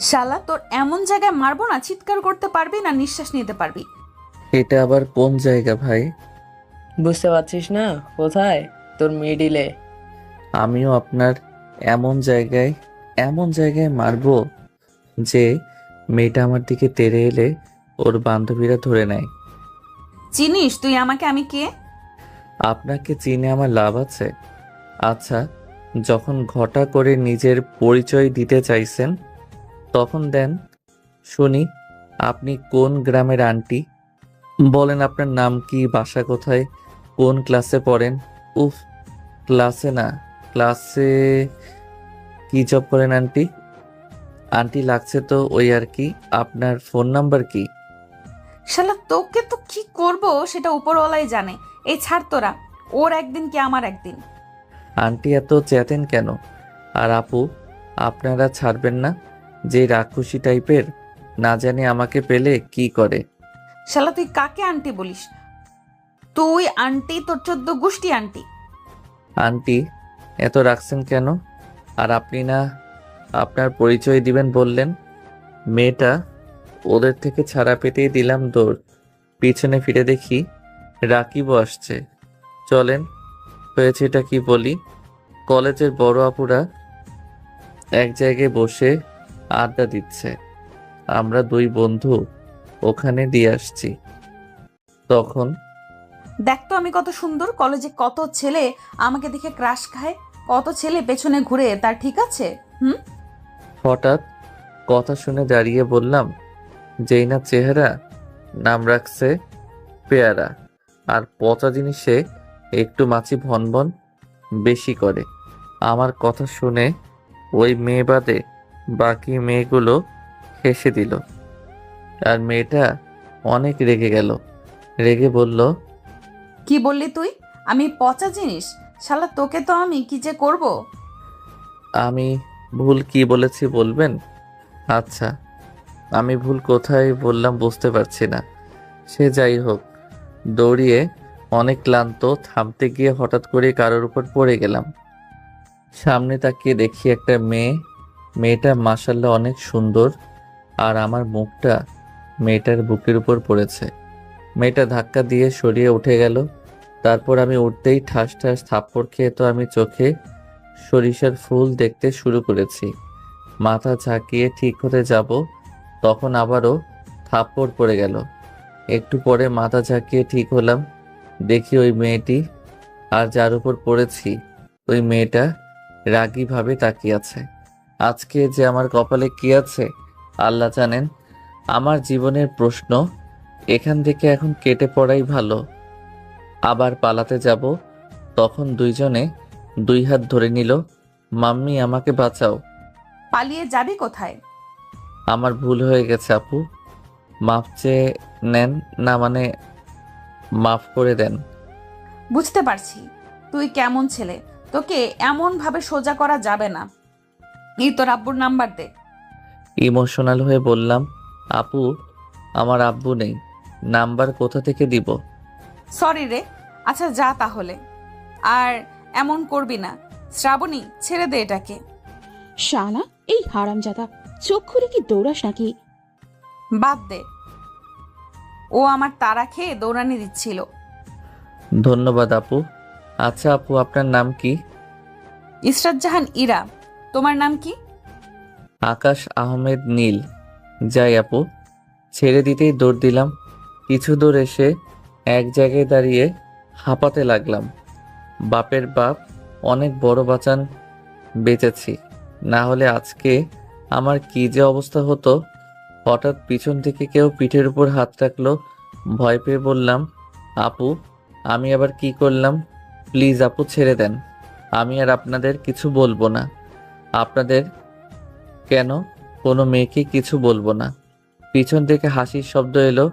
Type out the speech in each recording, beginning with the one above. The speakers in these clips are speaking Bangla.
শালা তোর এমন জায়গায় মারবো না, চিৎকার করতে পারবি না, নিঃশ্বাস নিতে পারবি। এটা আবার কোন জায়গা ভাই? বুঝতে পারছিস না কোথায়? তোর মিডিলে। আমিও আপনার এমন জায়গায় এমন জায়গায় মারবো যে মেয়েটা আমার দিকে তেড়ে এলে ওর বান্ধবীরা ধরে নেয়। চিনিস তুই আমাকে, আমি কে? আপনাকে চিনে আমার লাভ আছে? আচ্ছা, যখন ঘটা করে নিজের পরিচয় দিতে চাইছেন তখন দেন শুনি। আপনি কোন গ্রামের আন্টি? বলেন আপনার নাম কি, বাসা কোথায়, কোন ক্লাসে পড়েন? উফ, ক্লাসে না, ক্লাসে কি জব করেন আন্টি? আন্টি লাগছে তো ওই আর কি। আপনার ফোন নাম্বার কি? শালা তোকে তো কি করব সেটা উপরওয়ালাই জানে। এই ছাড় তোরা, ওর একদিন কি আমার একদিন। আন্টি এত চেতেন কেন? আর আপু, আপনারা ছাড়বেন না? যে রাক্ষসী টাইপের, না জানি আমাকে পেলে কি করে। শালা তুই কাকে আন্টি বলিস? তুই আন্টি, তোর 14 গোষ্ঠী আন্টি। আন্টি এত রাখছেন কেন? আর আপনি না আপনার পরিচয় দিবেন বললেন? মেয়েটা ওদের থেকে ছাড়া পেতেই দিলাম দৌড়। পিছনে ফিরে দেখি রাকিবও আসছে। চলেন, হয়েছে এটা কি বলি। কলেজের বড় আপুরা এক জায়গায় বসে আড্ডা দিচ্ছে, আমরা দুই বন্ধু ওখানে দিয়ে আসছি। তখন দেখ তো আমি কত সুন্দর, কলেজে কত ছেলে আমাকে দেখে ক্রাশ খায়, কত ছেলে পেছনে ঘুরে, তার ঠিক আছে? হুম। হঠাৎ কথা শুনে দাঁড়িয়ে বললাম, যেই না চেহারা, নাম রাখছে পেয়ারা, আর পচা জিনিসে একটু মাছি ভনভন বেশি করে। আমার কথা শুনে ওই মেয়ে বাদে বাকি মেয়েগুলো হেসে দিল। আর মেয়েটা অনেক রেগে গেল। রেগে বলল, কি বললি তুই? আমি পচা জিনিস? শালা তোকে তো আমি কি যে করব। আমি ভুল কি বলেছি বলবেন? আচ্ছা, আমি ভুল কোথায় বললাম বুঝতে পারছি না। সে যাই হোক, দৌড়িয়ে অনেক ক্লান্ত, থামতে গিয়ে হঠাৎ করে কারোর উপর পড়ে গেলাম। সামনে তাকিয়ে দেখি একটা মেয়ে। মেয়েটা মাশাআল্লাহ অনেক সুন্দর, আর আমার মুখটা মেয়েটার বুকের উপর পড়েছে। মেয়েটা ধাক্কা দিয়ে সরিয়ে উঠে গেল। তারপর আমি উঠতেই ঠাস ঠাস থাপ্পড় খেয়ে তো আমি চোখে সরিষার ফুল দেখতে শুরু করেছি। মাথা ঝাঁকিয়ে ঠিক হতে যাব, তখন আবারও থাপ্পড় পড়ে গেল। একটু পরে মাথা ঝাঁকিয়ে ঠিক হলাম, দেখি ওই মেয়েটি, আর যার উপর পড়েছি ওই মেয়েটা রাগীভাবে তাকিয়ে আছে। আজকে যে আমার কপালে কি আছে আল্লাহ জানেন। আমার জীবনের প্রশ্ন, এখান থেকে এখন কেটে পড়াই ভালো। আবার পালাতে যাব, তখন দুইজনে দুই হাত ধরে নিল, মাম্মি আমাকে বাঁচাও। পালিয়ে যাবি কোথায়? আমার ভুল হয়ে গেছে আপু, মাফ চেয়ে নেন। না মানে, মাফ করে দেন। বুঝতে পারছি তুই কেমন ছেলে, তোকে এমন ভাবে সোজা করা যাবে না। এই তোর আব্বুর নাম্বার দে। ইমোশনাল হয়ে বললাম, আপু, আমার আব্বু নেই, নাম্বার কোথা থেকে দিব? সরি রে। আচ্ছা যা তাহলে, আর এমন করবি না। শ্রাবণী, ছেড়ে দে এটাকে। শালা, এই হারামজাদা, চোখ খুলে কি দৌড়াস নাকি? বাদ দে, ও আমার তাড়া খেয়ে দৌড়ানি দিচ্ছিল। ধন্যবাদ আপু। আচ্ছা আপু, আপনার নাম কি? ইসরাত জাহান ইরা। তোমার নাম কি? আকাশ আহমেদ নীল। যাই আপু। ছেড়ে দিতেই দৌড় দিলাম। কিছু দূর এসে এক জায়গায় দাঁড়িয়ে হাঁপাতে লাগলাম। বাপের বাপ, অনেক বড় বাঁচান বেঁচেছি, না হলে আজকে আমার কি যে অবস্থা হতো। হঠাৎ পিছন থেকে কেউ পিঠের উপর হাত রাখলো। ভয় পেয়ে বললাম, আপু, আমি আবার কি করলাম? প্লিজ আপু, ছেড়ে দেন। আমি আর আপনাদের কিছু বলবো না। আপনাদের কেন, কোনো মেয়েকে কিছু বলবো না। পিছন থেকে হাসির শব্দ এলো,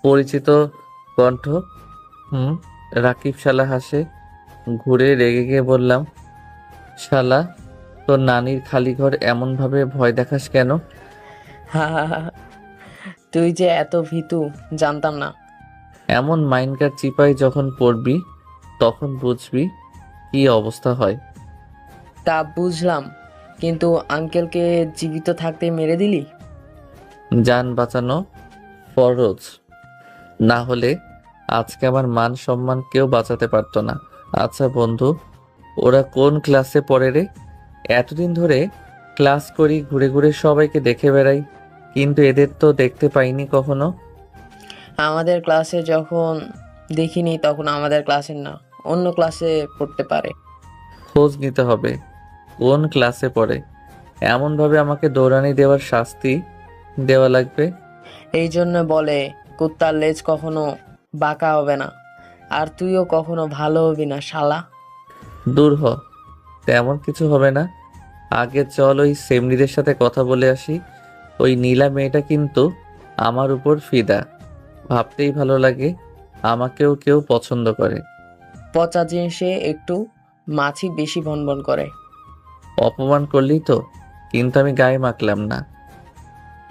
পরিচিত কণ্ঠ। হুম, রাকিব শালা হাসে। ঘুরে রেগে গিয়ে বললাম, শালা, তোর নানির খালি ঘর এমন ভাবে ভয় দেখাস কেন? হা হা হা। তুই যে এত ভীতু জানতাম না। এমন মাইন্ডকার চিপায় যখন পড়বি তখন বুঝবি কি অবস্থা হয়। তা বুঝলাম, কিন্তু আঙ্কেলকে জীবিত থাকতে মেরে দিলি। যান বাঁচানো ফরজ, না হলে আজকে আমার মান সম্মান কেউ বাঁচাতে পারতো না। আচ্ছা বন্ধু, ওরা কোন ক্লাসে পড়ে রে? এতদিন ধরে ক্লাস করি, ঘুরে ঘুরে সবাইকে দেখে বেড়াই, কিন্তু এদের তো দেখতে পাইনি কখনো। আমাদের ক্লাসে যখন দেখিনি তখন আমাদের ক্লাসের না, অন্য ক্লাসে পড়তে পারে। খোঁজ নিতে হবে কোন ক্লাসে পড়ে। এমনভাবে আমাকে দৌড়ানি দেওয়ার শাস্তি দেওয়া লাগবে। এই জন্য বলে কুত্তার লেজ কখনো বাঁকা হবে না, আর তুইও কখনো ভালো হবি না শালা। দূর হ, তেমন কিছু হবে না। আগে চল ওই সেমরিদের সাথে কথা বলে আসি। ওই নীলা মেয়েটা কিন্তু আমার উপর ফিদা। ভাবতেই ভালো লাগে আমাকেও কেউ পছন্দ করে। পচা জিনিসে একটু মাছি বেশি ভনভন করে। অপমান করলি তো, কিন্তু আমি গায়ে মাখলাম না।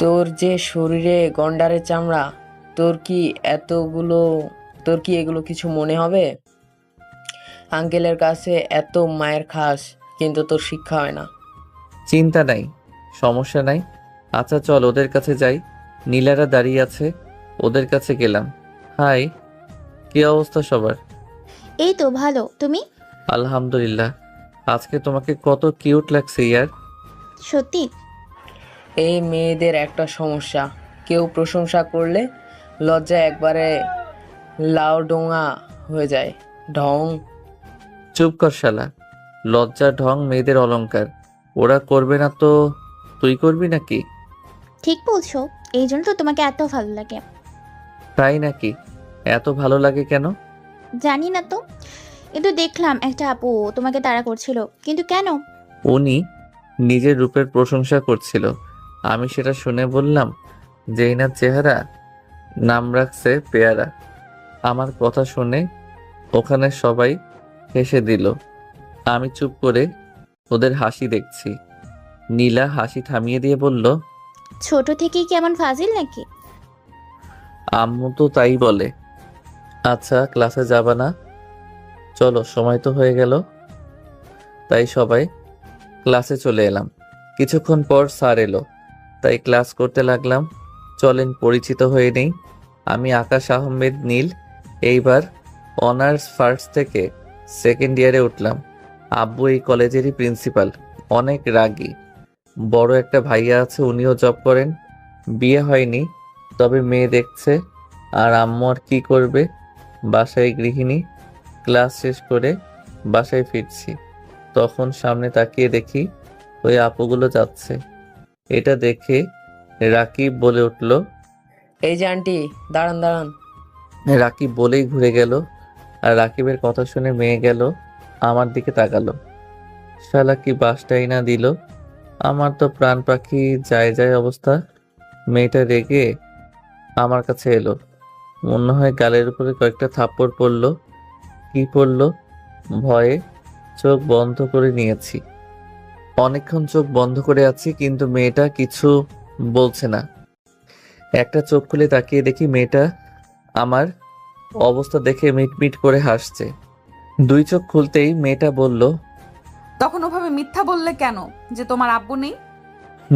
তোর যে শরীরে গন্ডারের চামড়া, তোর কি এতগুলো তোর কি এগুলো কিছু মনে হবে? আঙ্কেলের কাছে এত মায়ের খাস, কিন্তু তোর শিক্ষা হয় না। চিন্তা নাই, সমস্যা নাই। আচ্ছা চল ওদের কাছে যাই। নীলারা দাঁড়িয়ে আছে, ওদের কাছে গেলাম। হাই, কি অবস্থা সবার? এই তো ভালো, তুমি? আলহামদুলিল্লাহ। আজকে তোমাকে কত কিউট লাগছে ইয়ার। সত্যি? এই মেয়েদের একটা সমস্যা, কেউ প্রশংসা করলে লজ্জা একবারে লাউডোঙা হয়ে যায়। ঢং। চুপ কর শালা। লজ্জা ঢং মেয়েদের অলংকার। ওরা করবে না তো তুই করবি নাকি? ঠিক বলছো, এই জন্য তো তোমাকে এত ভালো লাগে। তাই নাকি? এত ভালো লাগে কেন? জানি না তো, কিন্তু দেখলাম একটা আপু তোমাকে তাড়া করছিল, কিন্তু কেন? উনি নিজের রূপের প্রশংসা করছিল। আমি সেটা শুনে বললাম, যেই না চেহারা, নাম রাখছে পেয়ারা। আমার কথা শুনে ওখানে সবাই হেসে দিল। আমি চুপ করে ওদের হাসি দেখছি। নীলা হাসি থামিয়ে দিয়ে বলল, ছোট থেকেই কেমন ফাজিল নাকি? আম্মু তো তাই বলে। আচ্ছা ক্লাসে যাবা না? চলো, সময় তো হয়ে গেল। তাই সবাই ক্লাসে চলে এলাম। কিছুক্ষণ পর স্যার এলো, তাই ক্লাস করতে লাগলাম। চলেন পরিচিত হয়ে নেই। আমি আকাশ আহমেদ নীল। এইবার অনার্স ফার্স্ট থেকে সেকেন্ড ইয়ারে উঠলাম। আব্বু এই কলেজেরই প্রিন্সিপাল, অনেক রাগী। বড় একটা ভাইয়া আছে, উনিও জব করেন। বিয়ে হয়নি, তবে মেয়ে দেখছে। আর আম্মু আর কি করবে, বাসায় গৃহিণী। ক্লাস শেষ করে বাসায় ফিরছি, তখন সামনে তাকিয়ে দেখি ওই আপুগুলো যাচ্ছে। এটা দেখে রাকিব বলে উঠল। এই যে আন্টি, দাঁড়ান দাঁড়ান। রাকিব বলেই ঘুরে গেল, আর রাকিবের কথা শুনে মেয়ে গেল আমার দিকে তাকালো। শালা কি বাসটাই না দিল। আমার তো প্রাণ পাখি যায় যায় অবস্থা। মেয়েটা রেগে আমার কাছে এলো, মনে হয় গালের উপরে কয়েকটা থাপ্পড় পড়লো। কি পড়লো? ভয়ে চোখ বন্ধ করে নিয়েছি। অনেকক্ষণ চোখ বন্ধ করে আছি, কিন্তু মেয়েটা কিছু বলছে না। একটা চোখ খুলে তাকিয়ে দেখি মেয়েটা আমার অবস্থা দেখে মিটমিট করে হাসছে। দুই চোখ খুলতেই মেয়েটা বলল, তখন ওভাবে মিথ্যা বললে কেন যে তোমার আব্বু নেই?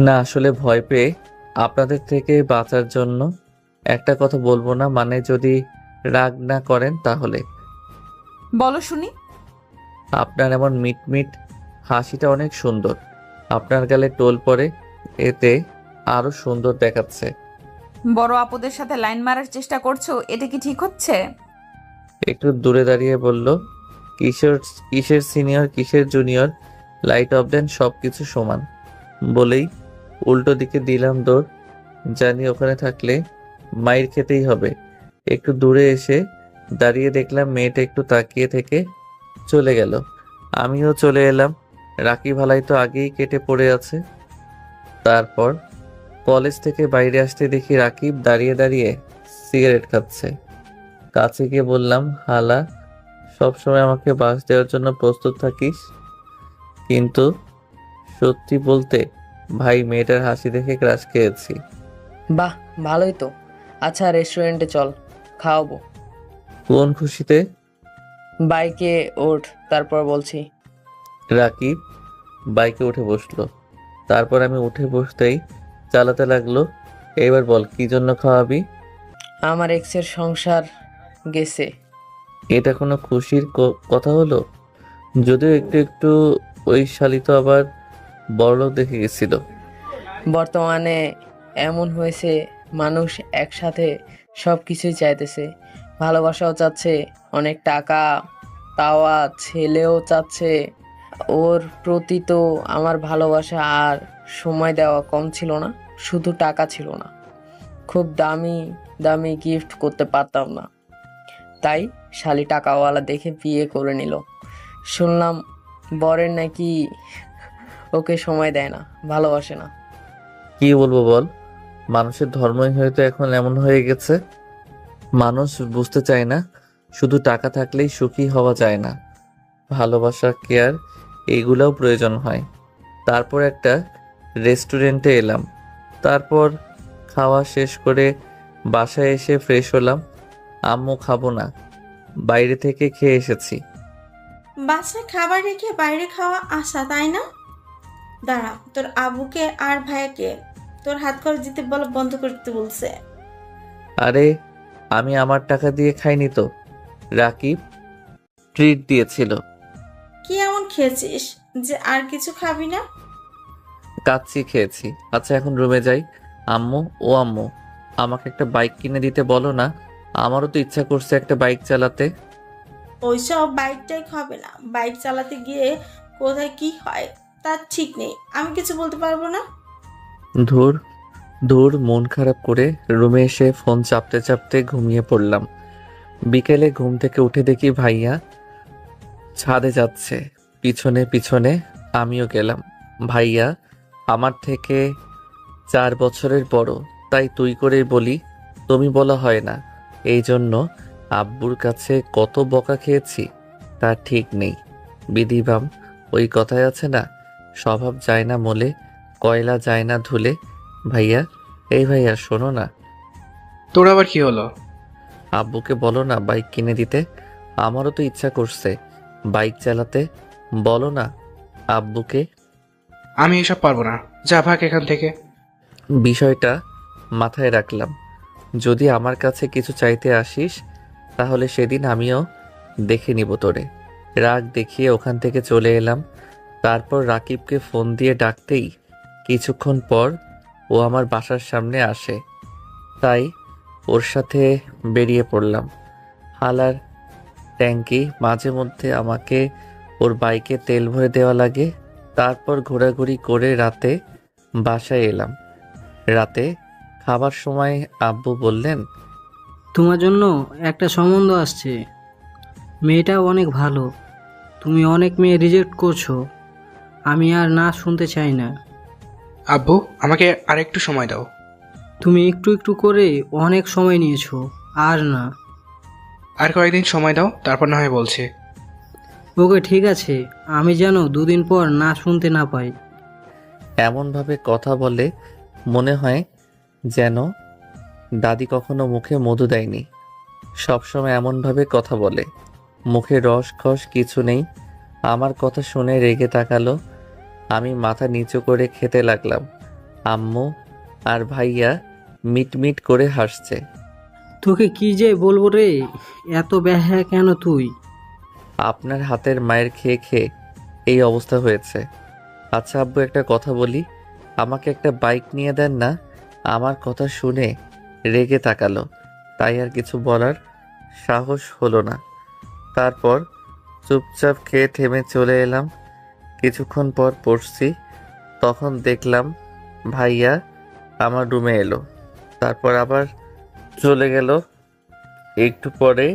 না আসলে ভয় পেয়ে, আপনাদের থেকে বাঁচার জন্য। একটা কথা বলবো না, মানে যদি রাগ না করেন তাহলে। বলো শুনি। আপনার এমন মিটমিট হাসিটা অনেক সুন্দর। আপনার গালে টোল পড়ে, এতে আরো সুন্দর দেখাচ্ছে। বড় আপুদের সাথে লাইন মারার চেষ্টা করছো, এটা কি ঠিক হচ্ছে? একটু দূরে দাঁড়িয়ে বলল, কিসের কিসের সিনিয়র কিসের জুনিয়র, লাইট অফ দেন, সব কিছু সমান। বলেই উল্টো দিকে দিলাম দৌড়। জানি ওখানে থাকলে মাইর খেতেই হবে। একটু দূরে এসে দাঁড়িয়ে দেখলাম মেয়েটা একটু তাকিয়ে থেকে চলে গেল। আমিও চলে এলাম। রাকি ভালাই তো আগেই কেটে পড়ে আছে। তারপর কলেজ থেকে বাইরে আসতে দেখি রাকিব দাঁড়িয়ে দাঁড়িয়ে সিগারেট খাচ্ছে। কাছে গিয়ে বললাম, হালা, সবসময় আমাকে বাস দেওয়ার জন্য প্রস্তুত থাকিস, কিন্তু সত্যি বলতে ভাই মেয়েটার হাসি দেখে ক্রাশ খেয়েছি। বাহ, ভালোই তো। আচ্ছা রেস্টুরেন্টে চল, খাওয়াবো। কোন খুশিতে? বাইকে ওঠ, তারপর বলছি। রাকিব বাইকে উঠে বসলো। তারপর আমি উঠে বসতেই চালাতে লাগলো। এবার বল কি জন্য খাওয়াবি? আমার এক্সের সংসার গেছে। এটা কোনো খুশির কথা হলো? যদিও একটু একটু ওই শালি তো আবার বড়লোক দেখে গেছিল। বর্তমানে এমন হয়েছে, মানুষ একসাথে সব কিছুই চাইতেছে। ভালোবাসাও চাচ্ছে, অনেক টাকা পাওয়া ছেলেও চাচ্ছে। ওর প্রতি তো আমার ভালোবাসা আর সময় দেওয়া কম ছিল না, শুধু টাকা ছিল না, খুব দামি দামি গিফট করতে পারতাম না। তাই শালি টাকাওয়ালা দেখে বিয়ে করে নিল। শুনলাম বরের নাকি ওকে সময় দেয় না, ভালোবাসে না। কি বলবো বল, মানুষের ধর্মই হয়তো এখন এমন হয়ে গেছে। মানুষ বুঝতে চায় না শুধু টাকা থাকলেই সুখী হওয়া যায় না, ভালোবাসা, কেয়ার এইগুলোও প্রয়োজন হয়। তারপর একটা রেস্টুরেন্টে এলাম। তারপর খাওয়া শেষ করে বাসায় এসে ফ্রেশ হলাম। আম্মু খাবো না, বাইরে থেকে খেয়ে এসেছি। বাসায় খাবার রেখে বাইরে খাওয়া আসা, তাই না? দাঁড়া, তোর আবুকে আর ভাইয়াকে তোর হাত খরচ দিতে বন্ধ করতে বলছে। আরে আমি আমার টাকা দিয়ে খাইনি তো, রাকিব ট্রিট দিয়েছিল। কি এমন খেয়েছিস যে আর কিছু খাবি না? কাচ্চি খেয়েছি। আচ্ছা এখন রুমে যাই। আম্মু, ও আম্মু, আমাকে একটা বাইক কিনে দিতে বলো না, আমারও তো ইচ্ছা করছে একটা বাইক চালাতে। ওইসব বাইকটাই খাবে না, বাইক চালাতে গিয়ে কোথায় কি হয় তার ঠিক নেই, আমি কিছু বলতে পারবো না। ধুর ধুর, মন খারাপ করে রুমে এসে ফোন চাপতে চাপতে ঘুমিয়ে পড়লাম। বিকেলে ঘুম থেকে উঠে দেখি ভাইয়া ছাদে যাচ্ছে, পিছনে পিছনে আমিও গেলাম। ভাইয়া আমার থেকে 4 বছরের বড়, তাই তুই করেই বলি, তুমি বলা হয় না। এই জন্য আব্বুর কাছে কত বকা খেয়েছি তার ঠিক নেই। বিধিবাম ওই কথায় আছে না, স্বভাব যায় না মলে, কয়লা যায় না ধুলে। ভাইয়া, এই ভাইয়া শোনো না, তোর আবার কি হলো? আব্বুকে বলো না বাইক কিনে দিতে, আমারও তো ইচ্ছা করছে বাইক চালাতে। বলো না আব্বুকে। আমি এসব পারবো না, যা ভাগ এখান থেকে। বিষয়টা মাথায় রাখলাম, যদি আমার কাছে কিছু চাইতে আসিস তাহলে সেদিন আমিও দেখে নিব তোরে। রাগ দেখিয়ে ওখান থেকে চলে এলাম। তারপর রাকিবকে ফোন দিয়ে ডাকতেই কিছুক্ষণ পর ও আমার বাসার সামনে আসে, তাই ওর সাথে বেরিয়ে পড়লাম। হালার ট্যাঙ্কি, মাঝে মধ্যে আমাকে ওর বাইকে তেল ভরে দেওয়া লাগে। তারপর ঘোরাঘুরি করে রাতে বাসায় এলাম। রাতে খাবার সময় আব্বু বললেন, তোমার জন্য একটা সম্বন্ধ আসছে, মেয়েটাও অনেক ভালো। তুমি অনেক মেয়ে রিজেক্ট করছো, আমি আর না শুনতে চাই না। আব্বু, আমাকে আর একটু সময় দাও। তুমি একটু একটু করে অনেক সময় নিয়েছো, আর না। আর কয়েকদিন সময় দাও, তারপর না হয় বলছি। ওকে ঠিক আছে, আমি যেন 2 দিন পর না শুনতে না পাই। এমনভাবে কথা বলে মনে হয় যেন দাদি কখনো মুখে মধু দেয়নি। সবসময় এমনভাবে কথা বলে, মুখে রস খস কিছু নেই। আমার কথা শুনে রেগে তাকালো। আমি মাথা নিচু করে খেতে লাগলাম। আম্মু আর ভাইয়া মিটমিট করে হাসছে। তোকে কি যে বলবো রে, এত ব্যাহা কেন তুই? আপনার হাতের মায়ের খেয়ে খেয়ে এই অবস্থা হয়েছে। আচ্ছা আব্বু, একটা কথা বলি, আমাকে একটা বাইক নিয়ে দেন না। আমার কথা শুনে রেগে তাকালো, তাই আর কিছু বলার সাহস হলো না। তারপর চুপচাপ খেয়ে থেমে চলে এলাম। কিছুক্ষণ পর পড়ছি, তখন দেখলাম ভাইয়া আমার রুমে এলো, তারপর আবার চলে গেল। একটু পরে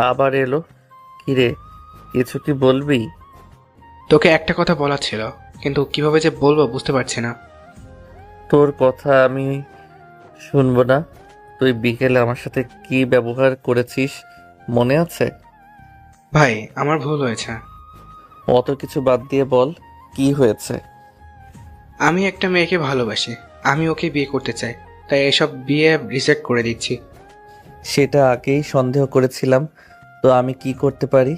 আবার এলো। কিরে, কিছু কি বলবি? তোকে একটা কথা বলার ছিল, কিন্তু কিভাবে যে বলবো বুঝতে পারছি না। তোর কথা আমি শুনবো না? তুই বিকেলে আমার সাথে কি ব্যবহার করেছিস মনে আছে? ভাই, আমার ভুল হয়েছে। অত কিছু বাদ দিয়ে বল, কি হয়েছে? আমি একটা মেয়েকে ভালোবাসি, আমি ওকে বিয়ে করতে চাই, তাই এসব বিয়ে রিজেক্ট করে দিচ্ছি। সেটা আগেই সন্দেহ করেছিলাম, তো আমি কি করতে পারি?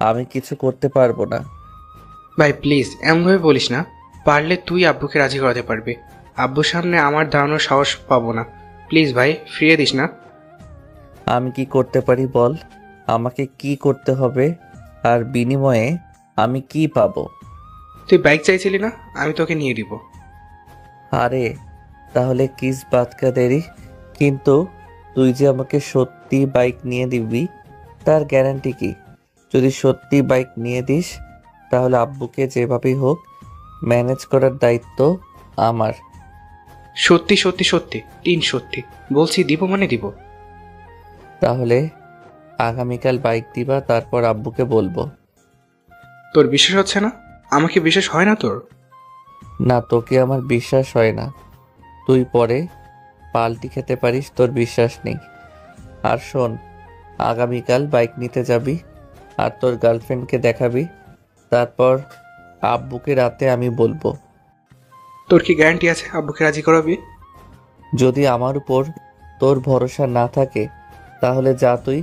আমি কিছু করতে পারবো না। ভাই প্লিজ, এমনভাবে বলিস না। পারলে তুই আব্বুকে রাজি করাতে পারবি। আব্বুর সামনে আমার দাঁড়ানোর সাহস পাবো না। প্লিজ ভাই, ফিরিয়ে দিস না। আমি কি করতে পারি বল? আমাকে কি করতে হবে আর বিনিময়ে আমি কি পাবো? তুই বাইক চাইছিলি না, আমি তোকে নিয়ে দিব। আরে তাহলে কিস বাত কা দেরি। কিন্তু তুই যে আমাকে সত্যি বাইক নিয়ে দিবি তার গ্যারান্টি কি? যদি সত্যি বাইক নিয়ে দিস তাহলে আব্বুকে যেভাবেই হোক ম্যানেজ করার দায়িত্ব আমার। সত্যি সত্যি সত্যি, 3 সত্যি বলছি, দিব মানে দিব। তাহলে আগামীকাল বাইক দিবা, তারপর আব্বুকে বলবো। তোর বিশ্বাস হচ্ছে না? আমাকে বিশ্বাস হয় না তোর? না, তোকে আমার বিশ্বাস হয় না। তুই পরে পাল্টি খেতে পারিস, তোর বিশ্বাস নেই। আর শোন, আগামীকাল বাইক নিতে যাবি আর তোর গার্লফ্রেন্ডকে দেখাবি, তারপর আব্বুকে রাতে আমি বলবো। তোর কি গ্যারান্টি আছে আব্বুকে রাজি করাবি? যদি আমার উপর তোর ভরসা না থাকে তাহলে যা তুই,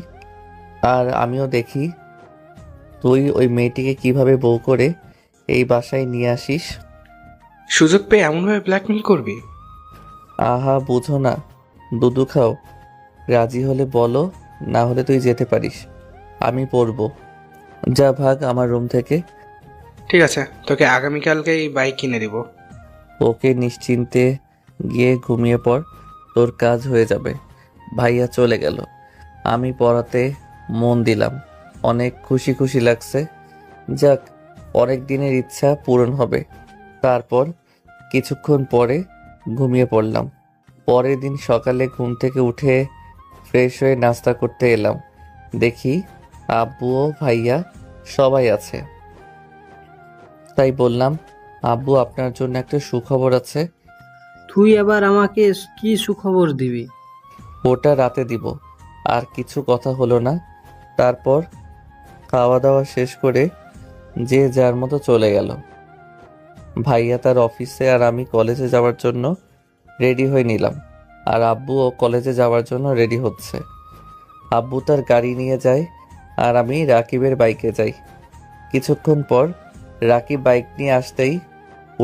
আর আমিও দেখি তুই ওই মেয়েটিকে কিভাবে বউ করে এই বাসায় নিয়ে আসিস। সুযোগ পেয়ে এমনভাবে ব্ল্যাকমেল করবি? আহা, বুঝো না, দুধু খাও। রাজি হলে বলো, না হলে তুই যেতে পারিস, আমি পড়বো। যা ভাগ আমার রুম থেকে। ঠিক আছে, তোকে আগামীকালকেই বাইক কিনে দিব। ওকে, নিশ্চিন্তে গিয়ে ঘুমিয়ে পড়, তোর কাজ হয়ে যাবে। ভাইয়া চলে গেল। আমি পড়াতে মন দিলাম, অনেক খুশি খুশি লাগছে। যাক, অনেক দিনের ইচ্ছা পূরণ হবে। তারপর কিছুক্ষণ পরে ঘুমিয়ে পড়লাম। পরের দিন সকালে ঘুম থেকে উঠে ফ্রেশ হয়ে নাস্তা করতে এলাম। দেখি আব্বু ও ভাইয়া সবাই আছে। তাই বললাম, আব্বু আপনার জন্য একটা সুখবর আছে। তুই এবার আমাকে কি সুখবর দিবি? ওটা রাতে দিব। আর কিছু কথা হলো না। তারপর খাওয়া দাওয়া শেষ করে যে যার মতো চলে গেল। ভাইয়া তার অফিসে আর আমি কলেজে যাওয়ার জন্য রেডি হয়ে নিলাম। আর আব্বুও কলেজে যাওয়ার জন্য রেডি হচ্ছে। আব্বু তার গাড়ি নিয়ে যায় আর আমি রাকিবের বাইকে যাই। কিছুক্ষণ পর রাকিব বাইক নিয়ে আসতেই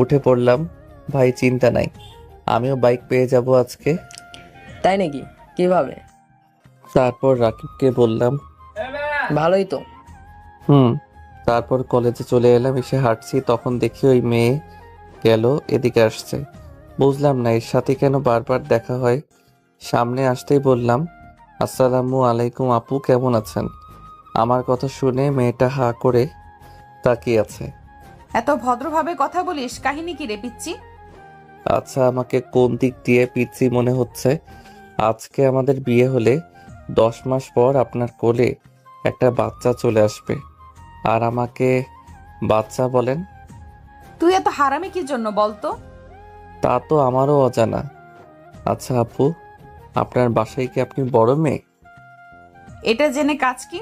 উঠে পড়লাম। ভাই চিন্তা নাই, আমিও বাইক পেয়ে যাব আজকে। তাই নাকি? কিভাবে? তারপর রাকিবকে বললাম, ভালোই তো। তারপর কলেজে চলে এলাম। এসে হাঁটছি, তখন দেখি ওই মেয়ে গেল এদিকে আসছে। বুঝলাম না এর সাথে কেন বারবার দেখা হয়। সামনে আসতেই বললাম, আসসালামু আলাইকুম আপু, কেমন আছেন? আমার কথা শুনে মেয়েটা হা করে তাকিয়ে আছে। এত ভদ্রভাবে কথা বলিস, কাহিনী কি রে পিচ্ছি? আচ্ছা, আমাকে কোন দিক দিয়ে পিচ্ছি মনে হচ্ছে? আজকে আমাদের বিয়ে হলে 10 মাস পর আপনার কোলে একটা বাচ্চা চলে আসবে, আর আমাকে বাচ্চা বলেন? তুই এত হারামি কি জন্য বলতো? তা তো আমারও অজানা। আচ্ছা আপু, আপনার বাসায় কি আপনি বড় মেয়ে? এটা জেনে কাজ কি?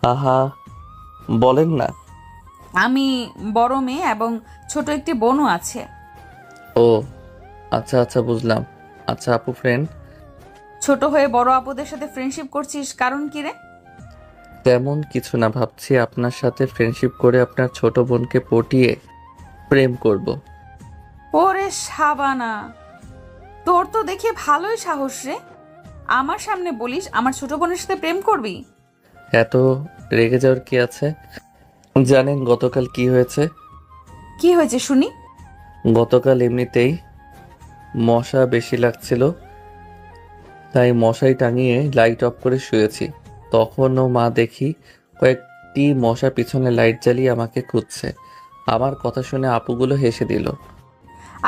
আহা, বলেন না। আমি বড় মেয়ে এবং ছোট একটি বোনও আছে। ও আচ্ছা আচ্ছা, বুঝলাম। আচ্ছা আপু, ফ্রেন্ড? ছোট হয়ে বড় আপুদের সাথে ফ্রেন্ডশিপ করছিস, কারণ কি রে? তেমন কিছু না, ভাবছি আপনার সাথে ফ্রেন্ডশিপ করে আপনার ছোট বোনকে পটিয়ে প্রেম করব। ওরে সাবানা, তোর তো দেখে ভালোই সাহস রে। আমার সামনে বলিস আমার ছোট বোনের সাথে প্রেম করবি? এত রেগে যাওয়ার কি আছে? জানেন গতকাল কি হয়েছে? কি হয়েছে শুনি। গতকাল এমনিতেই মশা বেশি লাগছিল, তাই মশাই টাঙিয়ে লাইট অফ করে শুয়েছি। তখনও মা দেখি কয়েকটি মশা পিছনে লাইট জ্বালিয়ে আমাকে খুঁজছে। আমার কথা শুনে আপুগুলো হেসে দিল।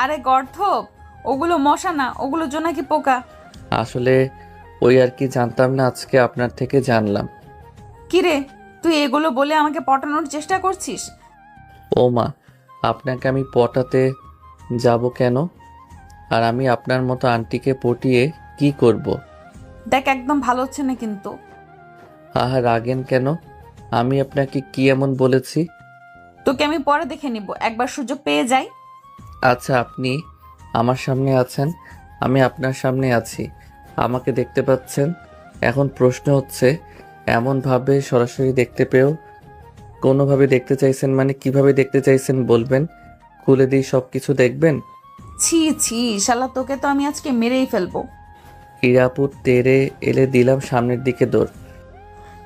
আরে গর্ধপ, ওগুলো মশা না, ওগুলো জোনাকি পোকা। আসলে ওই আর কি, জানতাম না, আজকে আপনার থেকে জানলাম। কি রে, তুই এগুলো বলে আমাকে পটানোর চেষ্টা করছিস? ও মা, আপনাকে আমি পটাতে যাব কেন? আর আমি আপনার মতো আন্টিকে পটিয়ে কি করব? দেখ, একদম ভালো হচ্ছে না কিন্তু। আহা, রাগেন কেন? আমি আপনাকে কি এমন বলেছি? তোকে আমি পরে দেখে নিব, একবার সুযোগ পেয়ে যাই। আচ্ছা, আপনি আমার সামনে আছেন, আমি আপনার সামনে আছি, আমাকে দেখতে পাচ্ছেন। এখন প্রশ্ন হচ্ছে, এমনভাবে সরাসরি দেখতে পেয়েও কোনোভাবে দেখতে চাইছেন মানে কিভাবে দেখতে চাইছেন বলবেন? খুলে দিই, সব কিছু দেখবেন? ছি ছি, শালা তোকে তো আমি আজকে মেরেই ফেলবো। ইরাপুর তেড়ে এলে দিলাম সামনের দিকে দৌড়।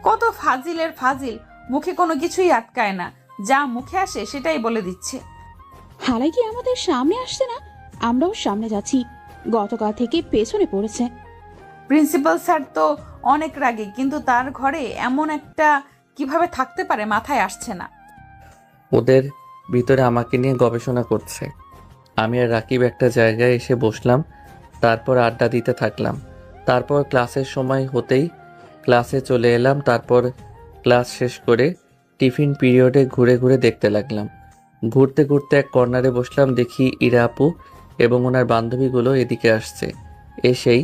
কত ফাজিলের ফাজিল, মুখে কোনো কিছুই আটকায় না, যা মুখে আসে সেটাই বলে দিচ্ছে। হালাই কি আমাদের সামনে আসছে না? আমরাও সামনে যাচ্ছি, গতকাল থেকে পেছনে পড়েছে। প্রিন্সিপাল স্যার তো অনেক রাগী, কিন্তু তার ঘরে এমন একটা কিভাবে থাকতে পারে মাথায় আসছে না। ওদের ভিতরে আমাকে নিয়ে গবেষণা করছে। আমি আর রাকিব একটা জায়গায় এসে বসলাম, তারপর আড্ডা দিতে থাকলাম। তারপর ক্লাসের সময় হতেই ক্লাসে চলে এলাম। তারপর ক্লাস শেষ করে টিফিন পিরিয়ডে ঘুরে ঘুরে দেখতে লাগলাম। ঘুরতে ঘুরতে এক কর্নারে বসলাম, দেখি ইরা আপু এবং ওনার বান্ধবীগুলো এদিকে আসছে। এসেই,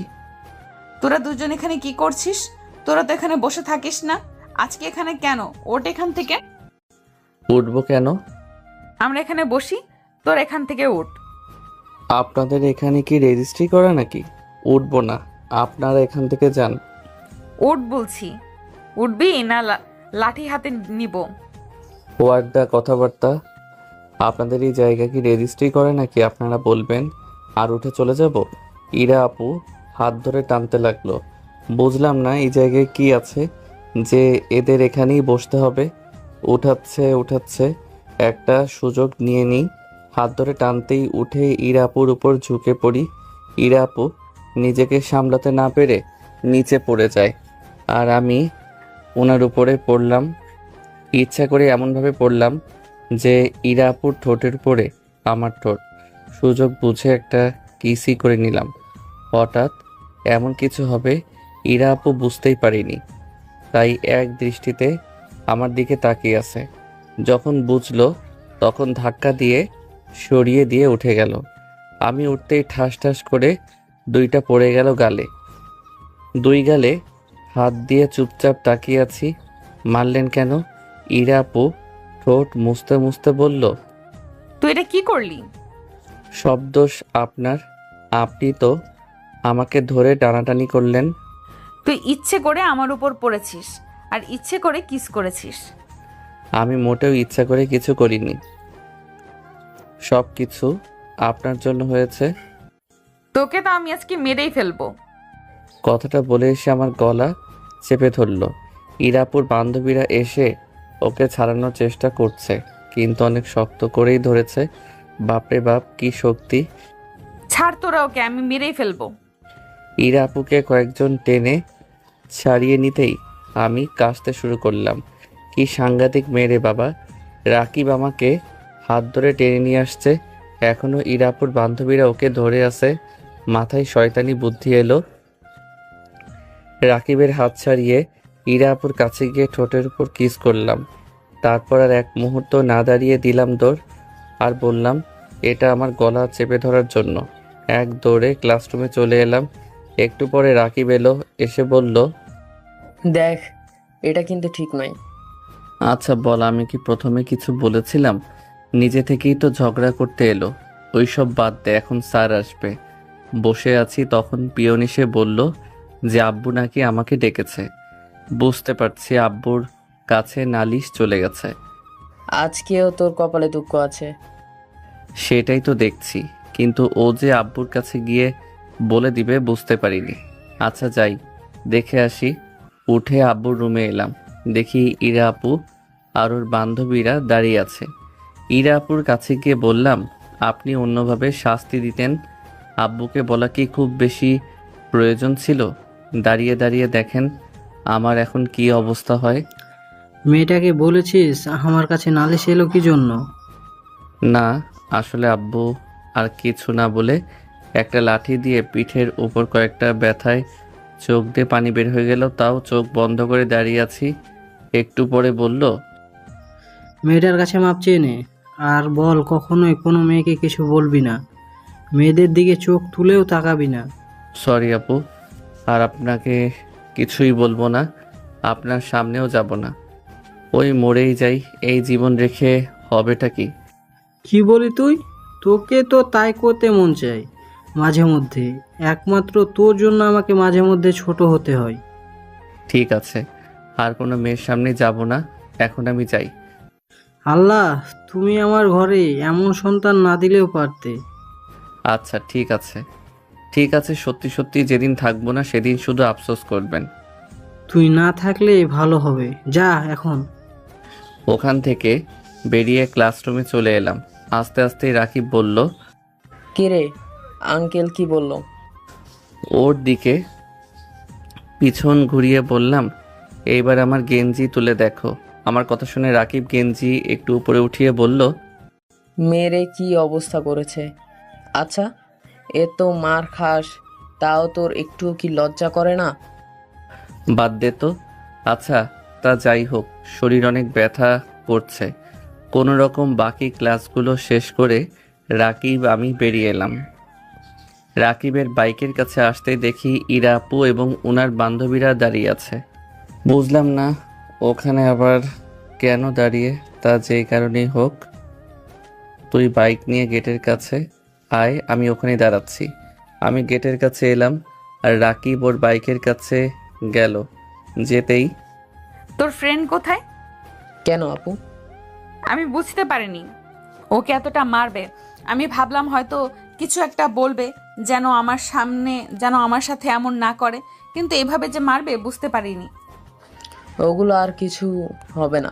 তোরা দুজন এখানে কি করছিস? তোরা তো এখানে বসে থাকিস না, আজকে এখানে কেন? ওঠ এখান থেকে। উঠবো কেন? আমরা এখানে বসি, তোর এখান থেকে উঠ। আপনাদের এখানে কি রেজিস্ট্রি করা নাকি? উঠবো না, আপনারা এখান থেকে যান। উঠ বলছি। উঠবি না লাঠি হাতে নিব? ওয়ার্ডা কথাবার্তা। আপনাদের এই জায়গা কি রেজিস্ট্রি করে নাকি আপনারা বলবেন আর উঠে চলে যাব? ইরা আপু হাত ধরে টানতে লাগলো। বুঝলাম না এই জায়গায় কি আছে যে এদের এখানেই বসতে হবে। উঠাচ্ছে একটা সুযোগ নিয়ে নিই। হাত ধরে টানতেই উঠে ইরা আপুর উপর ঝুঁকে পড়ি। ইরা আপু নিজেকে সামলাতে না পেরে নিচে পড়ে যায়, আর আমি ওনার উপরে পড়লাম। ইচ্ছা করে এমনভাবে পড়লাম যে ইরা আপুর ঠোঁটের উপরে আমার ঠোঁট। সুযোগ বুঝে একটা কিসই করে নিলাম। হঠাৎ এমন কিছু হবে ইরা আপু বুঝতেই পারিনি, তাই এক দৃষ্টিতে আমার দিকে তাকিয়ে আছে। যখন বুঝলো তখন ধাক্কা দিয়ে সরিয়ে দিয়ে উঠে গেল। আমি উঠতেই ঠাস ঠাস করে দুইটা পড়ে গেল গালে। দুই গালে হাত দিয়ে চুপচাপ তাকিয়ে আছি। মারলেন কেন? ইরা আপু ঠোঁট মুছতে মুছতে বলল, তুই এটা কি করলি? সব দোষ আপনার। আপনি তো আমাকে ধরে টানাটানি করলেন। তুই ইচ্ছে করে আমার উপর পড়েছিস আর ইচ্ছে করে কিস করেছিস। আমি মোটেও ইচ্ছা করে কিছু করিনি, সব কিছু আপনার জন্য হয়েছে। তোকে তো আমি আজকে মেরেই ফেলবো। কথাটা বলে এসে আমার গলা চেপে ধরল। ইরাপুর বান্ধবীরা এসে ওকে ছাড়ানোর চেষ্টা করছে, কিন্তু অনেক শক্ত করেই ধরেছে। বাপরে বাপ, কি শক্তি! ছাড় তোরা ওকে, আমি মেরেই ফেলবো। ইরা আপুকে কয়েকজন টেনে ছাড়িয়ে নিতেই আমি কাশতে শুরু করলাম। কি সাংঘাতিক মেরে বাবা! রাকিব আমাকে হাত ধরে টেনে নিয়ে আসছে, এখনো ইরাপুর বান্ধবীরা ওকে ধরে আছে। মাথায় শয়তানি বুদ্ধি এলো। রাকিবের হাত ছাড়িয়ে ইরাপুর কাছে গিয়ে ঠোঁটের উপর কিস করলাম। তারপর আর এক মুহূর্ত না দাঁড়িয়ে দিলাম দৌড়, আর বললাম এটা আমার গলা চেপে ধরার জন্য। এক দৌড়ে ক্লাসরুমে চলে এলাম। একটু পরে রাকিব এলো, এসে বলল, দেখ, এটা কিন্তু ঠিক নয়। আচ্ছা বল, আমি কি প্রথমে কিছু বলেছিলাম? নিজে থেকেই তো ঝগড়া করতে এলো। ওইসব বাদ দে, এখন স্যার আসবে। বসে আছি তখন পিয়ন এসে বলল যে আব্বু নাকি আমাকে ডেকেছে। বুঝতে পারছি আব্বুর কাছে নালিশ চলে গেছে। আজকেও তোর কপালে দুঃখ আছে। সেটাই তো দেখছি, কিন্তু ও যে আব্বুর কাছে গিয়ে বলে দিবে বুঝতে পারিনি। আচ্ছা যাই, দেখে আসি। উঠে আব্বুর রুমে এলাম, দেখি ইরা আপু আর ওর বান্ধবীরা দাঁড়িয়ে আছে। ইরা আপুর কাছে গিয়ে বললাম, আপনি অন্যভাবে শাস্তি দিতেন। আব্বুকে বলা কি খুব বেশি প্রয়োজন ছিল? দাঁড়িয়ে দাঁড়িয়ে দেখেন আমার এখন কি অবস্থা হয়। মেয়েটাকে বলেছিস আমার কাছে নালিশ এলো কি জন্য? না, আসলে আব্বু আর কিছু না বলে একটা লাঠি দিয়ে পিঠের উপর কয়েকটা ব্যথায় চোখ দিয়ে পানি বের হয়ে গেল, তাও চোখ বন্ধ করে দাঁড়িয়ে আছি। একটু পরে বলল, মেয়েটার কাছে মাপ চেয়ে নে, আর বল কখনোই কোনো মেয়েকে কিছু বলবি না, মেয়েদের দিকে চোখ তুলেও তাকাবি না। সরি আপু, আর আপনাকে কিছুই বলবো না, আপনার সামনেও যাব না। ওই মরেই যাই, এই জীবন রেখে হবেটা কি? কি বলি তুই? তোকে তো তাই করতে মন চাই মাঝে মধ্যে, একমাত্র তোর জন্য আমাকে মাঝে মধ্যে ছোট হতে হয়। ঠিক আছে, আর কোনো মেয়ের সামনে যাব না, এখন আমি যাই। আল্লাহ, তুমি আমার ঘরে এমন সন্তান না দিলেও পারতে। আচ্ছা ঠিক আছে, ঠিক আছে, সত্যি সত্যি যেদিন থাকবো না সেদিন শুধু আফসোস করবেন। তুই না থাকলে ভালো হবে, যা এখন। ওখান থেকে বেরিয়ে ক্লাসরুমে চলে এলাম। আস্তে আস্তে রাকিব বলল, কিরে, আঙ্কেল কি বলল? ওর দিকে পিছন ঘুরিয়ে বললাম, এইবার আমার গেঞ্জি তুলে দেখো। আমার কথা শুনে রাকিব গেঞ্জি একটু উপরে উঠিয়ে বলল, মেরে কি অবস্থা করেছে! আচ্ছা, এ তো মার খাস, তাও তোর একটু কি লজ্জা করে না? বাদ দে তো। আচ্ছা তা যাই হোক, শরীর অনেক ব্যথা করছে। কোনো রকম বাকি ক্লাসগুলো শেষ করে রাকিব আমি বেরিয়ে এলাম। রাকিবের বাইকের কাছে আসতেই দেখি ইরা আপু এবং ওনার বান্ধবীরা দাঁড়িয়ে আছে। বুঝলাম না ওখানে আবার কেন দাঁড়িয়ে, তা যেই কারণেই হোক। তুই বাইক নিয়ে গেটের কাছে আয়, আমি ওখানেই দাঁড়াচ্ছি। আমি গেটের কাছে এলাম আর রাকিব ওর বাইকের কাছে গেল। যেতেই, তোর ফ্রেন্ড কোথায়? কেন আপু? আমি বুঝতে পারিনি ওকে এতটা মারবে। আমি ভাবলাম হয়তো কিছু একটা বলবে, যেন আমার সাথে এমন না করে, কিন্তু এভাবে যে মারবে বুঝতে পারিনি। ওগুলো আর কিছু হবে না,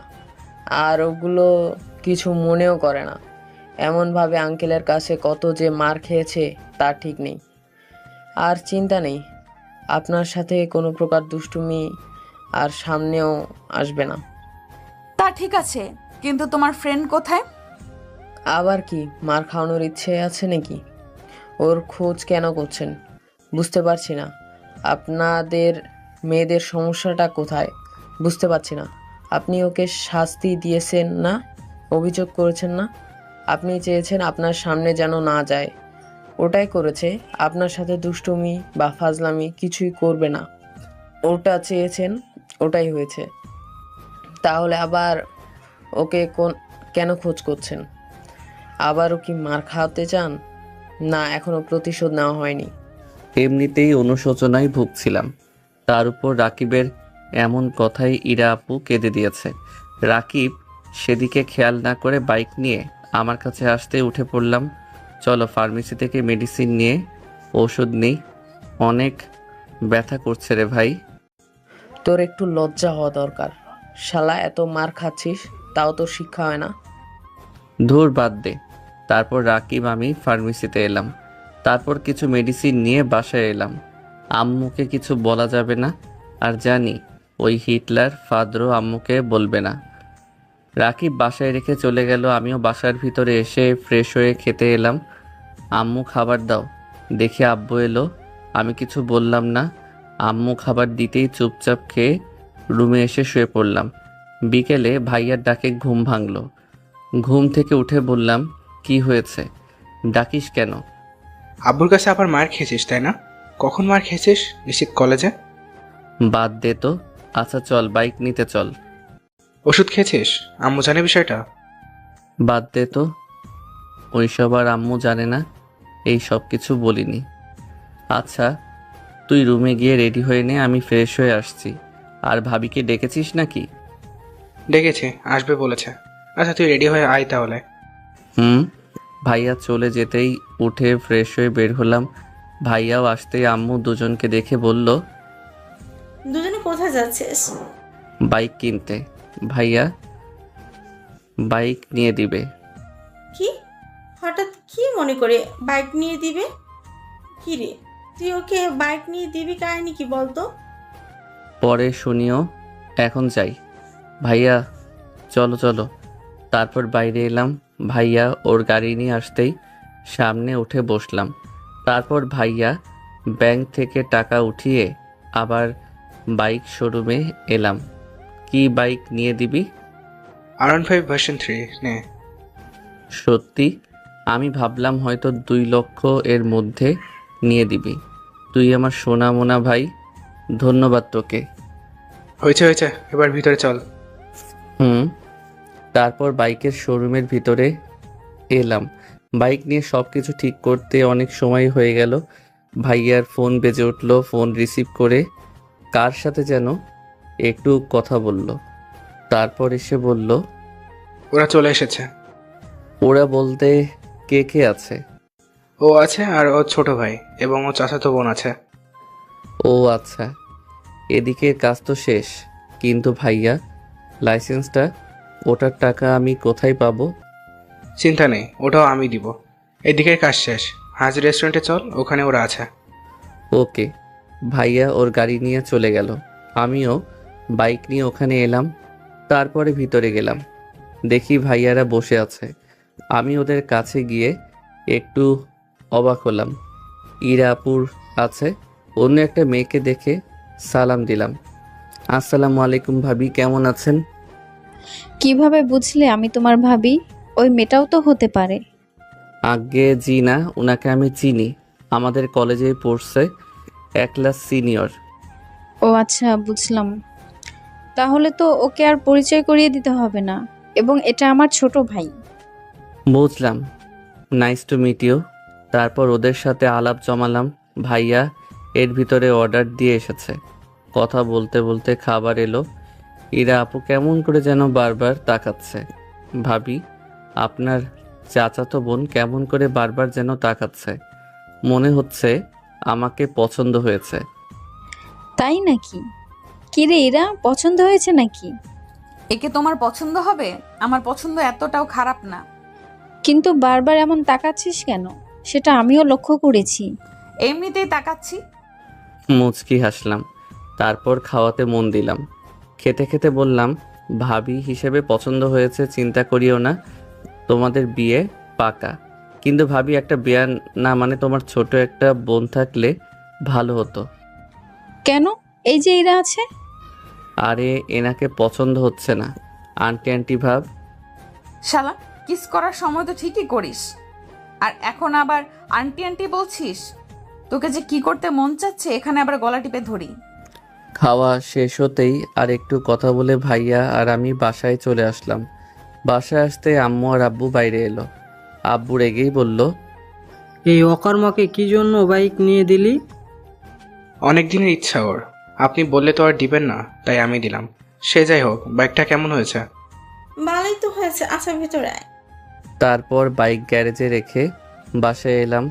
আর ওগুলো কিছু মনেও করে না। এমনভাবে আঙ্কেলের কাছে কত যে মার খেয়েছে তার ঠিক নেই। আর চিন্তা নেই, আপনার সাথে কোনো প্রকার দুষ্টুমি আর সামনেও আসবে না। তা ঠিক আছে, কিন্তু তোমার ফ্রেন্ড কোথায়? আবার কি মার খাওয়ানোর ইচ্ছে আছে নাকি? ওর খোঁজ কেন করছেন বুঝতে পারছি না। আপনাদের মেয়েদের সমস্যাটা কোথায় বুঝতে পারছি না। আপনি ওকে শাস্তি দিয়েছেন না, অভিযোগ করেছেন না। আপনি চেয়েছেন আপনার সামনে যেন না যায়, ওটাই করেছে। আপনার সাথে দুষ্টুমি বা ফাজলামি কিছুই করবে না, ওটা চেয়েছেন, ওটাই হয়েছে। তাহলে আবার ওকে কেন খোঁজ করছেন? আবারও কি মার খাওয়াতে চান? না, এখনো প্রতিশোধ নেওয়া হয়নি। এমনিতেই অনুশোচনায় ভুগছিলাম, তার উপর রাকিবের এমন কথাই ইরা আপু কেঁদে দিয়েছে। রাকিব সেদিকে খেয়াল না করে বাইক নিয়ে আমার কাছে আসতে উঠে পড়লাম। চলো ফার্মেসি থেকে মেডিসিন নিয়ে ওষুধ নেই, অনেক ব্যথা করছে রে ভাই। তোর একটু লজ্জা হওয়া দরকার। শালা, এত মার খাচ্ছিস তাও তোর শিক্ষা হয় না। ধুর বাদ দে। তারপর রাকিব আমি ফার্মেসিতে এলাম, তারপর কিছু মেডিসিন নিয়ে বাসায় এলাম। আম্মুকে কিছু বলা যাবে না, আর জানি ওই হিটলার ফাদরও আম্মুকে বলবে না। রাকিব বাসায় রেখে চলে গেল, আমিও বাসার ভিতরে এসে ফ্রেশ হয়ে খেতে এলাম। আম্মু খাবার দাও, দেখে আব্বু এলো। আমি কিছু বললাম না। আম্মু খাবার দিতেই চুপচাপ খেয়ে রুমে এসে শুয়ে পড়লাম। বিকেলে ভাইয়ার ডাকে ঘুম ভাঙলো। ঘুম থেকে উঠে বললাম, কি হয়েছে, ডাকিস কেন? আব্বুর কাছে আবার মার খেয়েছিস তাই না? কখন মার খেয়েছিস? নিশ্চিত কলেজে। বাদ দে তো। আচ্ছা চল বাইক নিতে চল। ওষুধ খেয়েছিস? আম্মু জানে বিষয়টা? বাদ দে তো, ওইসব আর আম্মু জানে না, এই সব কিছু বলিনি। আচ্ছা তুই রুমে গিয়ে রেডি হয়ে নে, আমি ফ্রেশ হয়ে আসছি। আর ভাবিকে ডেকেছিস নাকি? ডেকেছি, আসবে বলেছে। আচ্ছা তুই রেডি হয়ে আয় তাহলে। ভাইয়া চলে যেতেই উঠে ফ্রেশ হয়ে বের হলাম। ভাইয়াও আসতেই আম্মু দুজনকে দেখে বলল, দুজনে কোথায় যাচ্ছিস? বাইক কিনতে। ভাইয়া বাইক নিয়ে দিবে। কি হঠাৎ কি মনে করে বাইক নিয়ে দিবে? কি রে, তুই ওকে বাইক নিয়ে দিবি, কাহিনী কি বলতো? পরে শুনিও, এখন যাই। ভাইয়া চলো চলো। তারপর বাইরে এলাম। ভাইয়া ওর গাড়ি নিয়ে আসতেই সামনে উঠে বসলাম। তারপর ভাইয়া ব্যাংক থেকে টাকা উঠিয়ে আবার বাইক শোরুমে এলাম। কি বাইক নিয়ে দিবি? R15 ভার্সন 3 নে। সত্যি? আমি ভাবলাম হয়তো 2 লক্ষ এর মধ্যে নিয়ে দিবি। তুই আমার সোনা মোনা ভাই, ধন্যবাদ তোকে। হয়েছে হয়েছে, এবার ভিতরে চল। তারপর বাইকের শোরুমের ভিতরে এলাম। বাইক নিয়ে সব কিছু ঠিক করতে অনেক সময় হয়ে গেল। ভাইয়ার ফোন বেজে উঠলো। ফোন রিসিভ করে কার সাথে যেন একটু কথা বলল, তারপর এসে বলল, ওরা চলে এসেছে। ওরা বলতে কে কে আছে? ও আছে আর ওর ছোট ভাই এবং ও চাচাতো বোন আছে। ও আচ্ছা, এদিকের কাজ তো শেষ, কিন্তু ভাইয়া লাইসেন্সটা, ওটার টাকা আমি কোথায় পাবো? চিন্তা নেই, ওটাও আমি দিব। এদিকের কাজ শেষ, হাজির রেস্টুরেন্টে চল, ওখানে ওরা আছে। ওকে। ভাইয়া ওর গাড়ি নিয়ে চলে গেল, আমিও বাইক নিয়ে ওখানে এলাম। তারপরে ভিতরে গেলাম, দেখি ভাইয়ারা বসে আছে। আমি ওদের কাছে গিয়ে একটু অবাক হলাম। ইরা আপুর আছে, অন্য একটা মেয়েকে দেখে সালাম দিলাম। আসসালামু আলাইকুম ভাবি, কেমন আছেন? কিভাবে বুঝলে আমি তোমার ভাবি? ওই মেয়েটাও তো হতে পারে। আগে জি না, ওনাকে আমি চিনি, আমাদের কলেজে পড়ছে, এক ক্লাস সিনিয়র। ও আচ্ছা, বুঝলাম। তাহলে তো ওকে আর পরিচয় করিয়ে দিতে হবে না, এবং এটা আমার ছোট ভাই। বুঝলাম, নাইস টু মিট ইউ। তারপর ওদের সাথে আলাপ জমালাম। ভাইয়া এর ভিতরে অর্ডার দিয়ে এসেছে। কথা বলতে বলতে খাবার এলো। ইরা আপু কেমন করে যেন বারবার তাকাচ্ছে। ভাবি, আপনার চাচাতো বোন কেমন করে বারবার যেন তাকাচ্ছে, মনে হচ্ছে আমাকে পছন্দ হয়েছে। তাই নাকি? কিরে এরা, পছন্দ হয়েছে নাকি? একে তোমার পছন্দ হবে? আমার পছন্দ এতটাও খারাপ না। কিন্তু বারবার এমন তাকাচ্ছিস কেন? সেটা আমিও লক্ষ্য করেছি। এমনিতেই তাকাচ্ছি। মুচকি হাসলাম। তারপর খাওয়াতে মন দিলাম। খেতে খেতে বললাম, ভাবি হিসেবে পছন্দ হয়েছে, চিন্তা করিও না, তোমাদের বিয়ে পাকা। কিন্তু ভাবি, একটা বিয়ে না মানে তোমার ছোট একটা বোন থাকলে ভালো হতো। কেন? এই যে এরা আছে। আরে এনাকে পছন্দ হচ্ছে না, আন্টি আন্টি ভাব। শালা, কিস করার সময় তো ঠিকই করিস, আর এখন আবার আন্টি আন্টি বলছিস? তোকে যে কি করতে মন চাচ্ছে, এখানে আবার গলা টিপে ধরি। খাওয়া শেষ হতেই আর একটু কথা বলে ভাইয়া আর আমি বাসায় চলে আসলাম। বাসায় আসতে আম্মু আর আব্বু বাইরে এলো। আব্বু রেগেই বলল, এই অকর্মাকে কি জন্য বাইক নিয়ে দিলি? অনেক দিনের ইচ্ছা ওর, আপনি বললে তো আর দিবেন না, তাই আমি দিলাম। সে যাই হোক, বাইকটা কেমন হয়েছে? ভালোই তো হয়েছে, আচ্ছা ভেতরে আয়। তারপর বাইক গ্যারেজে রেখে বাসায় এলাম।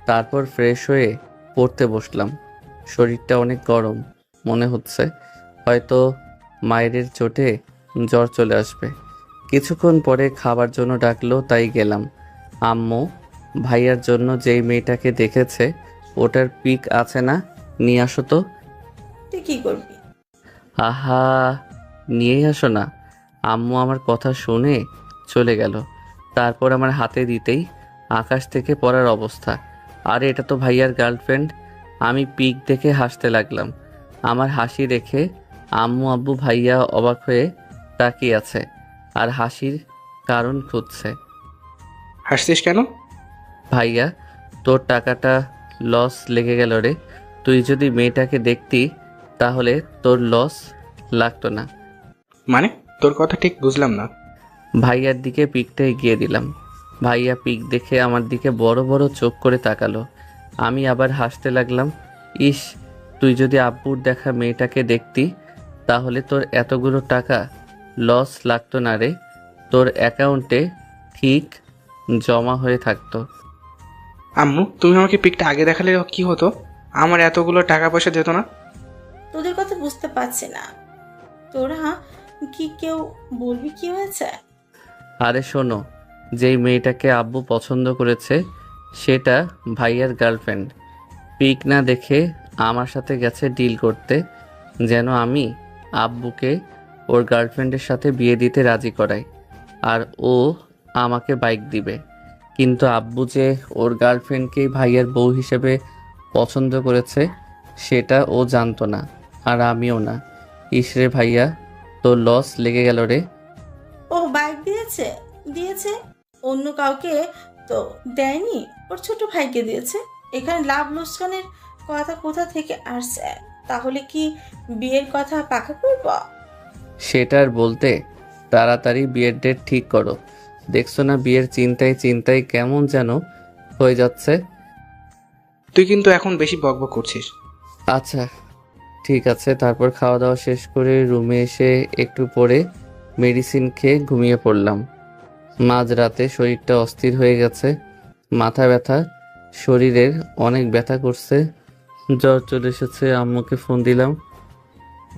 তারপর ফ্রেশ হয়ে পড়তে বসলাম। শরীরটা অনেক গরম, মনে হচ্ছে হয়তো মায়ের চোটে জ্বর চলে আসবে। কিছুক্ষণ পরে খাবার জন্য ডাকলো, তাই গেলাম। আম্মু, ভাইয়ার জন্য যেই মেয়েটাকে দেখেছে ওটার পিক আছে না, নিয়ে আসো তো। তুই কি করবি? আহা, নিয়েই আসো না। আম্মু আমার কথা শুনে চলে গেল। তারপর আমার হাতে দিতেই আকাশ থেকে পড়ার অবস্থা। আরে এটা তো ভাইয়ার গার্লফ্রেন্ড। আমি পিক দেখে হাসতে লাগলাম। আমার হাসি দেখে আম্মু আব্বু ভাইয়া অবাক হয়ে তাকিয়ে আছে আর হাসির কারণ খুঁজছে। হাসছিস কেন? ভাইয়া, তোর টাকাটা লস লেগে গেল রে। তুই যদি মেয়েটাকে দেখতি তাহলে তোর লস লাগতো না। মানে, তোর কথা ঠিক বুঝলাম না। ভাইয়ার দিকে পিকটা এগিয়ে দিলাম। ভাইয়া পিক দেখে আমার দিকে বড় বড় চোখ করে তাকালো। আমি আবার হাসতে লাগলাম। ইস, তুই যদি আব্বুর দেখা মেয়েটাকে দেখতি তাহলে তোর এতগুলো টাকা লস লাগতো না রে, তোর অ্যাকাউন্টে ঠিক জমা হয়ে থাকতো। আম্মু, তুমি আমাকে পিকটা আগে দেখালে কি হতো? আমার এতগুলো টাকা পয়সা যেত না। তোদের কথা বুঝতে পারছি না। তোরা কি কেউ বলবি কি হয়েছে? আরে শোনো, যেই মেয়েটাকে আব্বু পছন্দ করেছে সেটা ভাইয়ার গার্লফ্রেন্ড। পিক না দেখে আমার সাথে গেছে ডিল করতে, যেন আমি আব্বুকে ওর গার্লফ্রেন্ডের সাথে বিয়ে দিতে রাজি করাই, আর ও আমাকে বাইক দিবে। কিন্তু আব্বু যে ওর গার্লফ্রেন্ডকেই ভাইয়ার বউ হিসেবে পছন্দ করেছে সেটা ও জানতো না, আর আমিও না। ইসরে ভাইয়া, তোর লস লেগে গেল রে। ও বাইক দিয়েছে? দিয়েছে অন্য কাউকে তো দেয়নি, ওর ছোট ভাইকে দিয়েছে। এখানে লাভ লোকসানের কথা কোথা থেকে আসছে? তাহলে কি বিয়ের কথা পাকা করব? সেটার বলতে তাড়াতাড়ি বিয়ের ডেট ঠিক করো। দেখছো না বিয়ের চিন্তায় চিন্তায় কেমন যেন হয়ে যাচ্ছে। তুই কিন্তু এখন বেশি বকবক করছিস। আচ্ছা ঠিক আছে। তারপর খাওয়া দাওয়া শেষ করে রুমে এসে একটু পরে মেডিসিন খেয়ে ঘুমিয়ে পড়লাম। মাঝরাতে শরীরটা অস্থির হয়ে গেছে, মাথা ব্যথা, শরীরের অনেক ব্যথা করছে, জ্বর চলে এসেছে। আম্মুকে ফোন দিলাম,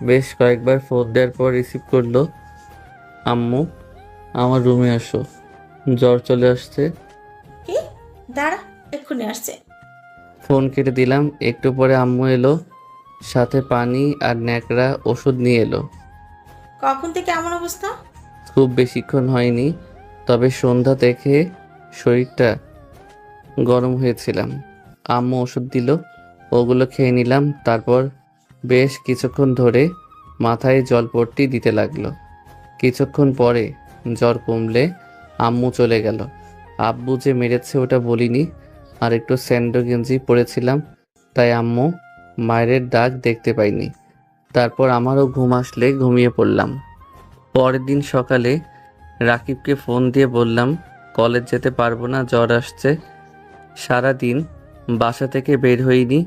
বেশ কয়েকবার ফোন দেওয়ার পর রিসিভ করলো। আম্মু, আমার রুমে আসো, জ্বর চলে আসছে। কি? দাঁড়া, এক্ষুনি আসছে। ফোন কেটে দিলাম। একটু পরে আম্মু এলো, সাথে পানি আর ন্যাকড়া ওষুধ নিয়ে এলো। কখন থেকে এমন অবস্থা? খুব বেশিক্ষণ হয়নি, তবে সন্ধ্যা থেকে শরীরটা গরম হয়েছিলাম। আম্মু ওষুধ দিল, ওগুলো খেয়ে নিলাম। তারপর বেশ কিছুক্ষণ ধরে মাথায় জলপট্টি দিতে লাগলো। কিছুক্ষণ পরে জ্বর কমলে আম্মু চলে গেল। আব্বু যে মেরেছে ওটা বলিনি, আর একটু স্যান্ডো গেঞ্জি পরেছিলাম, তাই আম্মু মায়ের দাগ দেখতে পাইনি। তারপর আমারও ঘুম আসলে ঘুমিয়ে পড়লাম। পরের দিন সকালে রাকিবকে ফোন দিয়ে বললাম কলেজ যেতে পারবো না, জ্বর আসছে। সারা দিন বাসা থেকে বের হইনি,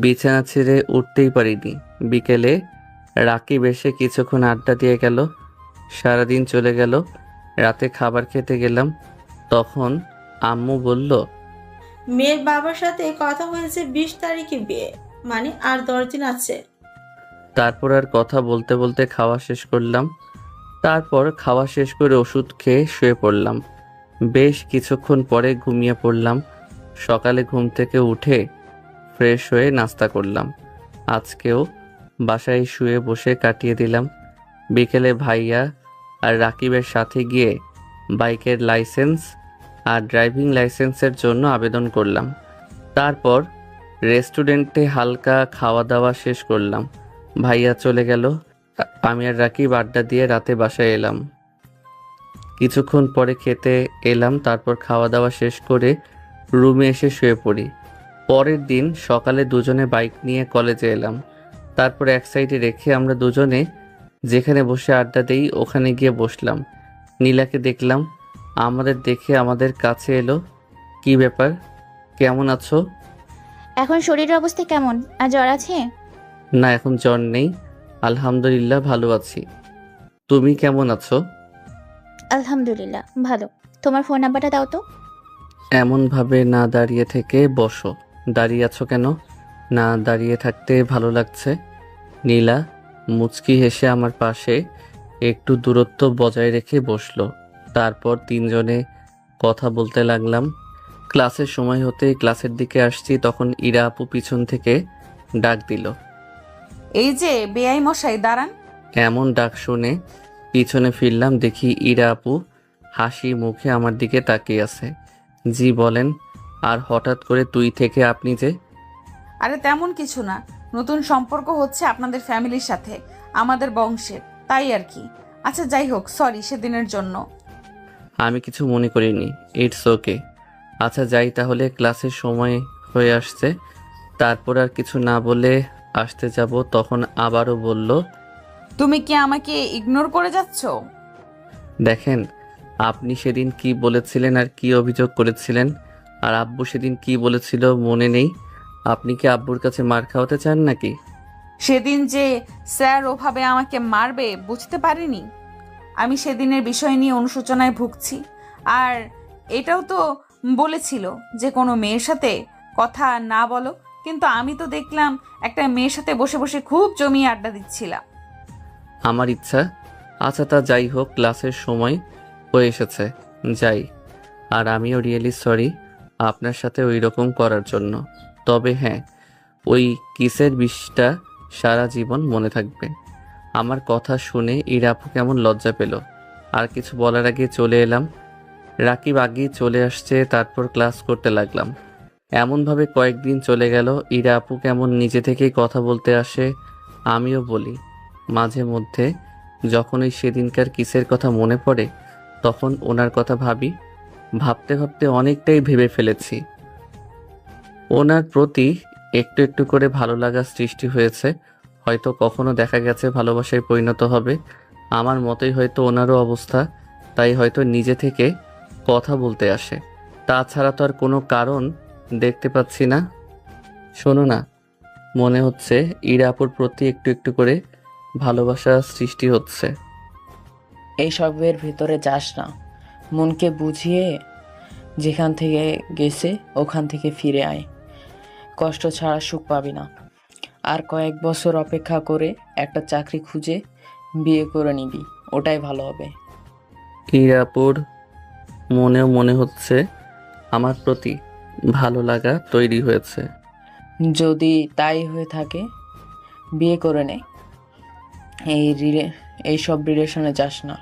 বিছানা ছেড়ে উঠতেই পারিনি। বিকেলে রাকিব এসে কিছুক্ষণ আড্ডা দিয়ে গেল। সারাদিন চলে গেল। রাতে খাবার খেতে গেলাম, তখন আম্মু বলল, মেয়ের বাবার সাথে কথা হয়েছে 20 তারিখে বিয়ে, মানে আর 10 দিন আছে। তারপর আর কথা বলতে বলতে খাওয়া শেষ করলাম। তারপর খাওয়া শেষ করে ওষুধ খেয়ে শুয়ে পড়লাম। বেশ কিছুক্ষণ পরে ঘুমিয়ে পড়লাম। সকালে ঘুম থেকে উঠে ফ্রেশ হয়ে নাস্তা করলাম। আজকেও বাসায় শুয়ে বসে কাটিয়ে দিলাম। বিকেলে ভাইয়া আর রাকিবের সাথে গিয়ে বাইকের লাইসেন্স আর ড্রাইভিং লাইসেন্সের জন্য আবেদন করলাম। তারপর রেস্টুরেন্টে হালকা খাওয়া দাওয়া শেষ করলাম। ভাইয়া চলে গেল। আমি আর রাকিব আড্ডা দিয়ে রাতে বাসায় এলাম। কিছুক্ষণ পরে খেতে এলাম, তারপর খাওয়া দাওয়া শেষ করে রুমে এসে শুয়ে পড়ি। পরের দিন সকালে দুজনে বাইক নিয়ে কলেজে এলাম। তারপর এক সাইডে রেখে আমরা দুজনে যেখানে বসে আড্ডা দেই ওখানে গিয়ে বসলাম। নীলাকে দেখলাম, আমাদের দেখে আমাদের কাছে এলো। কি ব্যাপার, কেমন আছো? এখন শরীরের অবস্থা কেমন? আর জ্বর আছে? না, এখন জ্বর নেই, আলহামদুলিল্লাহ ভালো আছি। তুমি কেমন আছো? আলহামদুলিল্লাহ ভালো। তোমার ফোন নাম্বারটা দাও তো। এমনভাবে না দাঁড়িয়ে থেকে বসো। দাঁড়িয়ে আছো কেন? না, দাঁড়িয়ে থাকতে ভালো লাগছে। নীলা মুচকি হেসে আমার পাশে একটু দূরত্ব বজায় রেখে বসলো। তারপর তিনজনে কথা বলতে লাগলাম। ক্লাসের সময় হতে ক্লাসের দিকে আসছি, তখন ইরা আপু পিছন থেকে ডাক দিল, এই যে বেআই মশাই, দাঁড়ান। এমন ডাক শুনে পিছনে ফিরলাম, দেখি ইরা আপু হাসি মুখে আমার দিকে তাকিয়ে আছে। জি বলেন। আর হঠাৎ করে তুই থেকে আপনি যে? আরে তেমন কিছু না, নতুন সম্পর্ক হচ্ছে আপনাদের ফ্যামিলির সাথে, আমাদের বংশের, তাই আর কি। আচ্ছা যাই হোক, সরি সেদিনের জন্য। আমি কিছু মনে করিনি, ইটস ওকে। আচ্ছা যাই তাহলে, ক্লাসের সময় হয়ে আসছে। তারপর আর কিছু না বলে আসতে যাব, তখন আবারও বলল, তুমি কি আমাকে ইগনোর করে যাচ্ছ? দেখেন, আপনি সেদিন কি বলেছিলেন আর কি অভিযোগ করেছিলেন, আর আব্বু সেদিন কি বলেছিল মনে নেই? আপনি কি আব্বুর কাছে মার খাওয়াতে চান নাকি? সেদিন যে স্যার ওভাবে আমাকে মারবে বুঝতে পারিনি। আমি সেদিনের বিষয় নিয়ে অনুশোচনায় ভুগছি। আর এটাও তো বলেছিল যে কোনো মেয়ের সাথে কথা না বলো, কিন্তু আমি তো দেখলাম একটা মেয়ের সাথে বসে বসে খুব জমিয়ে আড্ডা দিচ্ছিলাম। আমার ইচ্ছা। আচ্ছা তা যাই হোক, ক্লাসের সময় হয়ে এসেছে, যাই। আর আমিও রিয়েলি সরি আপনার সাথে ওই রকম করার জন্য। তবে হ্যাঁ, ওই কিসের বিষটা সারা জীবন মনে থাকবে। আমার কথা শুনে ইরা আপু কেমন লজ্জা পেল। আর কিছু বলার আগে চলে এলাম। রাকিব আগেই চলে আসছে, তারপর ক্লাস করতে লাগলাম। এমনভাবে কয়েকদিন চলে গেল। ইরা আপু কেমন নিজে থেকেই কথা বলতে আসে, আমিও বলি। মাঝে মধ্যে যখন ওই সেদিনকার কিসের কথা মনে পড়ে, তখন ওনার কথা ভাবি। ভাবতে ভাবতে অনেকটাই ভেবে ফেলেছি। ওনার প্রতি একটু একটু করে ভালো লাগা সৃষ্টি হয়েছে। হয়তো কখনো দেখা গেছে ভালোবাসায় পরিণত হবে। আমার মতোই হয়তো ওনারও অবস্থা, তাই হয়তো নিজে থেকে কথা বলতে আসে। তাছাড়া তো আর কোনো কারণ দেখতে পাচ্ছি না। শোনো না, মনে হচ্ছে ইরা আপুর প্রতি একটু একটু করে ভালোবাসা সৃষ্টি হচ্ছে। এইসবের ভিতরে যাস না। মনকে বুঝিয়ে যেখান থেকে গেছে ওখান থেকে ফিরে আয়। কষ্ট ছাড়া সুখ পাবি না। আর কয়েক বছর অপেক্ষা করে একটা চাকরি খুঁজে বিয়ে করে নিবি, ওটাই ভালো হবে। ইরাপুর মনেও মনে হচ্ছে আমার প্রতি ভালো লাগা তৈরি হয়েছে। যদি তাই হয়ে থাকে বিয়ে করে নে। এইসব রিলেশনে যাস না,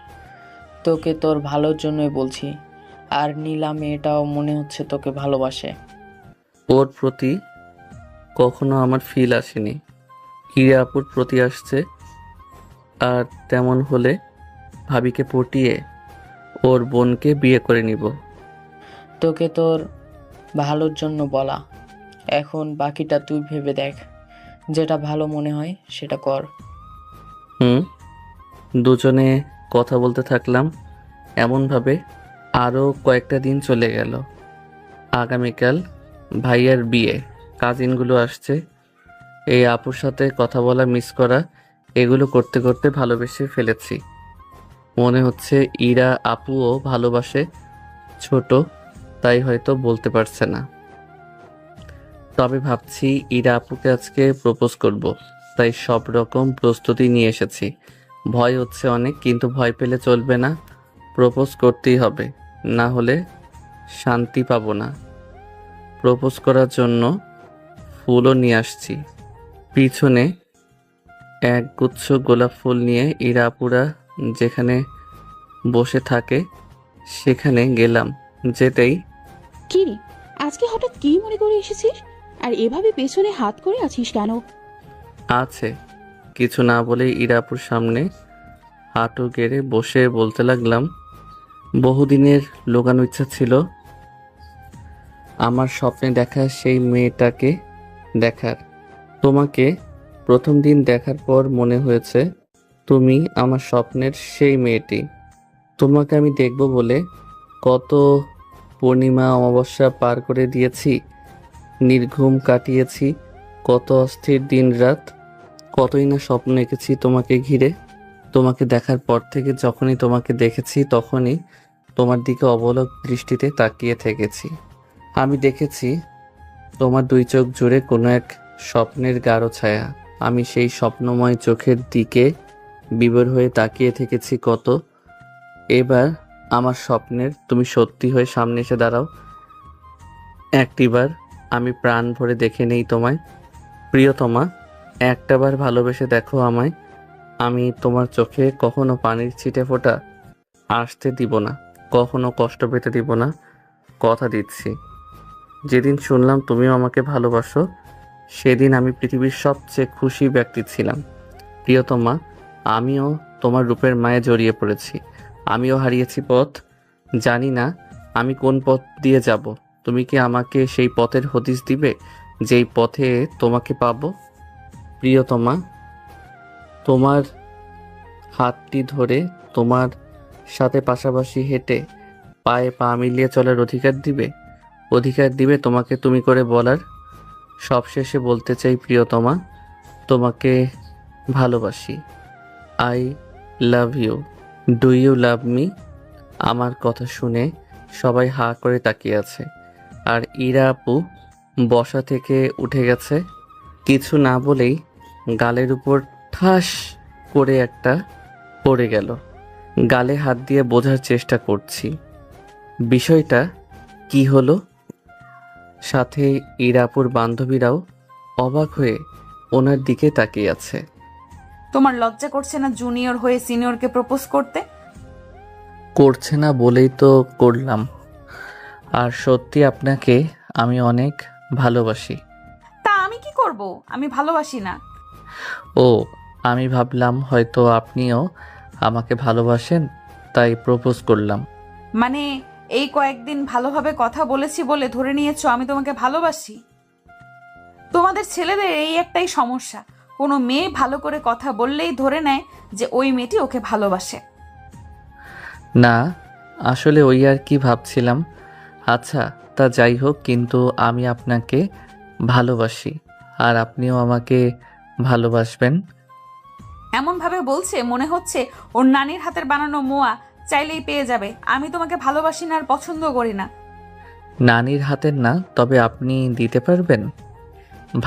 তোকে তোর ভালোর জন্যই বলছি। আর নীলা মেয়েটাও মনে হচ্ছে তোকে ভালোবাসে। ওর প্রতি কখনো আমার ফিল আসেনি, ইরাপুর প্রতি আসছে। আর তেমন হলে ভাবিকে পটিয়ে ওর বোনকে বিয়ে করে নিব। তোকে তোর ভালোর জন্য বলা। এখন বাকিটা তুই ভেবে দেখ, যেটা ভালো মনে হয় সেটা কর। দুজনে কথা বলতে থাকলাম এমনভাবে। আরও কয়েকটা দিন চলে গেল। আগামীকাল ভাইয়ার বিয়ে, কাজিনগুলো আসছে। এই আপুর সাথে কথা বলা, মিস করা, এগুলো করতে করতে ভালোবেসে ফেলেছি। মনে হচ্ছে ইরা আপুও ভালোবাসে, ছোট তাই হয়তো বলতে পারছে না। তবে ভাবছি ইরা আপুকে আজকে প্রপোজ করব, তাই সব রকম প্রস্তুতি নিয়ে এসেছি। ভয় হচ্ছে অনেক, কিন্তু ভয় পেলে চলবে না, প্রপোজ করতেই হবে, না হলে শান্তি পাবো না। প্রপোজ করার জন্য ফুলও নিয়ে আসছি। পিছনে এক গুচ্ছ গোলাপ ফুল নিয়ে ইরা আপুরা যেখানে বসে থাকে সেখানে গেলাম। যেতেই, কি রে, আজকে হঠাৎ কি মনে করে এসেছিস? আর এভাবে পেছনে হাত করে আছিস কেন? আছে কিছু না বলে ইরাপুর সামনে হাঁটু গেড়ে বসে বলতে লাগলাম, বহুদিনের লুকানো ইচ্ছা ছিল আমার স্বপ্নে দেখা সেই মেয়েটাকে দেখার। তোমাকে প্রথম দিন দেখার পর মনে হয়েছে তুমি আমার স্বপ্নের সেই মেয়েটি। তোমাকে আমি দেখব বলে কত পূর্ণিমা অমাবস্যা পার করে দিয়েছি, নির্ঘুম কাটিয়েছি, কত অস্থির দিন রাত, কতই না স্বপ্ন এঁকেছি তোমাকে ঘিরে। তোমাকে দেখার পর থেকে যখনই তোমাকে দেখেছি তখনই তোমার দিকে অবলক দৃষ্টিতে তাকিয়ে থেকেছি। আমি দেখেছি তোমার দুই চোখ জুড়ে কোনো এক স্বপ্নের গাঢ় ছায়া। আমি সেই স্বপ্নময় চোখের দিকে বিভোর হয়ে তাকিয়ে থেকেছি কত। এবার আমার স্বপ্নের তুমি সত্যি হয়ে সামনে এসে দাঁড়াও। একটিবার আমি প্রাণ ভরে দেখে নেই তোমায়। প্রিয়তমা, একটাবার ভালোবেসে দেখো আমায়। আমি তোমার চোখে কখনো পানির ছিটে ফোঁটা আসতে দিব না, কখনো কষ্ট পেতে দিব না, কথা দিচ্ছি। যেদিন শুনলাম তুমিও আমাকে ভালোবাসো সেদিন আমি পৃথিবীর সবচেয়ে খুশি ব্যক্তি ছিলাম। প্রিয়তমা, আমিও তোমার রূপের মায়ে জড়িয়ে পড়েছি। আমিও হারিয়েছি পথ, জানি না আমি কোন পথ দিয়ে যাব। তুমি কি আমাকে সেই পথের হদিশ দিবে যেই পথে তোমাকে পাবো? প্রিয়তমা, তোমার হাতটি ধরে তোমার সাথে পাশাপাশি হেঁটে পায়ে পা মিলিয়ে চলার অধিকার দিবে তোমাকে তুমি করে বলার। সবশেষে বলতে চাই প্রিয়তমা, তোমাকে ভালোবাসি। I love you. Do you love me? আমার কথা শুনে সবাই হাঁ করে তাকিয়ে আছে। আর ইরা আপু বসা থেকে উঠে গেছে। কিছু না বলেই গালের উপর ঠাস করে একটা পড়ে গেল। গালে হাত দিয়ে বোঝার চেষ্টা করছি বিষয়টা কি হলো। সাথে ইরাপুর বান্ধবীরাও অবাক হয়ে ওনার দিকে তাকিয়ে আছে। তোমার লজ্জা করছে না জুনিয়র হয়ে সিনিয়রকে প্রপোজ করতে? করছে না বলেই তো করলাম। আর সত্যি আপনাকে আমি অনেক ভালোবাসি। তা আমি কি করব? আমি ভালোবাসি না। ও, আমি ভাবলাম হয়তো আপনিও আমাকে ভালোবাসেন, তাই প্রপোজ করলাম। মানে এই কয়েকদিন ভালোভাবে কথা বলেছি বলে ধরে নিয়েছো আমি তোমাকে ভালোবাসি? তোমাদের ছেলেদের এই একটাই সমস্যা, কোনো মেয়ে ভালো করে কথা বললেই ধরে নেয় যে ওই মেয়েটি ওকে ভালোবাসে। না, আসলে ওই আর কি ভাবছিলাম। আচ্ছা, তা যাই হোক, কিন্তু আমি আপনাকে ভালোবাসি আর আপনিও আমাকে ভালোবাসবেন। এমন ভাবে বলছে মনে হচ্ছে ওর নানির হাতের বানানো মোয়া চাইলেই পেয়ে যাবে। আমি তোমাকে ভালোবাসি না আর পছন্দ করি না। নানির হাতের না, তবে আপনি দিতে পারবেন?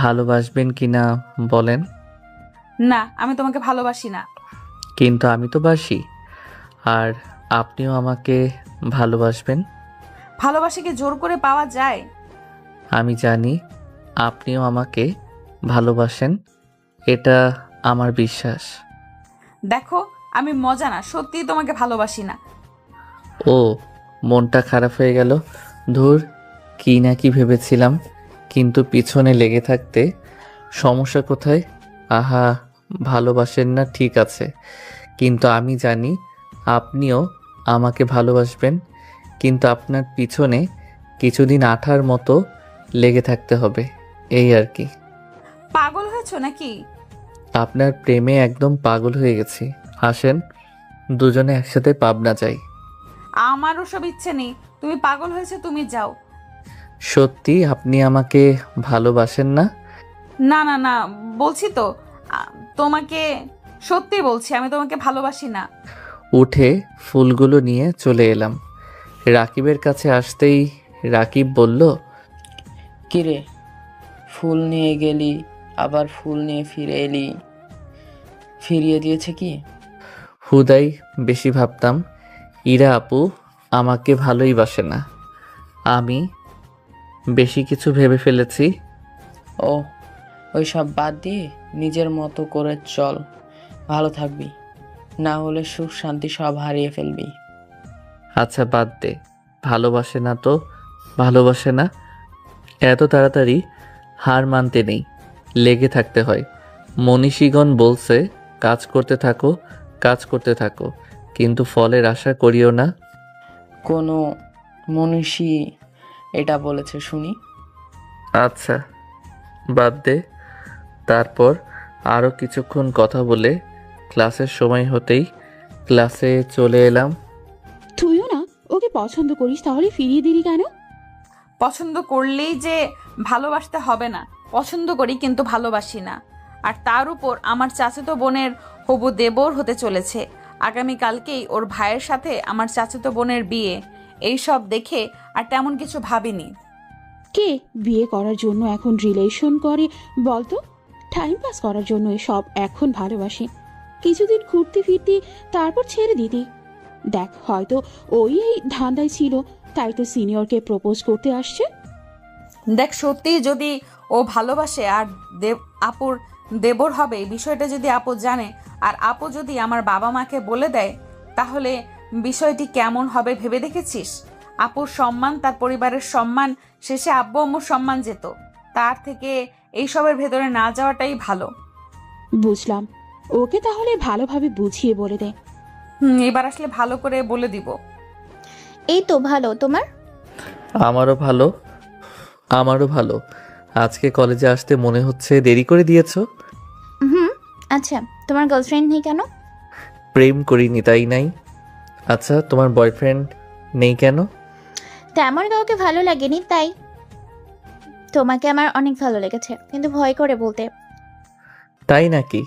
ভালোবাসবেন কি না বলেন? না, আমি তোমাকে ভালোবাসি না। কিন্তু আমি তো বাসি। আর আপনিও আমাকে ভালোবাসবেন। ভালোবাসা কি জোর করে পাওয়া যায়? আমি জানি আপনিও আমাকে ভালোবাসেন, এটা আমার বিশ্বাস। দেখো, আমি মজা না, সত্যিই তোমাকে ভালোবাসি না। ও, মনটা খারাপ হয়ে গেল। ধুর, কি না কি ভেবেছিলাম। কিন্তু পিছনে লেগে থাকতে সমস্যা কোথায়? আহা, ভালোবাসেন না ঠিক আছে, কিন্তু আমি জানি আপনিও আমাকে ভালোবাসবেন। কিন্তু আপনার পিছনে কিছুদিন আঠার মতো লেগে থাকতে হবে, এই আর কি। পাগল হয়েছো নাকি? আপনার প্রেমে একদম পাগল হয়ে গেছি। আসেন, দুজনে একসাথে পাবনা যাই। আমারও সব ইচ্ছে নেই। তুমি পাগল হয়েছে, তুমি যাও। সত্যি আপনি আমাকে ভালোবাসেন না? না না না, বলছি তো তোমাকে সত্যি বলছি, আমি তোমাকে ভালোবাসি না। উঠে ফুলগুলো নিয়ে চলে এলাম। রাকিবের কাছে আসতেই রাকিব বলল, কিরে, ফুল নিয়ে গেলি, আবার ফুল নিয়ে ফিরে এলি, ফিরিয়ে দিয়েছে কি? হুদাই বেশি ভাবতাম ইরা আপু আমাকে ভালোই বাসে না। আমি বেশি কিছু ভেবে ফেলেছি। ও, ওই সব বাদ দিয়ে নিজের মতো করে চল, ভালো থাকবি। না হলে সুখ শান্তি সব হারিয়ে ফেলবি। আচ্ছা বাদ দে, ভালোবাসে না তো ভালোবাসে না, এত তাড়াতাড়ি হার মানতে নেই, লেগে থাকতে হয়। মনীষীগণ বলছে কাজ করতে থাকো, কাজ করতে থাকো, কিন্তু ফলের আশা করিও না। কোনো মনীষী এটা বলেছে শুনি? আচ্ছা বাদ দে। তারপর আরও কিছুক্ষণ কথা বলে ক্লাসের সময় হতেই ক্লাসে চলে এলাম। তুইও না ওকে পছন্দ করিস, তাহলে ফিরিয়ে দিলি কেন? পছন্দ করলেই যে ভালোবাসতে হবে না। পছন্দ করি কিন্তু ভালোবাসি না। আর তার উপর আমার চাচাতো বোনের হবু দেবর হতে চলেছে। আগামীকালকেই ওর ভাইয়ের সাথে আমার চাচাতো বোনের বিয়ে। এই সব দেখে আর তেমন কিছু ভাবিনি। কে বিয়ে করার জন্য এখন রিলেশন করে বলতো? টাইম পাস করার জন্য এসব এখন ভালোবাসি। কিছুদিন ঘুরতে ফিরতে তারপর ছেড়ে দিতি। দেখ, হয়তো ওই এই ধান্দায় ছিল, তাই তো সিনিয়রকে প্রপোজ করতে আসছে। দেখ, সত্যিই যদি ও ভালোবাসে আর আপুর দেবর হবে, এই বিষয়টা যদি আপু জানে আর আপু যদি আমার বাবা মাকে বলে দেয়, তাহলে বিষয়টি কেমন হবে ভেবে দেখেছিস? আপুর সম্মান, তার পরিবারের সম্মান, শেষে আব্বু আম্মুর সম্মান যেত। তার থেকে এইসবের ভেতরে না যাওয়াটাই ভালো। বুঝলাম, ওকে তাহলে ভালোভাবে বুঝিয়ে বলে দে। এবার আসলে ভালো করে বলে দিব। এই তো ভালো, তোমার? আমারও ভালো, আমারও ভালো। আজকে কলেজে আসতে মনে হচ্ছে দেরি করে দিয়েছো। হুম। আচ্ছা, তোমার গার্লফ্রেন্ড নেই কেন? প্রেম করিনি তাই নাই। আচ্ছা, তোমার বয়ফ্রেন্ড নেই কেন? তেমন কাউকে ভালো লাগেনি তাই। তোমাকে আমার অনেক ভালো লেগেছে, কিন্তু ভয় করে বলতে। তাই নাকি?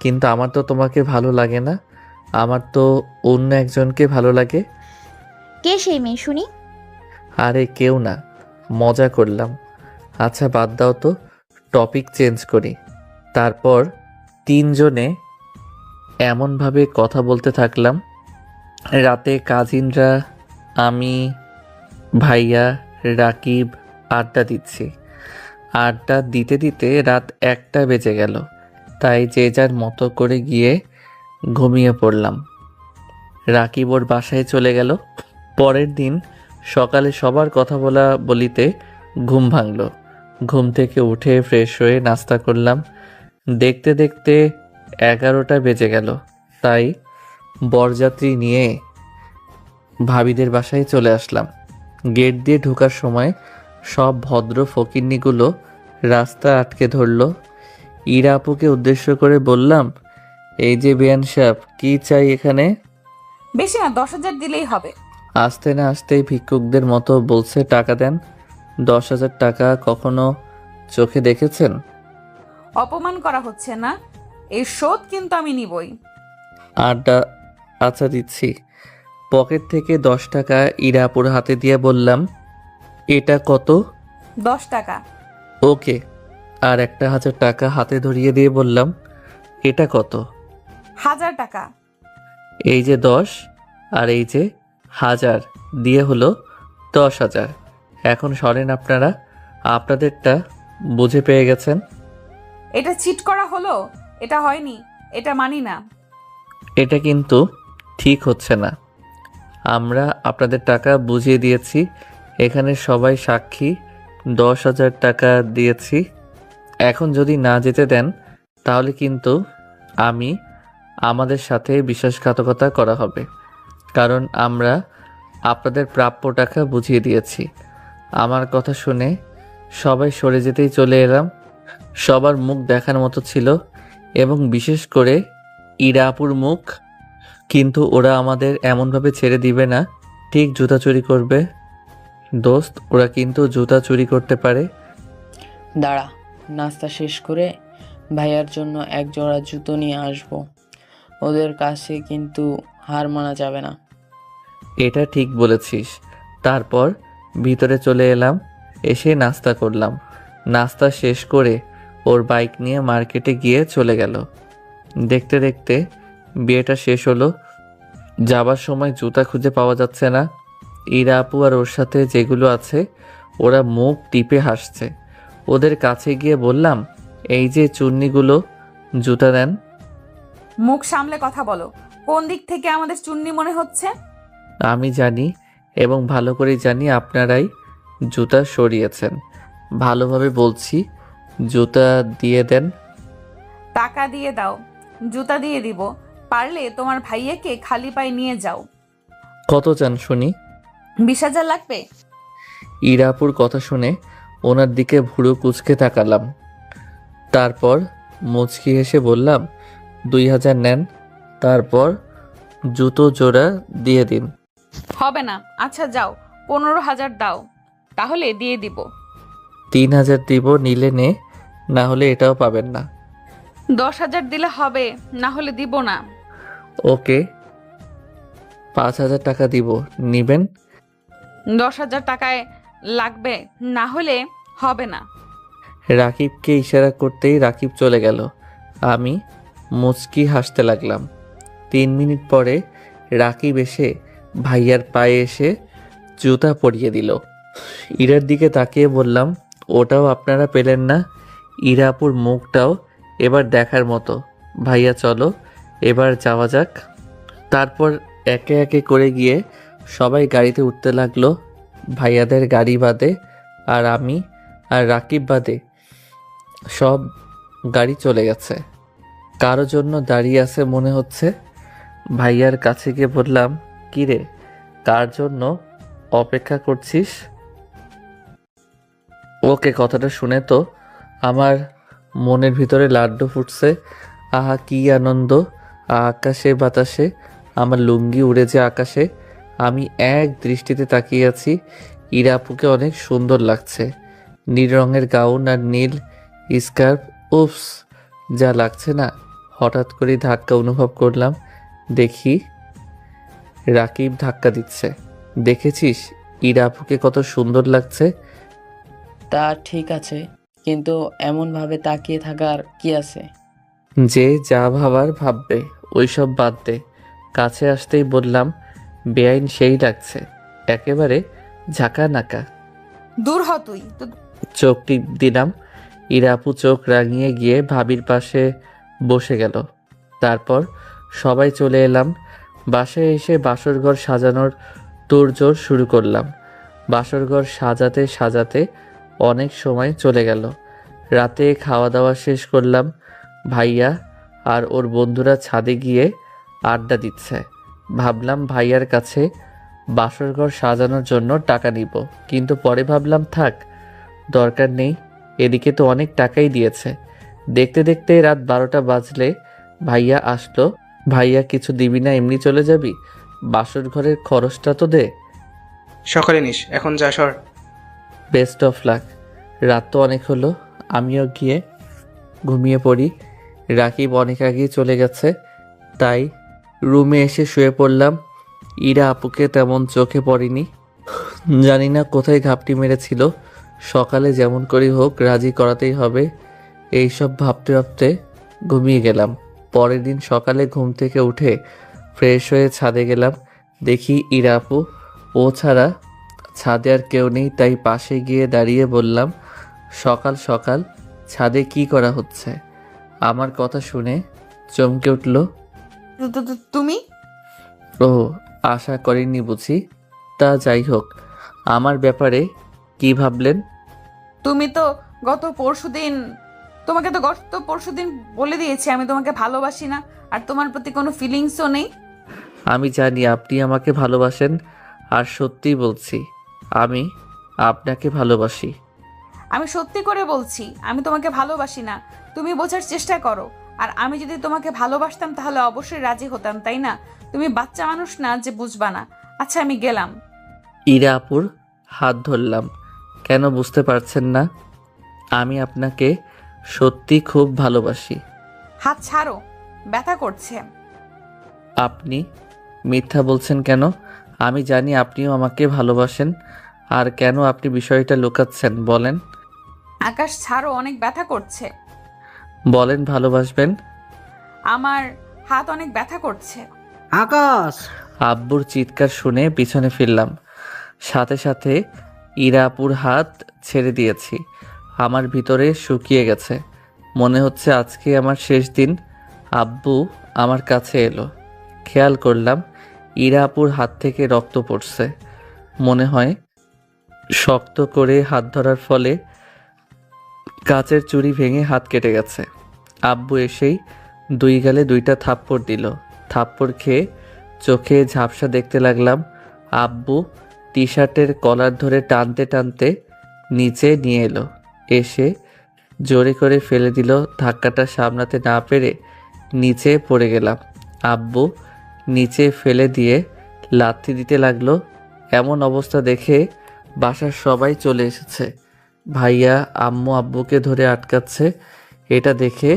কিন্তু আমার তো তোমাকে ভালো লাগে না, আমার তো অন্য একজনকে ভালো লাগে। কে সেই মেয়ে শুনি? আরে কেউ না, মজা করলাম। আচ্ছা বাদ দাও তো, টপিক চেঞ্জ করি। তারপর তিনজনে এমনভাবে কথা বলতে থাকলাম। রাতে কাজিনরা, আমি, ভাইয়া, রাকিব আড্ডা দিচ্ছি। আড্ডা দিতে দিতে রাত 1টা বেজে গেল। তাই যে যার মতো করে গিয়ে ঘুমিয়ে পড়লাম। রাকিব ওর বাসায় চলে গেল। পরের দিন সকালে সবার কথা বলা বলিতে ঘুম ভাঙল। ঘুম থেকে উঠে ফ্রেশ হয়ে নাস্তা করলাম। দেখতে দেখতে 11টা বেজে গেল। তাই বরযাত্রী নিয়ে ভাবিদের বাসায় চলে আসলাম। গেট দিয়ে ঢোকার সময় সব ভদ্র ফকিন্নিগুলো রাস্তা আটকে ধরল। ইরা আপুকে উদ্দেশ্য করে বললাম, এই যে বেয়ান সাহেব, কি চাই এখানে? বেশি না, 10,000 দিলেই হবে। আসতে না আসতেই ভিক্ষুকদের মতো বলছে টাকা দেন। 10,000 টাকা কখনো চোখে দেখেছেন? অপমান করা হচ্ছে না? এই শোধ কিন্তু আমি নিবই। আড্ডা, আচ্ছা দিচ্ছি। পকেট থেকে 10 টাকা ইরাপুর হাতে দিয়ে বললাম, এটা কত? 10 টাকা। ওকে। আর একটা 1000 টাকা হাতে ধরিয়ে দিয়ে বললাম, এটা কত? 1000 টাকা। এই যে 10 আর এই যে 1000 দিয়ে হলো 10,000। এখন সরেন আপনারা, আপনাদেরটা বুঝে পেয়ে গেছেন। এটা চিট করা হলো? এটা হয়নি, এটা মানি না। এটা কিন্তু ঠিক হচ্ছে না। আমরা আপনাদের টাকা বুঝিয়ে দিয়েছি, এখানে সবাই সাক্ষী। 10,000 টাকা দিয়েছি। এখন যদি না যেতে দেন তাহলে কিন্তু আমাদের সাথে বিশ্বাসঘাতকতা করা হবে, কারণ আমরা আপনাদের প্রাপ্য টাকা বুঝিয়ে দিয়েছি। আমার কথা শুনে সবাই সরে যেতেই চলে এলাম। সবার মুখ দেখার মতো ছিল, এবং বিশেষ করে ইরাপুর মুখ। কিন্তু ওরা আমাদের এমনভাবে ছেড়ে দিবে না, ঠিক জুতা চুরি করবে। দোস্ত, ওরা কিন্তু জুতা চুরি করতে পারে। দাঁড়া, নাস্তা শেষ করে ভাইয়ার জন্য এক জোড়া জুতো নিয়ে আসবো। ওদের কাছে কিন্তু হার মানা যাবে না। এটা ঠিক বলেছিস। তারপর ভিতরে চলে এলাম, এসে নাস্তা করলাম। নাস্তা শেষ করে ওর বাইক নিয়ে মার্কেটে গিয়ে চলে গেল। দেখতে দেখতে বিয়েটা শেষ হলো। যাবার সময় জুতা খুঁজে পাওয়া যাচ্ছে না। ইরা আপু আর ওর সাথে যেগুলো আছে ওরা মুখ টিপে হাসছে। ওদের কাছে গিয়ে বললাম, এই যে চুন্নিগুলো, জুতা দেন। মুখ সামলে কথা বলো। কোন দিক থেকে আমাদের চুন্নি মনে হচ্ছে? আমি জানি, এবং ভালো করেই জানি আপনারাই জুতা সরিয়েছেন। ভালোভাবে বলছি, জুতা দিয়ে দেন। টাকা দিয়ে দাও, জুতা দিয়ে দিব। পারলে তোমার ভাইয়াকে খালি পায়ে নিয়ে যাও। কত চান শুনি? 20,000 লাগবে। ইরাপুর কথা শুনে ওনার দিকে ভুরু কুঁচকে তাকালাম। তারপর মুচকি হেসে বললাম, 2,000 নেন, তারপর জুতো জোড়া দিয়ে দিন। হবে না। আচ্ছা যাও, 15,000 দাও, তাহলে দিয়ে দিব। 3,000 দিব, নিলে নে, না হলে এটাও পাবেন না। 10,000 দিলে হবে, না হলে দিব না। ওকে, 5,000 টাকা দিব, নিবেন? 10,000 টাকায় লাগবে, না হলে হবে না। রাকিবকে ইশারা করতেই রাকিব চলে গেল। আমি মুচকি হাসতে লাগলাম। 3 মিনিট পরে রাকিব এসে ভাইয়ার পায়ে এসে জুতা পরিয়ে দিল। ইরার দিকে তাকিয়ে বললাম, ওটাও আপনারা পেলেন না? ইরাপুর মুখটাও এবার দেখার মতো। ভাইয়া চলো এবার যাওয়া যাক। তারপর একে একে করে গিয়ে সবাই গাড়িতে উঠতে লাগলো। ভাইয়াদের গাড়ি বাদে, আর আমি আর রাকিব বাদে সব গাড়ি চলে গেছে। কারো জন্য দাঁড়িয়ে আছে মনে হচ্ছে। ভাইয়ার কাছে গিয়ে বললাম, কিরে, কার জন্য অপেক্ষা করছিস? ওকে, কথাটা শুনে তো আমার মনের ভিতরে লাড্ডু ফুটছে। আহা কি আনন্দ! আকাশে বাতাসে আমার লুঙ্গি উড়েছে আকাশে। আমি এক দৃষ্টিতে তাকিয়ে আছি। ইরাপুকে অনেক সুন্দর লাগছে। নীল রঙের গাউন আর নীল স্কার্ফ, উফস যা লাগছে না। হঠাৎ করে ধাক্কা অনুভব করলাম। দেখি রাকিব ধাক্কা দিচ্ছে। দেখেছিস ইরাপুকে কত সুন্দর লাগছে? তা ঠিক আছে, কিন্তু এমনভাবে তাকিয়ে থাকার কি আছে? যে যা ভাবার ভাববে, ওইসব বাদ দে। কাছে আসতেই বললাম, বেআইন সেই লাগছে, একেবারে ঝাঁকা নাকা। দূর হ তুই। চোখ টিপ দিলাম। ইরাপু চোখ রাঙিয়ে গিয়ে ভাবির পাশে বসে গেল। তারপর সবাই চলে এলাম। বাসায় এসে বাসরঘর সাজানোর তোড়জোড় শুরু করলাম। বাসরঘর সাজাতে সাজাতে অনেক সময় চলে গেল। রাতে খাওয়া দাওয়া শেষ করলাম। ভাইয়া আর ওর বন্ধুরা ছাদে গিয়ে আড্ডা দিচ্ছে। ভাবলাম ভাইয়ার কাছে বাসরঘর সাজানোর জন্য টাকা নিব, কিন্তু পরে ভাবলাম থাক, দরকার নেই। এদিকে তো অনেক টাকাই দিয়েছে। দেখতে দেখতে রাত 12টা বাজলে ভাইয়া আসলো। ভাইয়া, কিছু দিবি না, এমনি চলে যাবি? বাসর ঘরের খরচটা তো দে। সকালে নিস, এখন যা সর। Best of luck. রাত তো অনেক হলো, আমিও গিয়ে ঘুমিয়ে পড়ি। রাকিব অনেক আগেই চলে গেছে, তাই রুমে এসে শুয়ে পড়লাম। ইরা আপুকে তেমন চোখে পড়েনি। জানি না কোথায় ঘাপটি মেরেছিল। সকালে যেমন করেই হোক রাজি করাতেই হবে, এইসব ভাবতে ভাবতে ঘুমিয়ে গেলাম। পরের দিন সকালে ঘুম থেকে উঠে ফ্রেশ হয়ে ছাদে গেলাম। দেখি ইরা আপু, ও ছাড়া ছাদে আর কেউ নেই। তাই পাশে গিয়ে দাঁড়িয়ে বললাম, সকাল সকাল ছাদে কি করা হচ্ছে? আমার কথা শুনে চমকে উঠল। তুমি? ও, আশা করিনি বুঝি। তা যাই হোক, আমার ব্যাপারে কি ভাবলেন? তুমি তো তোমাকে তো গত পরশুদিন বলে দিয়েছি আমি তোমাকে ভালোবাসি না, আর তোমার প্রতি কোনো ফিলিংসও নেই। আমি জানি আপনি আমাকে ভালোবাসেন, আর সত্যিই বলছি আমি আপনাকে ভালোবাসি। আমি সত্যি করে বলছি আমি তোমাকে ভালোবাসি না। তুমি বোঝার চেষ্টা করো। আর আমি যদি তোমাকে ভালোবাসতাম তাহলে অবশ্যই রাজি হতাম, তাই না? তুমি বাচ্চা মানুষ না যে বুঝবা না। আচ্ছা, আমি গেলাম। ইরা আপুর হাত ধরলাম। কেন বুঝতে পারছেন না? আমি আপনাকে সত্যি খুব ভালোবাসি। হাত ছাড়ো, ব্যথা করছে। আপনি মিথ্যা বলছেন কেন? আমি জানি আপনিও আমাকে ভালোবাসেন। আর কেন আপনি বিষয়টা লুকাচ্ছেন বলেন? আকাশ ছাড়ো, অনেক ব্যথা করছে। বলেন ভালোবাসবেন। আমার হাত অনেক ব্যথা করছে। আকাশ! আব্বুর চিৎকার শুনে পিছনে ফিরলাম। সাথে সাথে ইরা আপুর হাত ছেড়ে দিয়েছি। আমার ভিতরে শুকিয়ে গেছে। মনে হচ্ছে আজকে আমার শেষ দিন। আব্বু আমার কাছে এলো। খেয়াল করলাম ইরা আপুর হাত থেকে রক্ত পড়ছে। মনে হয় শক্ত করে হাত ধরার ফলে কাচের চুড়ি ভেঙে হাত কেটে গেছে। আব্বু এসেই দুই গালে দুইটা থাপ্পড় দিল। থাপ্পড় খেয়ে চোখে ঝাপসা দেখতে লাগলাম। আব্বু টি শার্টের কলার ধরে টানতে টানতে নিচে নিয়ে এলো। এসে জোরে করে ফেলে দিল। ধাক্কাটা সামলাতে না পেরে নিচে পড়ে গেলাম। আব্বু নিচে ফেলে দিয়ে লাথি দিতে লাগলো। এমন অবস্থা দেখে বাসার সবাই চলে এসেছে। ভাইয়া আম্মু আব্বুকে ধরে আটকাচ্ছে। এটা দেখে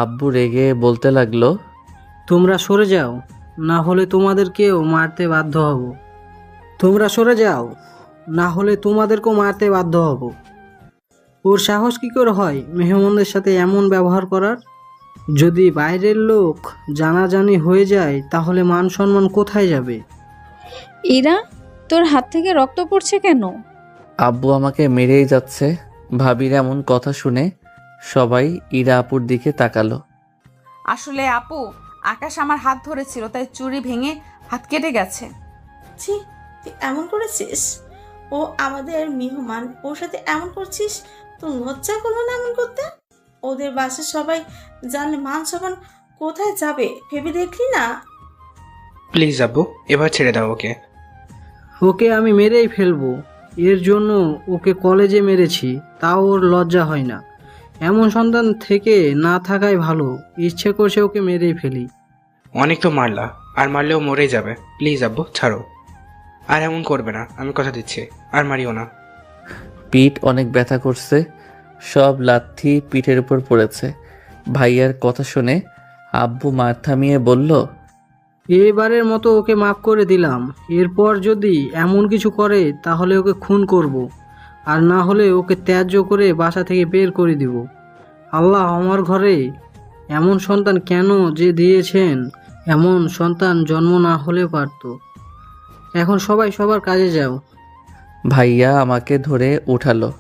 আব্বু রেগে বলতে লাগলো, তোমরা সরে যাও, না হলে তোমাদেরকেও মারতে বাধ্য হব। তোমরা সরে যাও, না হলে তোমাদেরকেও মারতে বাধ্য হব। ওর সাহস কী করে হয় মেহমানদের সাথে এমন ব্যবহার করার? যদি বাইরের লোক জানাজানি হয়ে যায় তাহলে মান সম্মান কোথায় যাবে? ইরা, তোর হাত থেকে রক্ত পড়ছে কেন? আব্বু আমাকে মেরেই যাচ্ছে। ভাবির এমন কথা শুনে সবাই ইরা আপুর দিকে তাকালো। আসলে আপু, আকাশ আমার হাত ধরেছিল, তাই চুড়ি ভেঙে হাত কেটে গেছে। ছি, তুই এমন করেছিস? ও আমাদের মেহমান, ওর সাথে এমন করছিস? তো লজ্জা করলো না এমন করতে? ওদের বাসার সবাই জানলে মান সম্মান কোথায় যাবে ভেবে দেখলি না? প্লিজ আব্বু, এবার ছেড়ে দাও ওকে। ওকে আমি মেরেই ফেলবো। এর জন্য ওকে কলেজে মেরেছি, তাও ওর লজ্জা হয় না। এমন সন্তান থেকে না থাকাই ভালো। ইচ্ছে করছে ওকে মেরেই ফেলি। অনেক তো মারলা, আর মারলেও মরেই যাবে। প্লিজ আব্বু, ছাড়ো। আর এমন করবে না, আমি কথা দিচ্ছি। আর মারিও না। পিঠ অনেক ব্যথা করছে। সব লাথি পিঠের উপর পড়েছে। ভাইয়ার কথা শুনে আব্বু মার থামিয়ে বলল, এবারের মতো ওকে মাফ করে দিলাম। এরপর যদি এমন কিছু করে তাহলে ওকে খুন করব, আর না হলে ওকে ত্যায্য করে বাসা থেকে বের করে দিব। আল্লাহ আমার ঘরে এমন সন্তান কেন যে দিয়েছেন? এমন সন্তান জন্ম না হলেও পারত। এখন সবাই সবার কাজে যাও। ভাইয়া আমাকে ধরে উঠালো।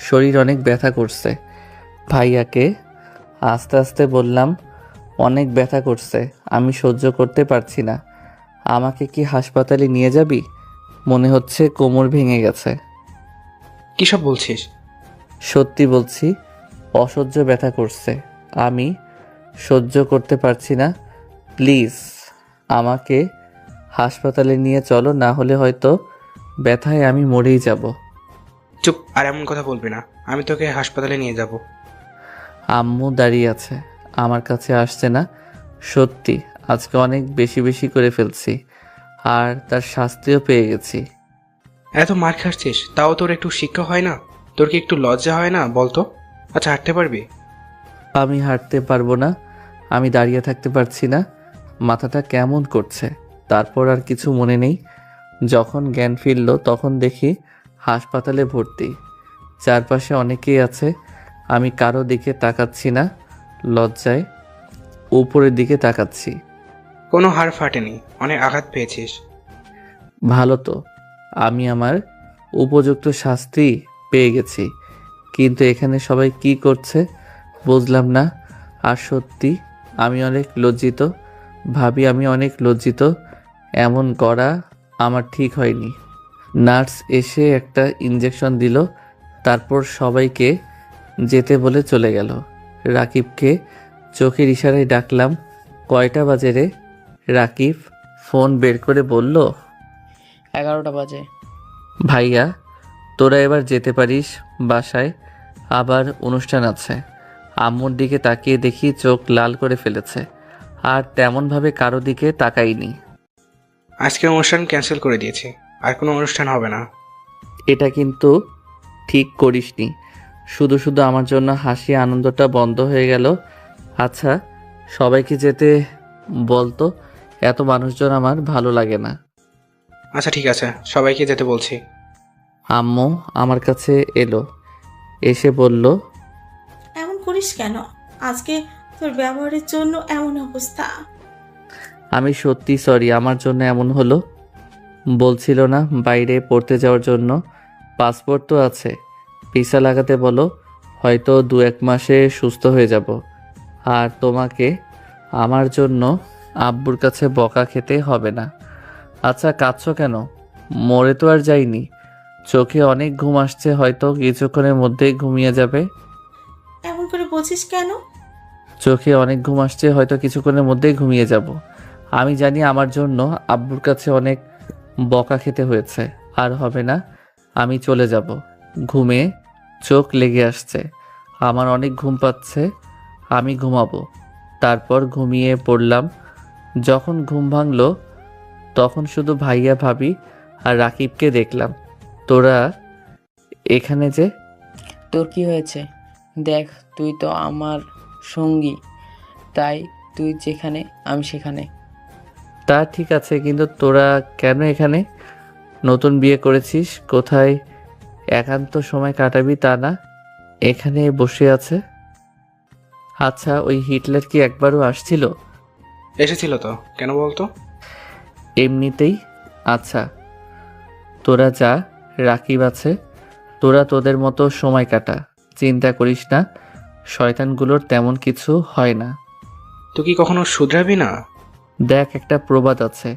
শরীর অনেক ব্যথা করছে। ভাইয়াকে আস্তে আস্তে বললাম, অনেক ব্যথা করছে, আমি সহ্য করতে পারছি না। আমাকে কি হাসপাতালে নিয়ে যাবি? মনে হচ্ছে কোমর ভেঙে গেছে। কী সব বলছিস? সত্যি বলছি, অসহ্য ব্যথা করছে, আমি সহ্য করতে পারছি না। প্লিজ আমাকে হাসপাতালে নিয়ে চলো, না হলে হয়তো ব্যথায় আমি মরেই যাব। চুপ, আর এমন কথা বলবি না। আমি তোকে হাসপাতালে নিয়ে যাব। আম্মু দাঁড়িয়ে আছে, আমার কাছে আসছে না। সত্যি আজকে অনেক বেশি বেশি করে ফেলছি, আর তার শাস্তিও পেয়ে গেছি। এত মার খাচ্ছিস, তাও তোর একটু শিক্ষা হয় না? তোর কি একটু লজ্জা হয় না বলতো? আচ্ছা, হাঁটতে পারবি? আমি হাঁটতে পারবো না, আমি দাঁড়িয়ে থাকতে পারছি না। মাথাটা কেমন করছে, তারপর আর কিছু মনে নেই। যখন জ্ঞান ফিরল তখন দেখি হাসপাতালে ভর্তি। চারপাশে অনেকেই আছে, আমি কারো দিকে তাকাচ্ছি না, লজ্জায় উপরের দিকে তাকাচ্ছি। কোনো হাড় ফাটেনি, অনেক আঘাত পেয়েছিস। ভালো তো, আমি আমার উপযুক্ত শাস্তি পেয়ে গেছি, কিন্তু এখানে সবাই কি করছে বুঝলাম না। আর সত্যি আমি অনেক লজ্জিত, ভাবি আমি অনেক লজ্জিত। এমন করা আমার ঠিক হয়নি। নার্স এসে একটা ইঞ্জেকশন দিল, তারপর সবাইকে যেতে বলে চলে গেল। রাকিবকে চোখের ইশারায় ডাকলাম, কয়টা বাজে রে? রাকিব ফোন বের করে বলল, 11টা বাজে। ভাইয়া তোরা এবার যেতে পারিস বাসায়, আবার অনুষ্ঠান আছে। আম্মুর দিকে তাকিয়ে দেখি চোখ লাল করে ফেলেছে, আর তেমনভাবে কারো দিকে তাকাইনি। আজকের অনুষ্ঠান ক্যান্সেল করে দিয়েছি, আর কোনো অনুষ্ঠান হবে না। এটা কিন্তু ঠিক করিসনি, শুধু শুধু আমার জন্য হাসি আনন্দটা বন্ধ হয়ে গেল। আচ্ছা সবাইকে যেতে বলতো, এত মানুষজন আমার ভালো লাগে না। আচ্ছা ঠিক আছে, সবাইকে যেতে বলছি। আম্মু আমার কাছে এলো, এসে বলল, এমন করিস কেন? আজকে তোর ব্যবহারের জন্য এমন অবস্থা। আমি সত্যি সরি, আমার জন্য এমন হলো। বলছিল না বাইরে পড়তে যাওয়ার জন্য? পাসপোর্ট তো আছে, ভিসা লাগাতে বলো, হয়তো 2-1 মাসে সুস্থ হয়ে যাব। আর তোমাকে আমার জন্য আব্বুর কাছে বকা খেতে হবে না। আচ্ছা কাঁদছো কেন? মরে তো আর যাইনি, চোখে অনেক ঘুম আসছে, হয়তো কিছুক্ষণের মধ্যেই ঘুমিয়ে যাবে। এমন করে বলছিস কেন? চোখে অনেক ঘুম আসছে, হয়তো কিছুক্ষণের মধ্যেই ঘুমিয়ে যাব। আমি জানি আমার জন্য আব্বুর কাছে অনেক বকা খেতে হয়েছে, আর হবে না, আমি চলে যাব। ঘুমে চোখ লেগে আসছে, আমার অনেক ঘুম পাচ্ছে, আমি ঘুমাবো। তারপর ঘুমিয়ে পড়লাম। যখন ঘুম ভাঙলো তখন শুধু ভাইয়া ভাবি আর রাকিবকে দেখলাম। তোরা এখানে যে? তোর কি হয়েছে? দেখ, তুই তো আমার সঙ্গী, তাই তুই যেখানে আমি সেখানে। তা ঠিক আছে, কিন্তু তোরা কেন এখানে? নতুন বিয়ে করেছিস, কোথায় একান্ত সময় কাটাবি তা না, এখানে বসে আছে। আচ্ছা ওই হিটলার কি একবারও আসছিল? এসেছিল তো, কেন বলতো? এমনিতেই। আচ্ছা তোরা যা, রাকিব আছে, তোরা তোদের মতো সময় কাটা, চিন্তা করিস না, শয়তানগুলোর তেমন কিছু হয় না। তুই কি কখনো শুধরাবি না? দেখ একটা প্রবাদ আছে,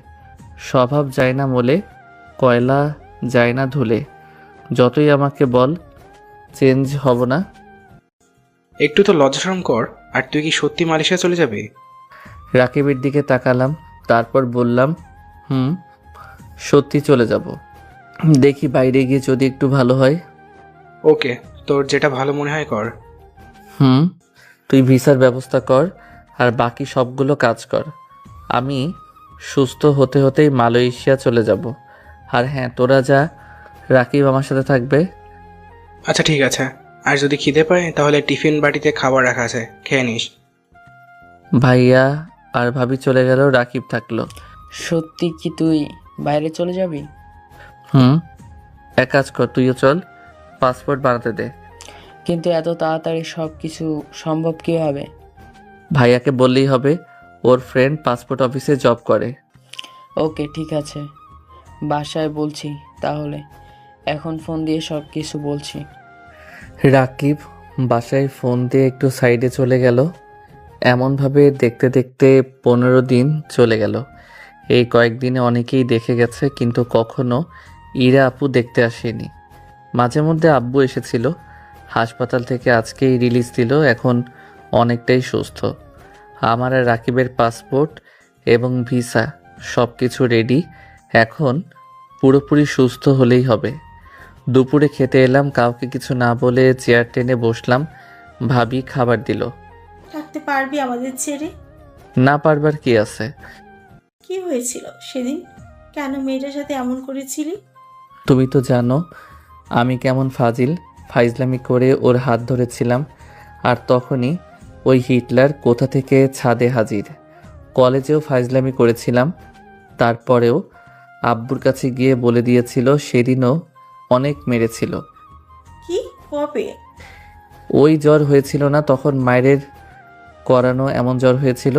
স্বভাব যায় না মলে, কয়লা যায় না ধুলে। যতই আমাকে বল, চেঞ্জ হব না। একটু তো লজ্জা শরম কর। আর তুই কি সত্যি মালয়েশিয়া চলে যাবি? রাকিবের দিকে তাকালাম, তারপর বললাম, সত্যি চলে যাব। দেখি বাইরে গিয়ে যদি একটু ভালো হয়। ওকে, তোর যেটা ভালো মনে হয় কর। তুই ভিসার ব্যবস্থা কর, আর বাকি সবগুলো কাজ কর। আমি সুস্থ হতে হতেই মালয়েশিয়া চলে যাব। আর হ্যাঁ তোরা যা, রাকিব আমার সাথে থাকবে। আচ্ছা ঠিক আছে, আর যদি খিদে পায় তাহলে টিফিন বাটিতে খাবার রাখা আছে, খেয়ে নিস। ভাইয়া আর ভাবি চলে গেল, রাকিব থাকলো। সত্যি কি তুই বাইরে চলে যাবি? এক কাজ কর, তুইও চল, পাসপোর্ট বানাতে দে। কিন্তু এত তাড়াতাড়ি সব কিছু সম্ভব কীভাবে? ভাইয়াকে বললেই হবে, ওর ফ্রেন্ড পাসপোর্ট অফিসে জব করে। ওকে ঠিক আছে, বাসায় বলছি তাহলে, এখন ফোন দিয়ে সব কিছু বলছি। রাকিব বাসায় ফোন দিয়ে একটু সাইডে চলে গেল। এমনভাবে দেখতে দেখতে 15 দিন চলে গেল। এই কয়েকদিনে অনেকেই দেখে গেছে, কিন্তু কখনো ইরা আপু দেখতে আসেনি। মাঝে মধ্যে আব্বু এসেছিল, হাসপাতাল থেকে আজকেই রিলিজ দিল, এখন অনেকটাই সুস্থ। আমার আর রাকিবের পাসপোর্ট এবং ভিসা সব কিছু রেডি, এখন পুরোপুরি সুস্থ হলেই হবে। দুপুরে খেতে এলাম, কাউকে কিছু না বলে চেয়ার টেনে বসলাম। ভাবি খাবার দিল। থাকতে পারবি আমাদের ছেড়ে? না পারবার কি আছে? কি হয়েছিল সেদিন? কেন মেয়েটার সাথে এমন করেছিলি? তুমি তো জানো আমি কেমন ফাইজলামি করে ওর হাত ধরেছিলাম। আর তখনই ওই হিটলার কোথা থেকে ছাদে হাজির। কলেজেও ফাইজলামি করেছিলাম, তারপরেও আব্বুর কাছে গিয়ে বলে দিয়েছিল সেদিনও অনেক মেরেছিল। কি? কবে? ওই জ্বর হয়েছিল না তখন, মায়ের করানো এমন জ্বর হয়েছিল।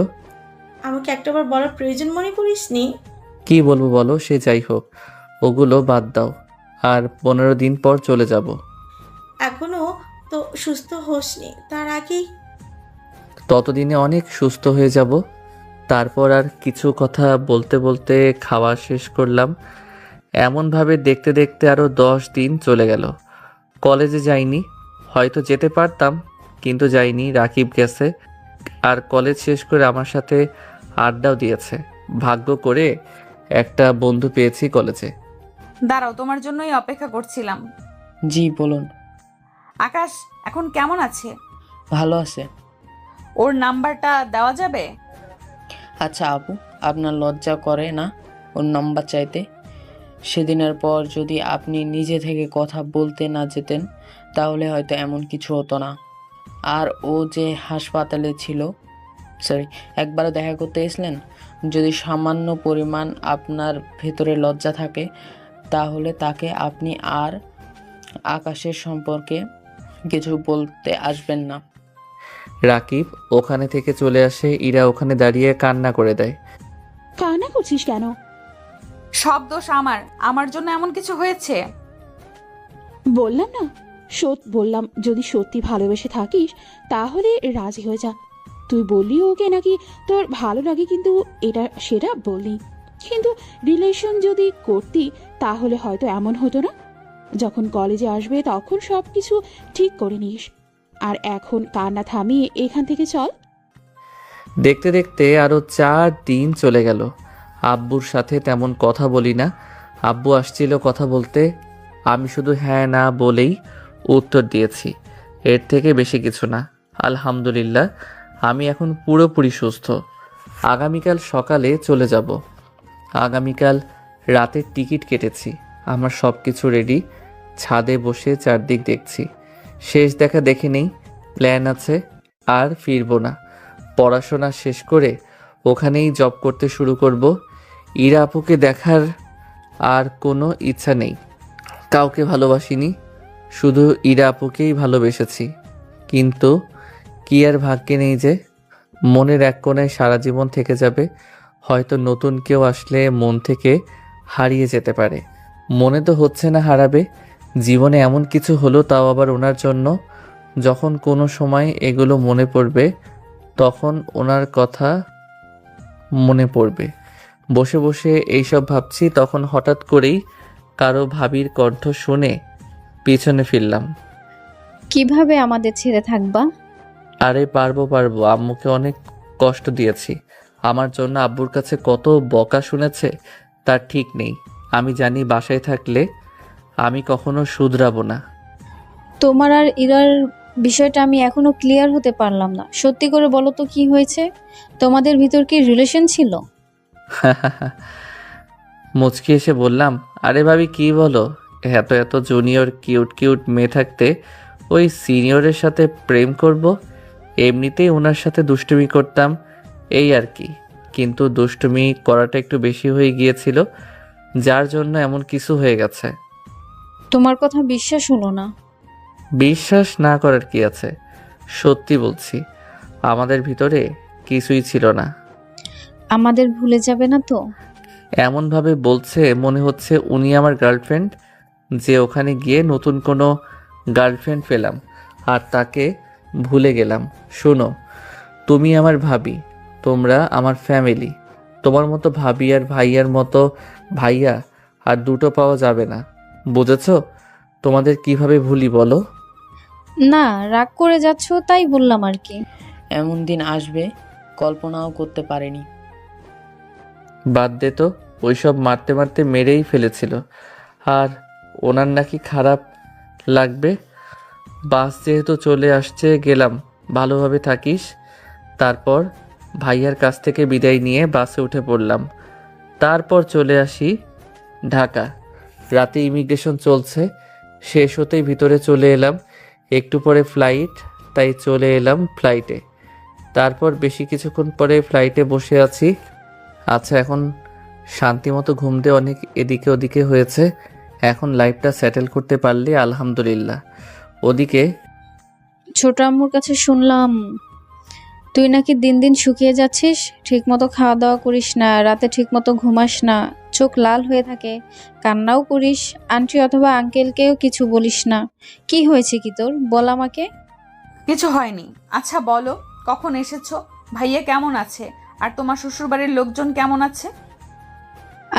আমাকে একটাবার বলার প্রয়োজন মনে করিসনি? কি বলবো বলো, সে যাই হোক, ওগুলো বাদ দাও। আর 15 দিন পর চলে যাব। এখনো তো সুস্থ হোসনি, তার আগেই? ততদিনে অনেক সুস্থ হয়ে যাব। তারপর আর কিছু কথা বলতে বলতে খাওয়া শেষ করলাম। এমনভাবে দেখতে দেখতে আরও 10 দিন চলে গেল। কলেজে যাইনি, হয়তো যেতে পারতাম কিন্তু যাইনি। রাকিব গেছে আর কলেজ শেষ করে আমার সাথে আড্ডাও দিয়েছে। ভাগ্য করে একটা বন্ধু পেয়েছি কলেজে। দাঁড়াও, তোমার জন্যই অপেক্ষা করছিলাম। জি বলুন। আকাশ এখন কেমন আছে? ভালো আছে। ওর নাম্বারটা দেওয়া যাবে? আচ্ছা আপু, আপনার লজ্জা করে না ওর নাম্বার চাইতে? সেদিনের পর যদি আপনি নিজে থেকে কথা বলতে না যেতেন তাহলে হয়তো এমন কিছু হতো না। আর ও যে হাসপাতালে ছিল, একবারও দেখা করতে এসলেন। যদি সামান্য পরিমাণ আপনার ভেতরে লজ্জা থাকে তাহলে তাকে আপনি আর আকাশের সম্পর্কে কিছু বলতে আসবেন না। রাকিব ওখানে থেকে চলে আসে, ইরা ওখানে দাঁড়িয়ে কান্না করে দেয়। কান্না করছিস কেন? সব দোষ আমার জন্য এমন কিছু হয়েছে। বললাম না, বললাম যদি সত্যি ভালোবেসে থাকিস তাহলে রাজি হয়ে যা। তুই বললি ওকে নাকি তোর ভালো লাগে, কিন্তু এটা সেটা বললি। কিন্তু রিলেশন যদি করতি তাহলে হয়তো এমন হতো না। যখন কলেজে আসবে তখন সব কিছু ঠিক করে নিস। আর এখন কান্না থামিয়ে এখান থেকে চল। দেখতে দেখতে আরও 4 দিন চলে গেল। আব্বুর সাথে তেমন কথা বলি না। আব্বু আসছিল কথা বলতে, আমি শুধু হ্যাঁ না বলেই উত্তর দিয়েছি। এর থেকে বেশি কিছু না। আলহামদুলিল্লাহ, আমি এখন পুরোপুরি সুস্থ। আগামীকাল সকালে চলে যাব। আগামীকাল রাতের টিকিট কেটেছি। আমার সব কিছু রেডি। ছাদে বসে চারদিক দেখছি। শেষ দেখা দেখে নেই, প্ল্যান আছে। আর ফিরবো না। পড়াশোনা শেষ করে ওখানেই জব করতে শুরু করব। ইরা আপুকে দেখার আর কোনো ইচ্ছা নেই। কাউকে ভালোবাসিনি, শুধু ইরা আপুকেই ভালোবেসেছি। কিন্তু কি আর ভাগ্যে নেই যে মনের এক কোণায় সারা জীবন থেকে যাবে। হয়তো নতুন কেউ আসলে মন থেকে হারিয়ে যেতে পারে। মনে তো হচ্ছে না হারাবে। জীবনে এমন কিছু হলো, তাও আবার ওনার জন্য। যখন কোনো সময় এগুলো মনে পড়বে তখন ওনার কথা মনে পড়বে। বসে বসে এইসব ভাবছি, তখন হঠাৎ করেই কারো ভাবির কণ্ঠ শুনে পিছনে ফিরলাম। কিভাবে আমাদের ছেড়ে থাকবা? আরে পারবো, আম্মুকে অনেক কষ্ট দিয়েছি। আমার জন্য আব্বুর কাছে কত বকা শুনেছে তার ঠিক নেই। আমি জানি বাসায় থাকলে আমি কখনো শুধরাবো না। তোমার আর ইরার বিষয়টা আমি এখনো ক্লিয়ার হতে পারলাম না। সত্যি করে বলো তো কি হয়েছে? তোমাদের ভিতর কি রিলেশন ছিল? মুচকি এসে বললাম, আরে ভাবি কি বলো, এত এত জুনিয়র কিউট কিউট মেয়ে থাকতে ওই সিনিয়রের সাথে প্রেম করব? এমনিতেই ওনার সাথে দুষ্টুমি করতাম, এই আর কি। কিন্তু দুষ্টুমি করাটা একটু বেশি হয়ে গিয়েছিল, যার জন্য এমন কিছু হয়ে গেছে। তোমার কথা বিশ্বাস হলো না। বিশ্বাস না করার কি আছে, সত্যি বলছি। আমাদের ভিতরে কিছুই ছিল না। আমাদের ভুলে যাবে না তো? এমনভাবে বলছে মনে হচ্ছে উনি আমার গার্লফ্রেন্ড, যে ওখানে গিয়ে নতুন কোনো গার্লফ্রেন্ড পেলাম আর তাকে ভুলে গেলাম। শোনো, তুমি আমার ভাবি, তোমরা আমার ফ্যামিলি। তোমার মতো ভাবি আর ভাইয়ার মতো ভাইয়া আর দুটো পাওয়া যাবে না, বুঝেছো? তোমাদের কিভাবে ভুলি বলো? না, রাগ করে যাচ্ছ তাই বললাম আর কি। এমন দিন আসবে কল্পনাও করতে পারিনি। বাদ দে তো, ওইসব মারতে মারতে মেরেই ফেলেছিল। আর ওনার নাকি খারাপ লাগবে। বাস যেহেতু চলে আসছে, গেলাম, ভালোভাবে থাকিস। তারপর ভাইয়ার কাছ থেকে বিদায় নিয়ে বাসে উঠে পড়লাম। তারপর চলে আসি ঢাকা। রাতে ইমিগ্রেশন চলছে, শেষ হতেই ভিতরে চলে এলাম। একটু পরে ফ্লাইট, তাই চলে এলাম ফ্লাইটে। তারপর বেশি কিছুক্ষণ পরে ফ্লাইটে বসে আছি। আচ্ছা, এখন শান্তিমতো ঘুম দিয়ে অনেক এদিকে ওদিকে হয়েছে। এখন লাইফটা সেটেল করতে পারলে আলহামদুলিল্লাহ। ওদিকে ছোট আম্মুর কাছে শুনলাম তুই নাকি দিন দিন শুকিয়ে যাচ্ছিস, ঠিকমতো খাওয়া দাওয়া করিস না, রাতে ঠিকমতো ঘুমাস না, চোখ লাল হয়ে থাকে, কান্নাও করিস, আন্টি অথবা আঙ্কেলকেও কিছু বলিস না। কি হয়েছে কি তোর, বল আমাকে। কিছু হয়নি। আচ্ছা বলো, কখন এসেছো? ভাইয়া কেমন আছে? আর তোমার শ্বশুরবাড়ির লোকজন কেমন আছে?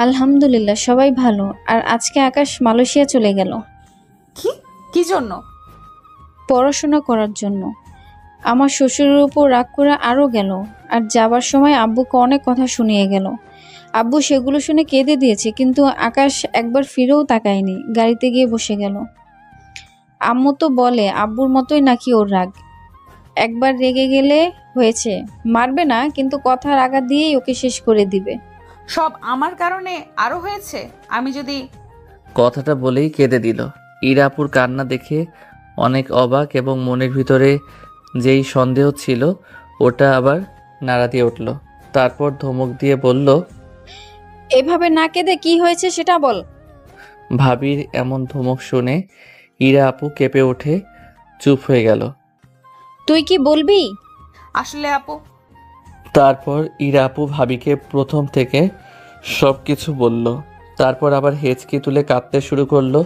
আলহামদুলিল্লাহ সবাই ভালো। আর আজকে আকাশ মালয়েশিয়া চলে গেল কি কি জন্য? পড়াশোনা করার জন্য। আমার শ্বশুরের উপর রাগ করে আরও গেল। আর যাবার সময় আব্বুকে অনেক কথা শুনিয়ে গেল। আব্বু সেগুলো শুনে কেঁদে দিয়েছে, কিন্তু আকাশ একবার ফিরেও তাকায়নি, গাড়িতে গিয়ে বসে গেল। আম্মু তো বলে আব্বুর মতোই নাকি ওর রাগ। একবার রেগে গেলে হয়েছে, মারবে না কিন্তু কথার আঘাত দিয়েই ওকে শেষ করে দিবে। সব আমার কারণে আরো হয়েছে? আমি যদি কথাটা বলেই কেঁদে দিল। ইরাপুর কান্না দেখে অনেক অবাক এবং মনের ভিতরে যেই সন্দেহ ছিল ওটা আবার নাড়া দিয়ে উঠল। তারপর ধমক দিয়ে বলল, এভাবে না কেঁদে কি হয়েছে সেটা বল। ভাবির এমন ধমক শুনে ইরা আপু কেঁপে উঠে চুপ হয়ে গেল। তুই কি বলবি? আসলে আপু, তারপর ইরা আপু ভাবিকে প্রথম থেকে সব কিছু বলল। তারপর আবার হেঁচকি তুলে কাঁদতে শুরু করলো।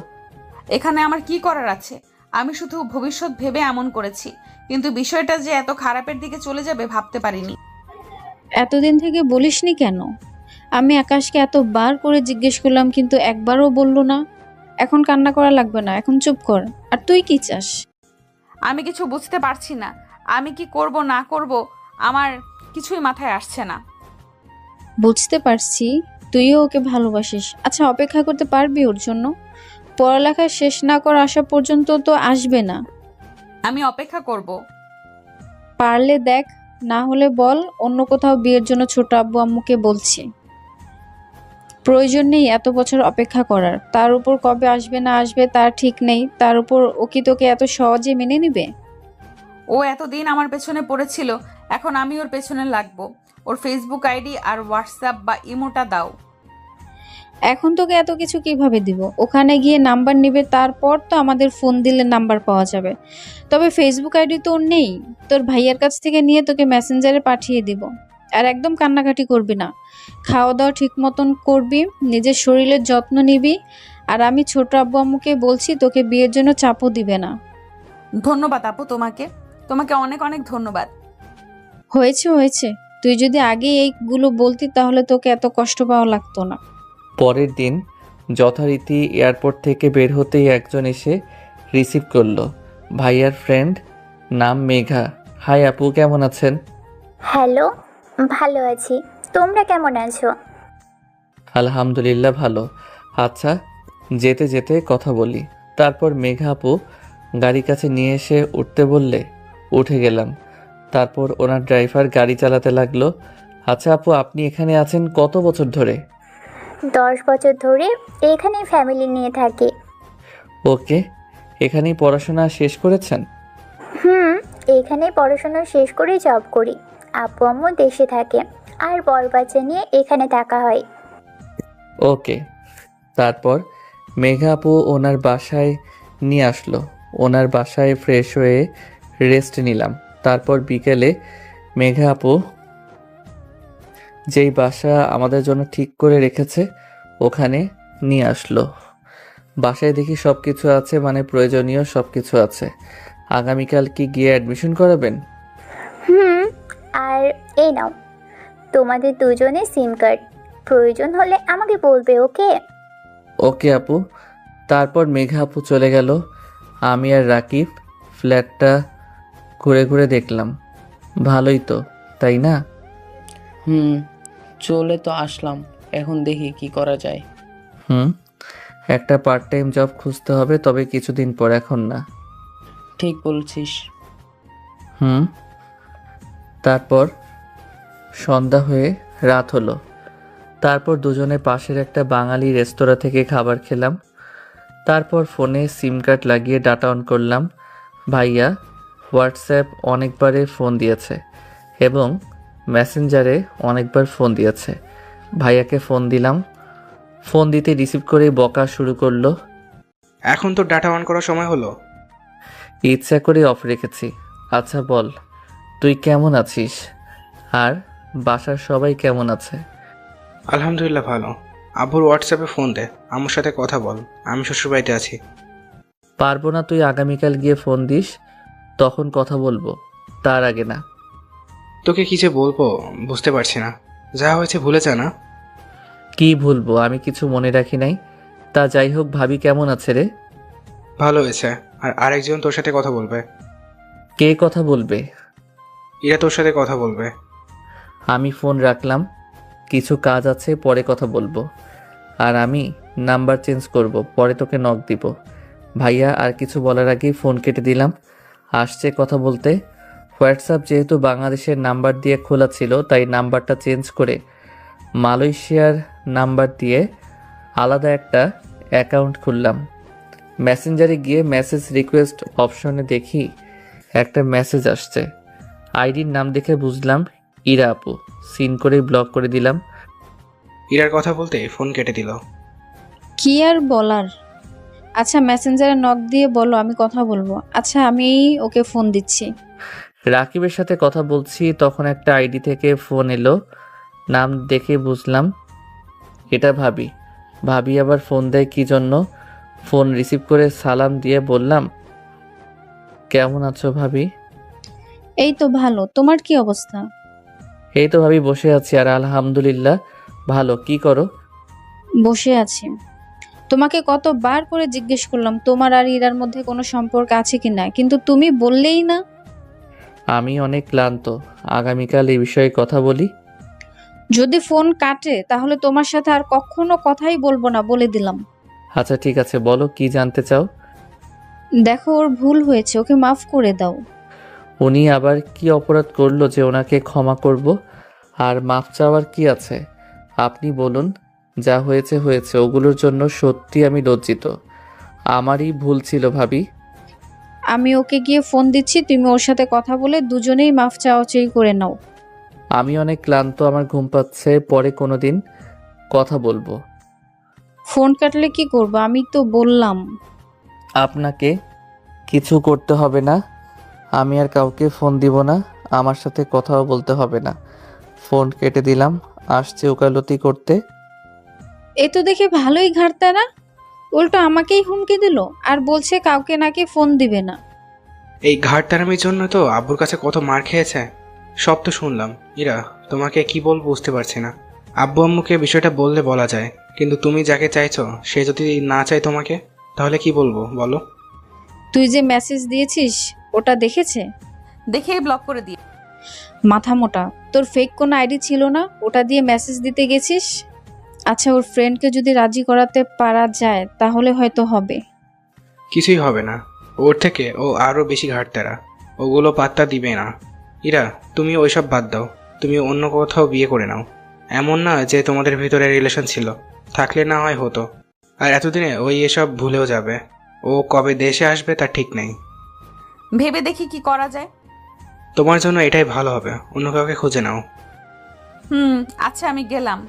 এখানে আমার কি করার আছে? আমি শুধু ভবিষ্যৎ ভেবে এমন করেছি, কিন্তু বিষয়টা যে এত খারাপের দিকে চলে যাবে ভাবতে পারিনি। এতদিন থেকে বলিসনি কেন? আমি আকাশকে এতবার করে জিজ্ঞেস করলাম, কিন্তু একবারও বললো না। এখন কান্না করা লাগবে না, এখন চুপ কর। আর তুই কি চাস? আমি কিছু বুঝতে পারছি না। আমি কি করব না করব আমার কিছুই মাথায় আসছে না। বুঝতে পারছি তুইও ওকে ভালোবাসিস। আচ্ছা, অপেক্ষা করতে পারবি ওর জন্য? পড়ালেখা শেষ না করা আসা পর্যন্ত তো আসবে না। আমি অপেক্ষা করব। পারলে দেখ, না হলে বল অন্য কোথাও বিয়ের জন্য ছোট আব্বু আম্মুকে বলছি। প্রয়োজন নেই এত বছর অপেক্ষা করার। তার উপর কবে আসবে না আসবে তার ঠিক নেই। তার উপর ও কি তোকে এত সহজে মেনে নিবে? ও এতদিন আমার পেছনে পড়েছিল, এখন আমি ওর পেছনে লাগবো। ওর ফেসবুক আইডি আর হোয়াটসঅ্যাপ বা ইমোটা দাও। এখন তোকে এত কিছু কিভাবে দিব? ওখানে গিয়ে নাম্বার নিবে, তারপর তো আমাদের ফোন দিলে নাম্বার পাওয়া যাবে। তবে ফেসবুক আইডি তো ওর নেই। তোর ভাইয়ের কাছ থেকে নিয়ে তোকে মেসেঞ্জারে পাঠিয়ে দিব। আর একদম কান্নাকাটি করবি না, খাওয়া দাওয়া ঠিক মতন করবি, নিজের শরীরের যত্ন নিবি। আর আমি ছোট আব্বু আম্মুকে বলছি তোকে বিয়ের জন্য চাপও দিবে না। ধন্যবাদ আপু, তোমাকে তোমাকে অনেক অনেক ধন্যবাদ। হয়েছে হয়েছে, তুই যদি আগে এইগুলো বলতি তাহলে তোকে এত কষ্ট পাওয়া লাগতো না। পরের দিন যথারীতি এয়ারপোর্ট থেকে বের হতেই একজন এসে রিসিভ করলো। ভাইয়ার ফ্রেন্ড, নাম মেঘা। হাই আপু, কেমন আছেন? হ্যালো, ভালো আছি। তোমরা কেমন আছো? আলহামদুলিল্লাহ ভালো। আচ্ছা, যেতে যেতে কথা বলি। তারপর মেঘা আপু গাড়ি কাছে নিয়ে এসে উঠতে বললে উঠে গেলাম। তারপর ওনার ড্রাইভার গাড়ি চালাতে লাগলো। আচ্ছা আপু, আপনি এখানে আছেন কত বছর ধরে? 10 বছর ধরে এখানে ফ্যামিলি নিয়ে থাকি। ওকে, এখানেই পড়াশোনা শেষ করেছেন? এখানে পড়াশোনা শেষ করে জব করি। আব্বু আম্মু দেশে থাকে, আর বড় বাচ্চা নিয়ে এখানে থাকা হয়। ওকে। তারপর মেঘা আপু ওনার বাসায় নিয়ে আসলো। ওনার বাসায় ফ্রেশ হয়ে রেস্ট নিলাম। তারপর বিকেলে মেঘা আপু যেই বাসা আমাদের জন্য ঠিক করে রেখেছে ওখানে নিয়ে আসলো। বাসায় দেখি সব কিছু আছে, মানে প্রয়োজনীয় সব কিছু আছে। আগামীকাল কি গিয়ে অ্যাডমিশন করাবেন? আর এই নাও তোমাদের দুজনের সিম কার্ড। প্রয়োজন হলে আমাকে বলবে, ওকে? ওকে আপু। তারপর মেঘা আপু চলে গেল। আমি আর রাকিব ফ্ল্যাটটা ঘুরে ঘুরে দেখলাম। ভালোই তো, তাই না? চলে তো আসলাম, এখন দেখি কি করা যায়। একটা পার্ট টাইম জব খুঁজতে হবে, তবে কিছুদিন পর, এখন না। ঠিক বলছিস। তারপর সন্ধ্যা হয়ে রাত হলো। তারপর দুজনে পাশের একটা বাঙালি রেস্তোরাঁ থেকে খাবার খেলাম। তারপর ফোনে সিম কার্ড লাগিয়ে ডাটা অন করলাম। ভাইয়া হোয়াটসঅ্যাপ অনেকবারে ফোন দিয়েছে এবং মেসেঞ্জারে অনেকবার ফোন দিয়েছে। ভাইয়াকে ফোন দিলাম। ফোন দিতে রিসিভ করে বকা শুরু করলো। এখন তো ডাটা অন করার সময় হলো। ইচ্ছা করে অফ রেখেছি। আচ্ছা বল, তুই কেমন আছিস? আর বাসার সবাই কেমন আছে? আলহামদুলিল্লাহ ভালো। আব্বুর হোয়াটসঅ্যাপে ফোন দে, আমার সাথে কথা বল। আমি শ্বশুরবাড়িতে আছি। পারবো না, তুই আগামীকাল গিয়ে ফোন দিস, তখন কথা বলবো, তার আগে না। তোকে কি যে বলবো বুঝতে পারছি না। যা হয়েছে ভুলে যা না। কি ভুলবো, আমি কিছু মনে রাখি নাই। তা যাই হোক, ভাবি কেমন আছে রে? ভালো হয়েছে। আর আরেকজন তোর সাথে কথা বলবে। কে কথা বলবে? এরা তোর সাথে কথা বলবে। আমি ফোন রাখলাম, কিছু কাজ আছে, পরে কথা বলবো। আর আমি নাম্বার চেঞ্জ করব, পরে তোকে নক দিব। ভাইয়া আর কিছু বলার আগেই ফোন কেটে দিলাম। আসছে কথা বলতে। হোয়াটসঅ্যাপ যেহেতু বাংলাদেশের নাম্বার দিয়ে খোলা ছিল, তাই নাম্বারটা চেঞ্জ করে মালয়েশিয়ার নাম্বার দিয়ে আলাদা একটা অ্যাকাউন্ট খুললাম। মেসেঞ্জারে গিয়ে মেসেজ রিকোয়েস্ট অপশনে দেখি একটা মেসেজ আসছে। আইডির নাম দেখে বুঝলাম ইরা আপু। সিন করে ব্লক করে দিলাম। ইরার কথা বলতে ফোন কেটে দিল। কি আর বলার। আচ্ছা মেসেঞ্জারে নক দিয়ে বলো, আমি কথা বলবো। আচ্ছা আমি ওকে ফোন দিচ্ছি। রাকিবের সাথে কথা বলছি, তখন একটা আইডি থেকে ফোন এলো। নাম দেখে বুঝলাম এটা ভাবি। ভাবি আবার ফোন দেয় কি জন্য? ফোন রিসিভ করে সালাম দিয়ে বললাম, কেমন আছো ভাবি? এই তো ভালো, তোমার কি অবস্থা? এই তো ভাবি বসে আছি, আর আলহামদুলিল্লাহ ভালো। কি করো? বসে আছি। তোমাকে কতবার করে জিজ্ঞেস করলাম তোমার আর ইরার মধ্যে কোনো সম্পর্ক আছে কিনা, কিন্তু তুমি বললেই না। আমি অনেক ক্লান্ত, আগামীকাল এই বিষয়ে কথা বলি। যদি ফোন কাটে তাহলে তোমার সাথে আর কখনো কথাই বলবো না, বলে দিলাম। আচ্ছা ঠিক আছে, বলো কি জানতে চাও? দেখো ওর ভুল হয়েছে, ওকে মাফ করে দাও। উনি আবার কি অপরাধ করলো যে ওনাকে ক্ষমা করব? আর মাফ চাওয়ার কি আছে? আপনি বলুন। যা হয়েছে হয়েছে, ওগুলোর জন্য সত্যি আমি লজ্জিত। আমারই ভুল ছিল ভাবি। আমি ওকে গিয়ে ফোন দিচ্ছি, তুমি ওর সাথে কথা বলে দুজনেই মাফ চাওয়াচাই করে নাও। আমি অনেক ক্লান্ত, আমার ঘুম পাচ্ছে, পরে কোনোদিন কথা বলবো। ফোন কাটলে কি করবো? আমি তো বললাম। আপনাকে কিছু করতে হবে না, আমি আর কাউকে ফোন দিব না, আমার সাথে কথাও বলতে হবে না। ফোন কেটে দিলাম। আসছে ওকালতি করতে। এ তো দেখে ভালোই ঘাড়তারা, উল্টো আমাকেই হুমকি দিল আর বলছে কাউকে নাকি ফোন দিবে না। এই ঘাটতারামির জন্য তো আব্বুর কাছে কত মার খেয়েছে। সব তো শুনলাম। ইরা, তোমাকে কি বলবো বুঝতে পারছি না। আব্বু আম্মুকে বিষয়টা বললে বলা যায়, কিন্তু তুমি যাকে চাইছো সে যদি না চায় তোমাকে, তাহলে কি বলবো বলো? তুই যে মেসেজ দিয়েছিস ওটা দেখেছে? দেখেই ব্লক করে দিয়ে। মাথা মোটা, তোর ফেক কোনো আইডি ছিল না, ওটা দিয়ে মেসেজ দিতে গেছিস। আচ্ছা ওর ফ্রেন্ডকে যদি রাজি করাতে পারা যায় তাহলে হয়তো হবে। কিছুই হবে না, ওর থেকে ও আরও বেশি ঘাটতারা। ওগুলো পাত্তা দিবে না। ইরা, তুমি ওইসব বাদ দাও, তুমি অন্য কোথাও বিয়ে করে নাও। এমন না যে তোমাদের ভিতরে রিলেশন ছিল, থাকলে না হয় হতো। আর এতদিনে ওই এসব ভুলেও যাবে। ও কবে দেশে আসবে তার ঠিক নেই। ভেবে দেখি কি করা যায়। তোমার জন্য এটাই ভালো হবে, অন্য কাউকে খুঁজে নাও। আচ্ছা আমি গেলাম।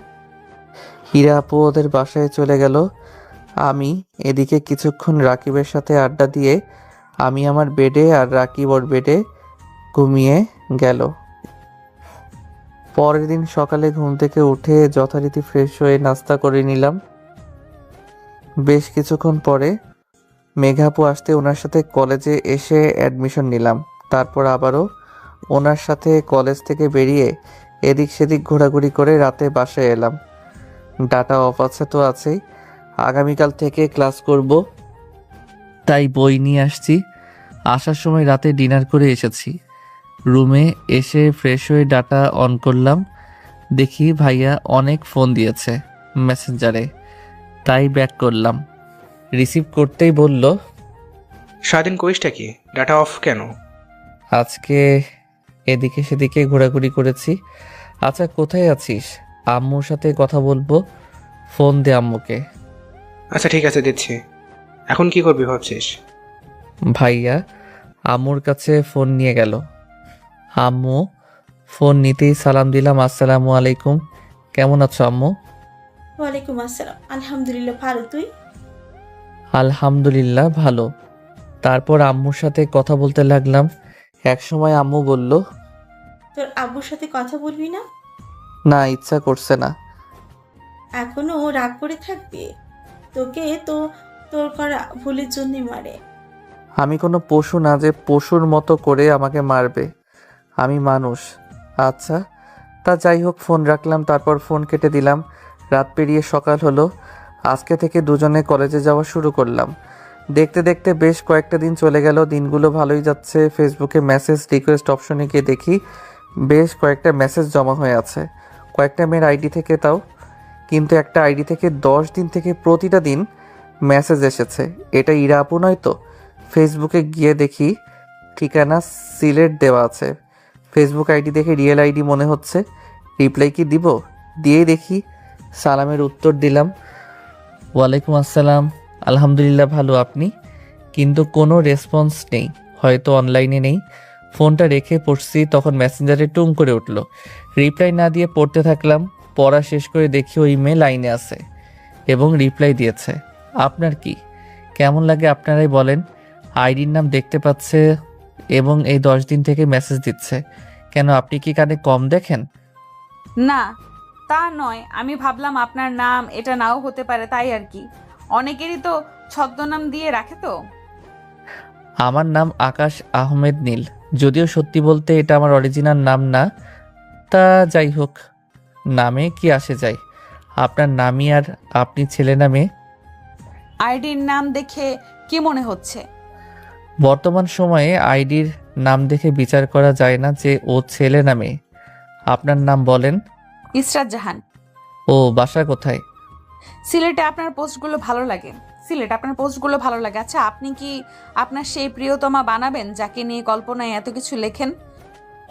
হীরা আপু ওদের বাসায় চলে গেল। আমি এদিকে কিছুক্ষণ রাকিবের সাথে আড্ডা দিয়ে আমি আমার বেডে আর রাকিব ওর বেডে ঘুমিয়ে গেল। পরের দিন সকালে ঘুম থেকে উঠে যথারীতি ফ্রেশ হয়ে নাস্তা করে নিলাম। বেশ কিছুক্ষণ পরে মেঘাপু আসতে ওনার সাথে কলেজে এসে অ্যাডমিশন নিলাম। তারপর আবারও ওনার সাথে কলেজ থেকে বেরিয়ে এদিক সেদিক ঘোরাঘুরি করে রাতে বাসায় এলাম। ডাটা অফ আছে তো আছেই, আগামীকাল থেকে ক্লাস করব, তাই বই নিয়ে আসছি। আসার সময় রাতে ডিনার করে এসেছি। রুমে এসে ফ্রেশ হয়ে ডাটা অন করলাম। দেখি ভাইয়া অনেক ফোন দিয়েছে মেসেঞ্জারে, তাই ব্যাক করলাম। রিসিভ করতেই বলল, সারাদিন করিসটা কি? ডাটা অফ কেন? আজকে এদিকে সেদিকে ঘোরাঘুরি করেছি। আচ্ছা কোথায় আছিস? আম্মুর সাথে কথা বলবো, ফোন দে আম্মুকে। আচ্ছা ঠিক আছে, দিচ্ছি। এখন কি করবি ভাবছিস? ভাইয়া আম্মুর কাছে ফোন নিয়ে গেল। আম্মু ফোন নিতেই সালাম দিলাম, আসসালামু আলাইকুম। কেমন আছো আম্মু? ওয়ালাইকুম আসসালাম, আলহামদুলিল্লাহ ভালো, তুই? আলহামদুলিল্লাহ ভালো। তারপর আম্মুর সাথে কথা বলতে লাগলাম। একসময় আম্মু বলল, তোর আব্বুর সাথে কথা বলবি না? না, ইচ্ছা করছে না। এখনো রাগ করে থাকবি? তোকে তো তোর করা ভুলের জন্যই মারে। আমি কোনো পশু না যে পশুর মতো করে আমাকে মারবে। আমি মানুষ। আচ্ছা, তা যাই হোক, ফোন রাখলাম। তারপর ফোন কেটে দিলাম। রাত পেরিয়ে সকাল হলো। আজকে থেকে দুজনে কলেজে যাওয়া শুরু করলাম। দেখতে দেখতে বেশ কয়েকটা দিন চলে গেল। দিনগুলো ভালোই যাচ্ছে। ফেসবুকে মেসেজ রিকোয়েস্ট অপশনে গিয়ে দেখি বেশ কয়েকটা মেসেজ জমা হয়ে আছে, কয়েকটা মেয়ের আইডি থেকে তাও। কিন্তু একটা আইডি থেকে 10 দিন থেকে প্রতিটা দিন মেসেজ এসেছে। এটা ইরা আপু নয় তো? ফেসবুকে গিয়ে দেখি ঠিকানা সিলেট দেওয়া আছে। ফেসবুক আইডি দেখে রিয়েল আইডি মনে হচ্ছে। রিপ্লাই কি দিব? দিয়েই দেখি সালামের উত্তর দিলাম, ওয়ালাইকুম আসসালাম, আলহামদুলিল্লাহ ভালো, আপনি? কিন্তু কোনো রেসপন্স নেই, হয়তো অনলাইনে নেই। ফোনটা রেখে পড়ছি, তখন মেসেঞ্জারে টুং করে উঠল। রিপ্লাই না দিয়ে পড়তে থাকলাম। পড়া শেষ করে দেখি ওই মেয়ে লাইনে আছে এবং রিপ্লাই দিয়েছে। আপনার কি কেমন লাগে আপনারাই বলেন। আইডির নাম দেখতে পাচ্ছে এবং এই 10 দিন থেকে মেসেজ দিচ্ছে। কেন, আপনি কি কানে কম দেখেন? না, তা নয়, আমি ভাবলাম আপনার নাম এটা নাও হতে পারে, তাই আর কি। অনেকেরই তো ছদ্মনাম দিয়ে রাখে তো। আমার নাম আকাশ আহমেদ নীল। যদিও সত্যি বলতে এটা আমার অরিজিনাল নাম না। তা যাই হোক, নামে কি আসে যায়। আপনার নামই আর আপনি ছেলে নামে। আইডির নাম দেখে কি মনে হচ্ছে? বর্তমান সময়ে আইডির নাম দেখে বিচার করা যায় না যে ও ছেলে নামে। আপনার নাম বলেন। ইসরাত জাহান। ও, বাসা কোথায়? সিলেটে। আপনার পোস্টগুলো ভালো লাগে। আপনার পোস্টগুলো ভালো লাগে। আচ্ছা, আপনি কি আপনার সেই প্রিয়তমা বানাবেন যাকে নিয়ে কল্পনায় এত কিছু লেখেন?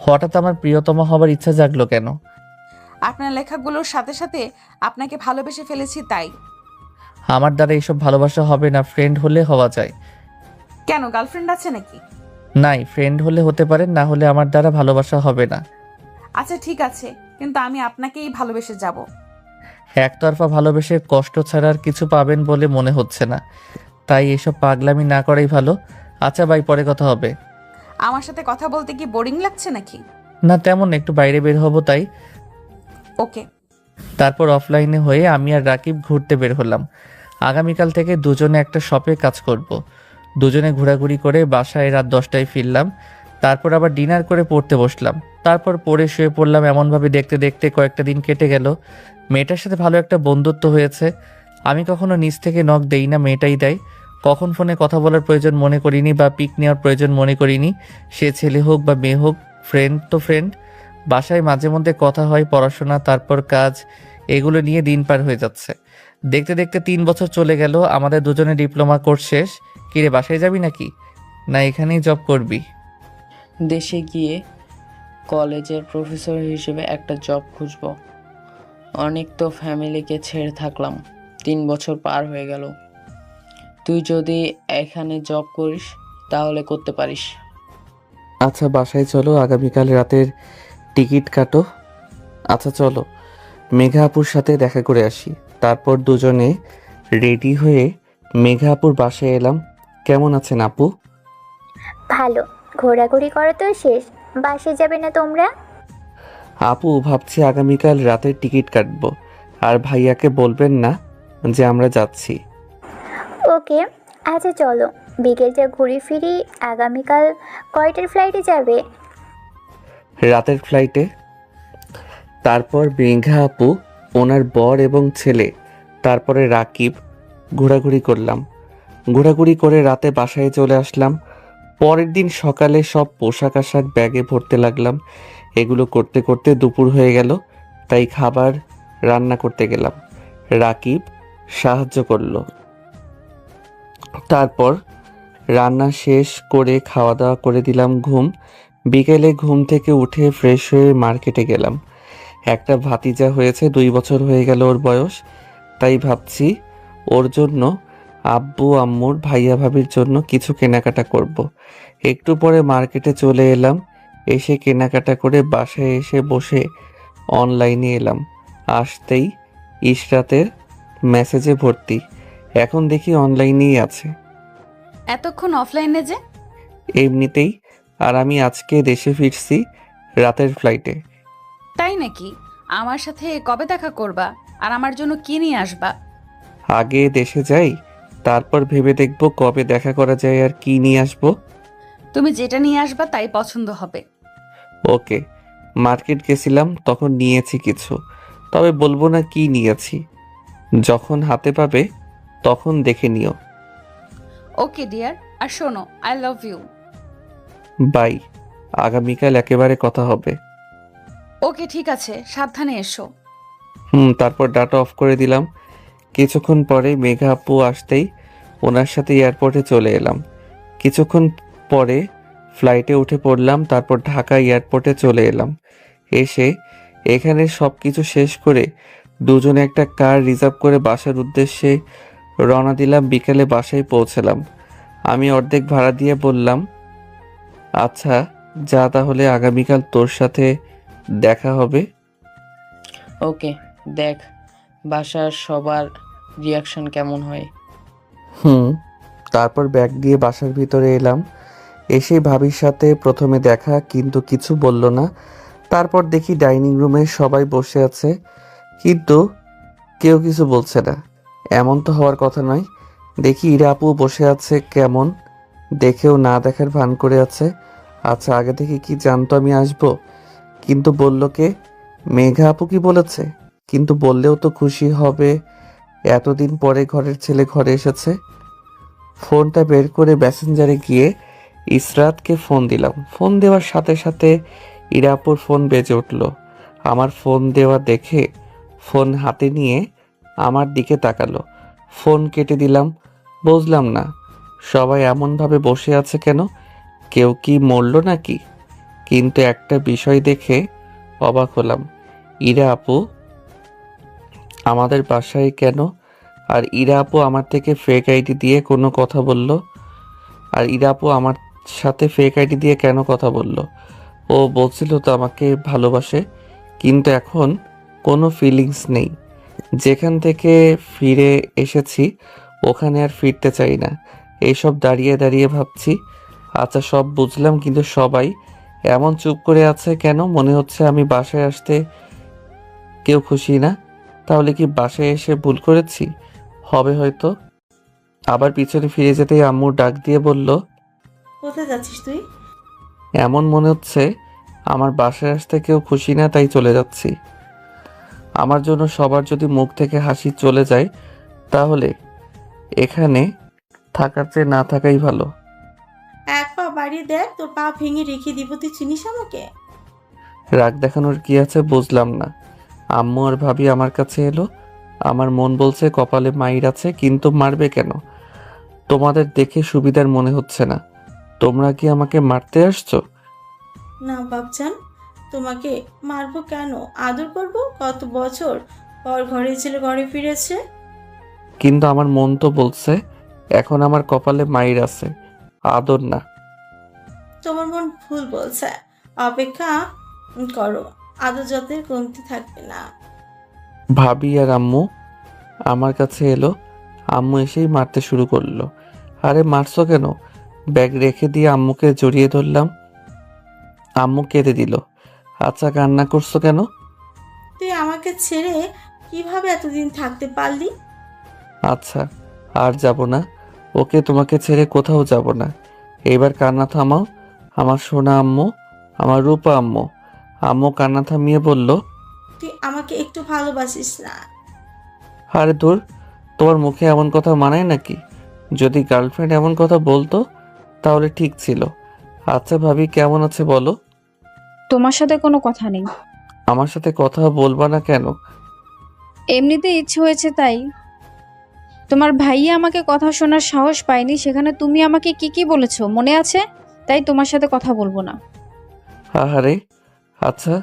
হঠাৎ আমার প্রিয়তমা হবার ইচ্ছা জাগলো কেন? আপনার লেখাগুলোর সাথে সাথে আপনাকে ভালোবেসে ফেলেছি, তাই। আমার দ্বারা এইসব ভালোবাসা হবে না, ফ্রেন্ড হলে হওয়া যায়। কেন, গার্লফ্রেন্ড আছে নাকি? নাই, ফ্রেন্ড হলে হতে পারে, না হলে আমার দ্বারা ভালোবাসা হবে না। আচ্ছা ঠিক আছে, কিন্তু আমি আপনাকেই ভালোবেসে যাব। একতরফা ভালোবেসে কষ্ট ছাড়া আর কিছু পাবেন বলে মনে হচ্ছে না, তাই এসব পাগলামি না করাই ভালো। আচ্ছা ভাই, পরে কথা হবে। আমার সাথে কথা বলতে কি বোরিং লাগছে নাকি? না তেমন, একটু বাইরে বের হব তাই। ওকে। তারপর অফলাইনে হয়ে আমি আর রাকিব ঘুরতে বের হলাম। আগামীকাল থেকে দুজনে একটা শপে কাজ করব। দুজনে ঘোরাঘুরি করে বাসায় রাত 10টায় ফিরলাম। তারপর আবার ডিনার করে পড়তে বসলাম। তারপর পড়ে শুয়ে পড়লাম। এমনভাবে দেখতে দেখতে কয়েকটা দিন কেটে গেল। মেয়েটার সাথে ভালো একটা বন্ধুত্ব হয়েছে। আমি কখনো নিজ থেকে নখ দেই না, মেয়েটাই দেয়। কখন ফোনে কথা বলার প্রয়োজন মনে করিনি বা পিক নেওয়ার প্রয়োজন মনে করিনি। সে ছেলে হোক বা মেয়ে হোক, ফ্রেন্ড তো ফ্রেন্ড। বাসায় মাঝে মধ্যে কথা হয়, পড়াশোনা, তারপর কাজ, এগুলো নিয়ে দিন পার হয়ে যাচ্ছে। দেখতে দেখতে 3 বছর চলে গেল। আমাদের দুজনে ডিপ্লোমা কোর্স শেষ। কিরে, বাসায় যাবি নাকি, না এখানেই জব করবি? দেশে গিয়ে কলেজের প্রফেসর হিসেবে একটা জব খুঁজব। অনেক তো ফ্যামিলিকে ছেড়ে থাকলাম, 3 বছর পার হয়ে গেল। তুই যদি এখানে জব করিস তাহলে করতে পারিস। আচ্ছা বাসায় চলো, আগামীকাল রাতের টিকিট কাটো। আচ্ছা চলো, মেঘা আপুর সাথে দেখা করে আসি। তারপর দুজনে রেডি হয়ে মেঘা আপুর বাসায় এলাম। কেমন আছেন আপু? ভালো। ঘোরাঘুরি করা তো শেষ, বাসে যাবে না তোমরা? আপু, ভাবছি আগামীকাল রাতের টিকিট কাটবো। আর ভাইয়াকে বলবেন না যে আমরা যাচ্ছি। ওকে, আচ্ছা চলো বিকেলটা ঘুরে ফিরি। আগামীকাল কয়টার ফ্লাইটে যাবে? রাতের ফ্লাইটে। তারপর মেঘা আপু, ওনার বর এবং ছেলে, তারপরে রাকিব, ঘোরাঘুরি করলাম। ঘোরাঘুরি করে রাতে বাসায় চলে আসলাম। পরের দিন সকালে সব পোশাক আশাক ব্যাগে ভরতে লাগলাম। এগুলো করতে করতে দুপুর হয়ে গেল, তাই খাবার রান্না করতে গেলাম। রাকিব সাহায্য করলো। তারপর রান্না শেষ করে খাওয়া দাওয়া করে দিলাম ঘুম। বিকেলে ঘুম থেকে উঠে ফ্রেশ হয়ে মার্কেটে গেলাম। একটা ভাতিজা হয়েছে, 2 বছর হয়ে গেল ওর বয়স। তাই ভাবছি ওর জন্য, আব্বু আম্মুর, ভাইয়া ভাবির জন্য কিছু কেনাকাটা করব। একটু পরে মার্কেটে চলে এলাম। এসে কেনাকাটা করে বাসায় এসে বসে অনলাইনে এলাম। আসতেই ইশরাতের মেসেজে ভর্তি। এখন দেখি অনলাইনেই আছে। এতক্ষণ অফলাইনে যে? এমনিতেই। আর আমি আজকে দেশে ফিরছি রাতের ফ্লাইটে। তাই নাকি? আমার সাথে কবে দেখা করবা? আর আমার জন্য কি নিয়ে আসবা? আগে দেশে যাই, তারপর ভেবে দেখব কবে দেখা করা যায় আর কি নিয়ে আসবো। তুমি যেটা নিয়ে আসবা তাই পছন্দ হবে। ওকে। মার্কেট গেছিলাম, তখন নিয়েছি কিছু, তবে বলবো না কি নিয়েছি। যখন হাতে পাবে তখন দেখে নিও। Okay dear. আর শোনো, আই লাভ ইউ। বাই। আগামীকাল একেবারে কথা হবে। ওকে ঠিক আছে, সাবধানে এসো। তারপর ডাটা অফ করে দিলাম। কিছুক্ষণ পরে মেঘা আপু আসতেই ওনার সাথে এয়ারপোর্টে চলে এলাম। কিছুক্ষণ পরে ফ্লাইটে উঠে পড়লাম, তারপর ঢাকা এয়ারপোর্টে চলে এলাম। এসে এখানে সব কিছু শেষ করে দুজনে একটা কার রিজার্ভ করে বাসার উদ্দেশ্যে রওনা দিলাম। বিকেলে বাসায় পৌঁছালাম। আমি অর্ধেক ভাড়া দিয়ে বললাম, আচ্ছা যা, তাহলে আগামীকাল তোর সাথে দেখা হবে। ওকে, দেখ বাসার সবার রিয়াকশন কেমন হয়। তারপর ব্যাগ দিয়ে বাসার ভিতরে এলাম। এসে ভাবির সাথে প্রথমে দেখা, কিন্তু কিছু বলল না। তারপর দেখি ডাইনিং রুমে সবাই বসে আছে, কিন্তু কেউ কিছু বলছে না। এমন তো হওয়ার কথা নয়। দেখি ইরা আপু বসে আছে, কেমন দেখেও না দেখার ভান করে আছে। আচ্ছা, আগে থেকে কি জানতো আমি আসবো? কিন্তু বলল কে? মেঘা আপু কি বলেছে? কিন্তু বললেও তো খুশি হবে, এতদিন পরে ঘরের ছেলে ঘরে এসেছে। ফোনটা বের করে মেসেঞ্জারে গিয়ে ইসরাতকে ফোন দিলাম। ফোন দেওয়ার সাথে সাথে ইরাপুর ফোন বেজে উঠল। আমার ফোন দেওয়া দেখে ফোন হাতে নিয়ে আমার দিকে তাকালো। ফোন কেটে দিলাম। বুঝলাম না সবাই এমনভাবে বসে আছে কেন, কেউ কি মরল নাকি? কিন্তু একটা বিষয় দেখে অবাক হলাম। ইরা আপু আমাদের বাসায় কেন? আর ইরা আপু আমার থেকে ফেক আইডি দিয়ে কোনো কথা বলল? আর ইরা আপু আমার সাথে ফেক আইডি দিয়ে কেন কথা বলল? ও বলছিল তো আমাকে ভালোবাসে, কিন্তু এখন কোনো ফিলিংস নেই। যেখান থেকে ফিরে এসেছি ওখানে আর ফিরতে চাই না। এইসব দাঁড়িয়ে দাঁড়িয়ে ভাবছি। আচ্ছা সব বুঝলাম, কিন্তু সবাই এমন চুপ করে আছে কেন? মনে হচ্ছে আমি বাসায় আসতে কেউ খুশি না। তাহলে কি বাসায় এসে ভুল করেছি? হবে হয়তো। আবার পিছনে ফিরে যেতেই আম্মু ডাক দিয়ে বলল, কোথায় যাচ্ছিস তুই? এমন মনে হচ্ছে আমার বাসায় আসতে কেউ খুশি না, তাই চলে যাচ্ছি। আমার জন্য সবার যদি মুখ থেকে হাসি চলে যায়, তাহলে এখানে থাকার চেয়ে না থাকাই ভালো। এক পা বাড়িয়ে দেখ, তোর পা ভেঙে রেখে দিব। তুই চিনিস আমাকে? রাগ দেখানোর কি আছে বুঝলাম না। আম্মু আর ভাবি আমার কাছে এলো। আমার মন বলছে কপালে মাইর আছে, কিন্তু মারবে কেন? তোমাদের দেখে সুবিধার মনে হচ্ছে না। তোমরা কি আমাকে মারতে আসছো? না বাপজান, তোমাকে মারবো কেন? আদর করব। কত বছর পর ঘরে ছেলে ঘরে ফিরেছে। কিন্তু আমার মন তো বলছে এখন আমার কপালে মাইর আছে, আদর না। তোমার মন ভুল বলছে। অপেক্ষা করো, আদর যত্নের কমতি থাকবে না। ভাবি আর আম্মু আমার কাছে এলো। আম্মু এসেই মারতে শুরু করলো। আরে মারছো কেন? ব্যাগ রেখে দিয়ে আম্মুকে জড়িয়ে ধরলাম। আম্মু কেঁদে দিল। আচ্ছা কান্না করছো কেন? তুই আমাকে ছেড়ে কিভাবে এতদিন থাকতে পারলি? আচ্ছা আর যাব না। ওকে, তোমাকে ছেড়ে কোথাও যাব না। এবার কান্না থামাও আমার সোনা আম্মু, আমার রূপা আম্মু। আম্মু কান্না থামিয়ে বলল, তুই আমাকে একটু ভালোবাসিস না? আরে দূর, তোমার মুখে এমন কথা মানায় নাকি? যদি গার্লফ্রেন্ড এমন কথা বলতো তাহলে ঠিক ছিল। আচ্ছা ভাবি কেমন আছে বলো? তোমার সাথে কোনো কথা নেই। আমার সাথে কথা বলবা না কেন? এমনিতে ইচ্ছে হয়েছে তাই। তোমার ভাইয়া আমাকে কথা শোনার সাহস পায়নি, সেখানে তুমি আমাকে কি কি বলেছো মনে আছে? তাই তোমার সাথে কথা বলবো না। আহারে, আচ্ছা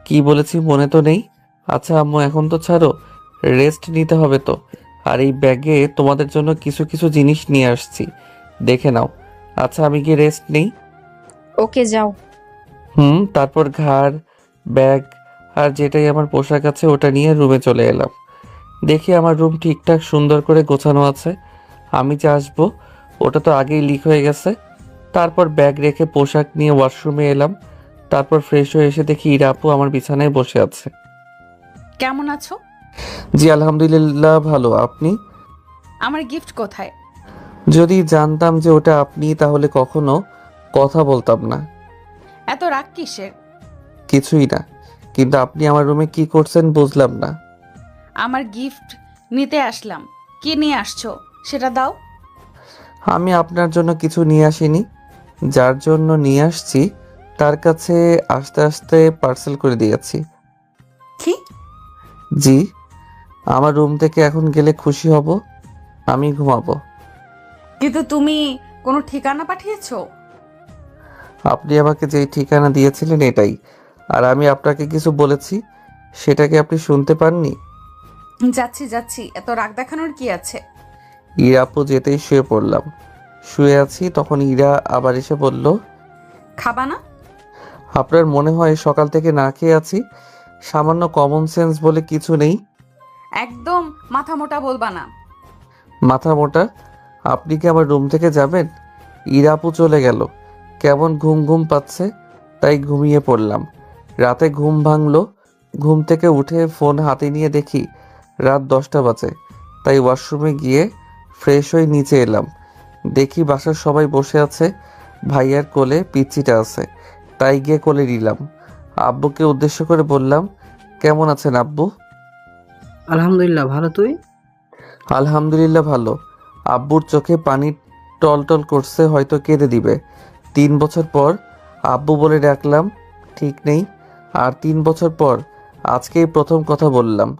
কি বলেছি মনে তো নেই। আচ্ছা আম্মু এখন তো ছাড়ো, রেস্ট নিতে হবে তো। আর এই ব্যাগে তোমাদের জন্য কিছু কিছু জিনিস নিয়ে আসছি, দেখে নাও। আচ্ছা আমি কি রেস্ট নেই? ওকে যাও। তারপর ঘাড়, ব্যাগ আর যেটাই আমার পোশাক আছে ওটা নিয়ে রুমে চলে এলাম। দেখি আমার রুম ঠিকঠাক সুন্দর করে গোছানো আছে। আমি যে আসবো ওটা তো আগেই লিক হয়ে গেছে। তারপর ব্যাগ রেখে পোশাক নিয়ে ওয়াশরুমে এলাম। তারপর ফ্রেশ হয়ে এসে দেখি ইরা আপু আমার বিছানায় বসে আছে। কেমন আছো? জি আলহামদুলিল্লাহ ভালো, আপনি? আমার গিফট কোথায়? যদি জানতাম যে ওটা আপনি তাহলে কখনো কথা বলতাম না। এত রাগ কিসের? কিছুই না, কিন্তু আপনি আমার রুমে কি করছেন বুঝলাম না। আমার গিফট নিতে আসলাম। কি নিয়ে আসছো সেটা দাও। আমি আপনার জন্য কিছু নিয়ে আসিনি, যার জন্য নিয়ে আসছি তার কাছে আস্তে আস্তে পার্সেল করে দিয়েছি। কি? জি, আমার রুম থেকে এখন গেলে খুশি হব, আমি ঘুমাবো। কিন্তু তুমি কোনো ঠিকানা পাঠিয়েছো? আপনি আমাকে যেই ঠিকানা দিয়েছিলেন এটাই, আর আমি আপনাকে কিছু বলেছি সেটা কি আপনি শুনতে পাননি? যাচ্ছি যাচ্ছি, এত রাগ দেখানোর কি আছে? ইরা আপু যেতেই শুয়ে পড়লাম। শুয়ে আছি তখন ইরা আবার এসে বলল, খাবা না? আপনার মনে হয় সকাল থেকে না খেয়ে আছি? সামান্য কমন সেন্স বলে কিছু নেই? একদম মাথা মোটা বলবা না। মাথা মোটা? আপনি কি আমার রুম থেকে যাবেন? ইরা আপু চলে গেল। কেমন ঘুম ঘুম পাচ্ছে, তাই ঘুমিয়ে পড়লাম। রাতে ঘুম ভাঙলো। ঘুম থেকে উঠে ফোন হাতে নিয়ে দেখি রাত 10টা বাজে। তাই ওয়াশরুমে গিয়ে ফ্রেশ হয়ে নিচে এলাম। দেখি বাসার সবাই বসে আছে, ভাইয়ার কোলে পিচ্চিটা আছে, তাই গিয়ে কোলে নিলাম। আব্বুকে উদ্দেশ্য করে বললাম, কেমন আছেন আব্বু? আলহামদুলিল্লাহ ভালো, তুই? আলহামদুলিল্লাহ ভালো। আব্বুর চোখে পানি টলটল করছে, হয়তো কেঁদে দিবে। 3 বছর পর আব্বু বলে ডাকলাম, ঠিক নেই। আর 3 বছর পর আজকেই প্রথম কথা বললাম।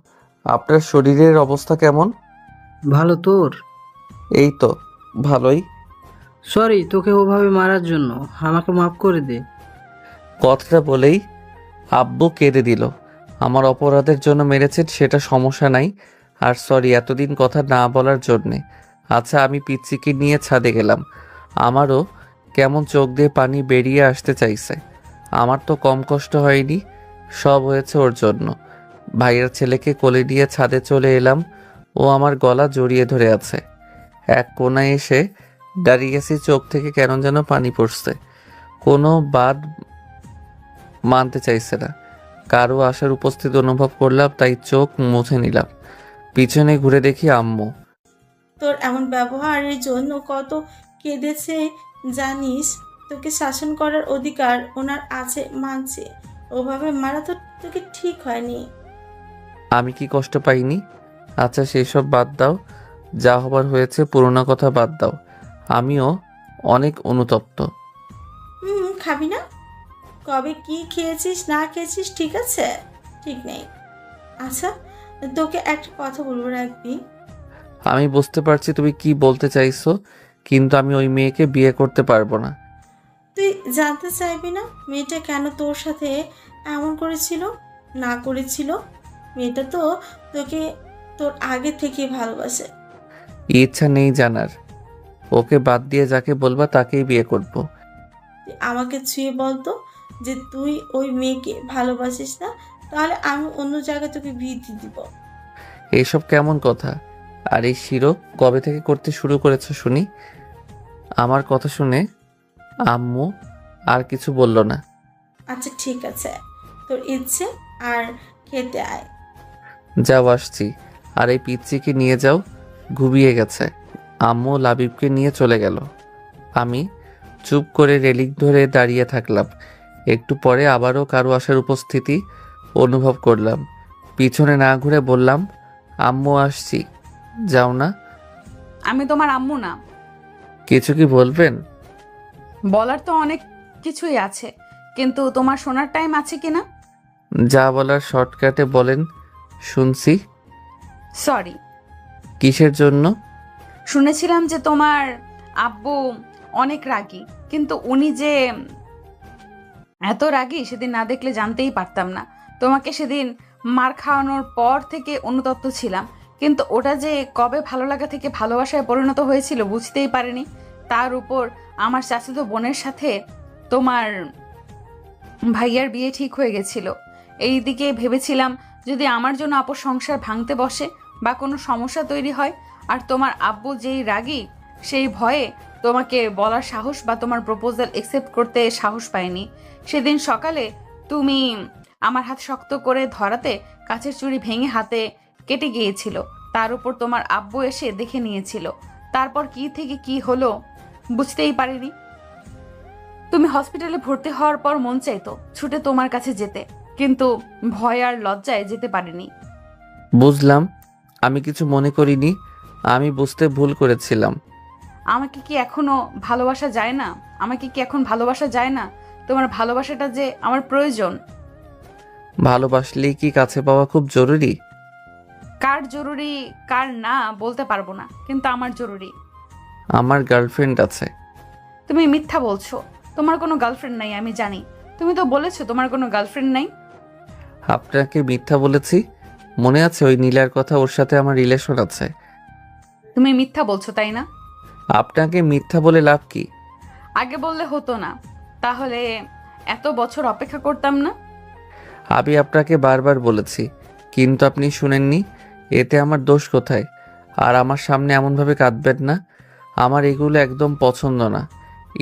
আপনার শরীরের অবস্থা কেমন? ভালো, তোর? এই তো ভালোই। সরি তোকে ওভাবে মারার জন্য, আমাকে মাফ করে দে। কথাটা বলেই আব্বু কেঁদে দিল। আমার অপরাধের জন্য মেরেছেন সেটা সমস্যা নাই, আর সরি এতদিন কথা না বলার জন্যে। আচ্ছা, আমি পিচ্চিকে নিয়ে ছাদে গেলাম। আমারও কেমন চোখ দিয়ে পানি বেরিয়ে আসতে চাইছে। আমার তো কম কষ্ট হয়নি, সব হয়েছে ওর জন্য। ভাইয়ের ছেলেকে কোলে নিয়ে ছাদে চলে এলাম। ও আমার গলা জড়িয়ে ধরে আছে। এক কোনায় এসে দাঁড়িয়ে গেছি, চোখ থেকে কেন যেন পানি পড়ছে। কোনো বাদ মানতে চাইছে না। কারো আসার উপস্থিত অনুভব করলাম, তাই চোখ মুছে নিলাম। পিছনে ঘুরে দেখি আম্মু। তোর এমন ব্যবহারের জন্য কত কেঁদেছে জানিস? তোকে শাসন করার অধিকার ওনার আছে মানছে, ওভাবে মারা তো তোকে ঠিক হয়নি। আমি কি কষ্ট পাইনি? আচ্ছা সেসব বাদ দাও, যা হবার হয়েছে, পুরোনো কথা বাদ দাও। আমিও অনেক অনুতপ্ত। খাবি না? কবে কি খেয়েছিস না খেয়েছিস ঠিক আছে, ঠিক নেই। আচ্ছা, তোকে একটা কথা বলবো, রাখবি? আমি বুঝতে পারছি তুমি কি বলতে চাইছো, কিন্তু আমি ওই মেয়েকে বিয়ে করতে পারবো না। তুই জানতে চাইবি না মেয়েটা কেন তোর সাথে এমন করেছিল না করেছিল? মেয়েটা তো তোকে তোর আগে থেকে ভালোবাসে। ইচ্ছা নেই জানার। ওকে বাদ দিয়ে যাকে বলবা তাকেই বিয়ে করব। তুই আমাকে ছুঁয়ে বলতো যে তুই ওই মেয়েকে ভালোবাসিস না, তাহলে আমি অন্য জায়গায় তোকে বিয়ে দিয়ে দিব। এইসব কেমন কথা? আর এই শিরো কবে থেকে করতে শুরু করেছো শুনি? আমার কথা শুনে আম্মু আর কিছু বলল না। আচ্ছা ঠিক আছে, তোর ইচ্ছে, আর খেতে আয়। যাও আসছি। আর এই পিচ্চিকে নিয়ে যাও, ঘুমিয়ে গেছে। আম্মু লাবিবকে নিয়ে চলে গেল। আমি চুপ করে রেলিং ধরে দাঁড়িয়ে থাকলাম। একটু পরে আবারও কারো আসার উপস্থিতি অনুভব করলাম। পিছনে না ঘুরে বললাম, আম্মু আসছি, যাও না। আমি তোমার আম্মু না। কিছু কি বলবেন? বলার তো অনেক কিছুই আছে, কিন্তু তোমার শোনার টাইম আছে কিনা? যা বলার শর্টকাটে বলেন, শুনছি। সরি। কিসের জন্য? শুনেছিলাম যে তোমার আব্বু অনেক রাগী, কিন্তু উনি যে এত রাগী সেদিন না দেখলে জানতেই পারতাম না। তোমাকে সেদিন মার খাওয়ানোর পর থেকে অনুতপ্ত ছিলাম, কিন্তু ওটা যে কবে ভালো লাগা থেকে ভালোবাসায় পরিণত হয়েছিল বুঝতেই পারিনি। তার উপর আমার চাচাতো বোনের সাথে তোমার ভাইয়ার বিয়ে ঠিক হয়ে গেছিল। এইদিকে ভেবেছিলাম যদি আমার জন্য আপুর সংসার ভাঙতে বসে বা কোনো সমস্যা তৈরি হয়, আর তোমার আব্বু যেই রাগী, সেই ভয়ে তোমাকে বলার সাহস বা তোমার প্রপোজাল একসেপ্ট করতে সাহস পায়নি। সেদিন সকালে তুমি আমার হাত শক্ত করে ধরাতে কাচের চুড়ি ভেঙে হাতে কেটে গিয়েছিল। তার উপর তোমার আব্বু এসে দেখে নিয়েছিল। তারপর কি থেকে কি হলো বুঝতেই পারিনি। তুমি হসপিটালে ভর্তি হওয়ার পর মন চাইতো ছুটে তোমার কাছে যেতে, কিন্তু ভয় আর লজ্জায় যেতে পারিনি। বুঝলাম, আমি কিছু মনে করিনি, আমি বুঝতে ভুল করেছিলাম। আমাকে কি এখনো ভালোবাসা যায় না? আমাকে কি এখন ভালোবাসা যায় না? তোমার ভালোবাসাটা যে আমার প্রয়োজন। ভালোবাসলেই কি কাছে পাওয়া খুব জরুরি? কার জরুরি কার না বলতে পারবো না, কিন্তু আমার জরুরি। আমার গার্লফ্রেন্ড আছে। তুমি মিথ্যা বলছো। তোমার কোনো গার্লফ্রেন্ড নাই, আমি জানি। তুমি তো বলেছো তোমার কোনো গার্লফ্রেন্ড নাই। আপনাকে মিথ্যা বলেছি? মনে আছে ওই নীলার কথা? ওর সাথে আমার রিলেশন আছে। তুমি মিথ্যা বলছো, তাই না? আপনাকে মিথ্যা বলে লাভ কি? আগে বললে হতো না? তাহলে এত বছর অপেক্ষা করতাম না। আমি আপনাকে বারবার বলেছি, কিন্তু আপনি শুনেননি। এতে আমার দোষ কোথায়? আর আমার সামনে এমনভাবে কাঁদবেন না। আমার এগুলো একদম পছন্দ না।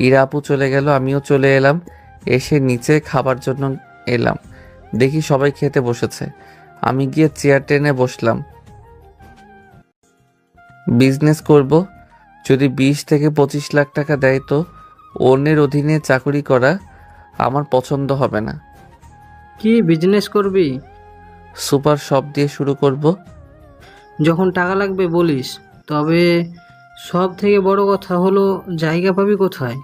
ইরা আপু চলে গেল, আমিও চলে এলাম। এসে নিচে খাবার জন্য এলাম, দেখি সবাই খেতে বসেছে। আমি গিয়ে চেয়ার টেনে বসলাম। বিজনেস করব, যদি 20 থেকে 25 লাখ টাকা দেয় তো অন্যের অধীনে চাকরি করা আমার পছন্দ হবে না। কি বিজনেস করবি? সুপার শপ দিয়ে শুরু করব। যখন টাকা লাগবে বলিস। তবে সব থেকে বড় কথা হলো, জায়গা পাবি কোথায়?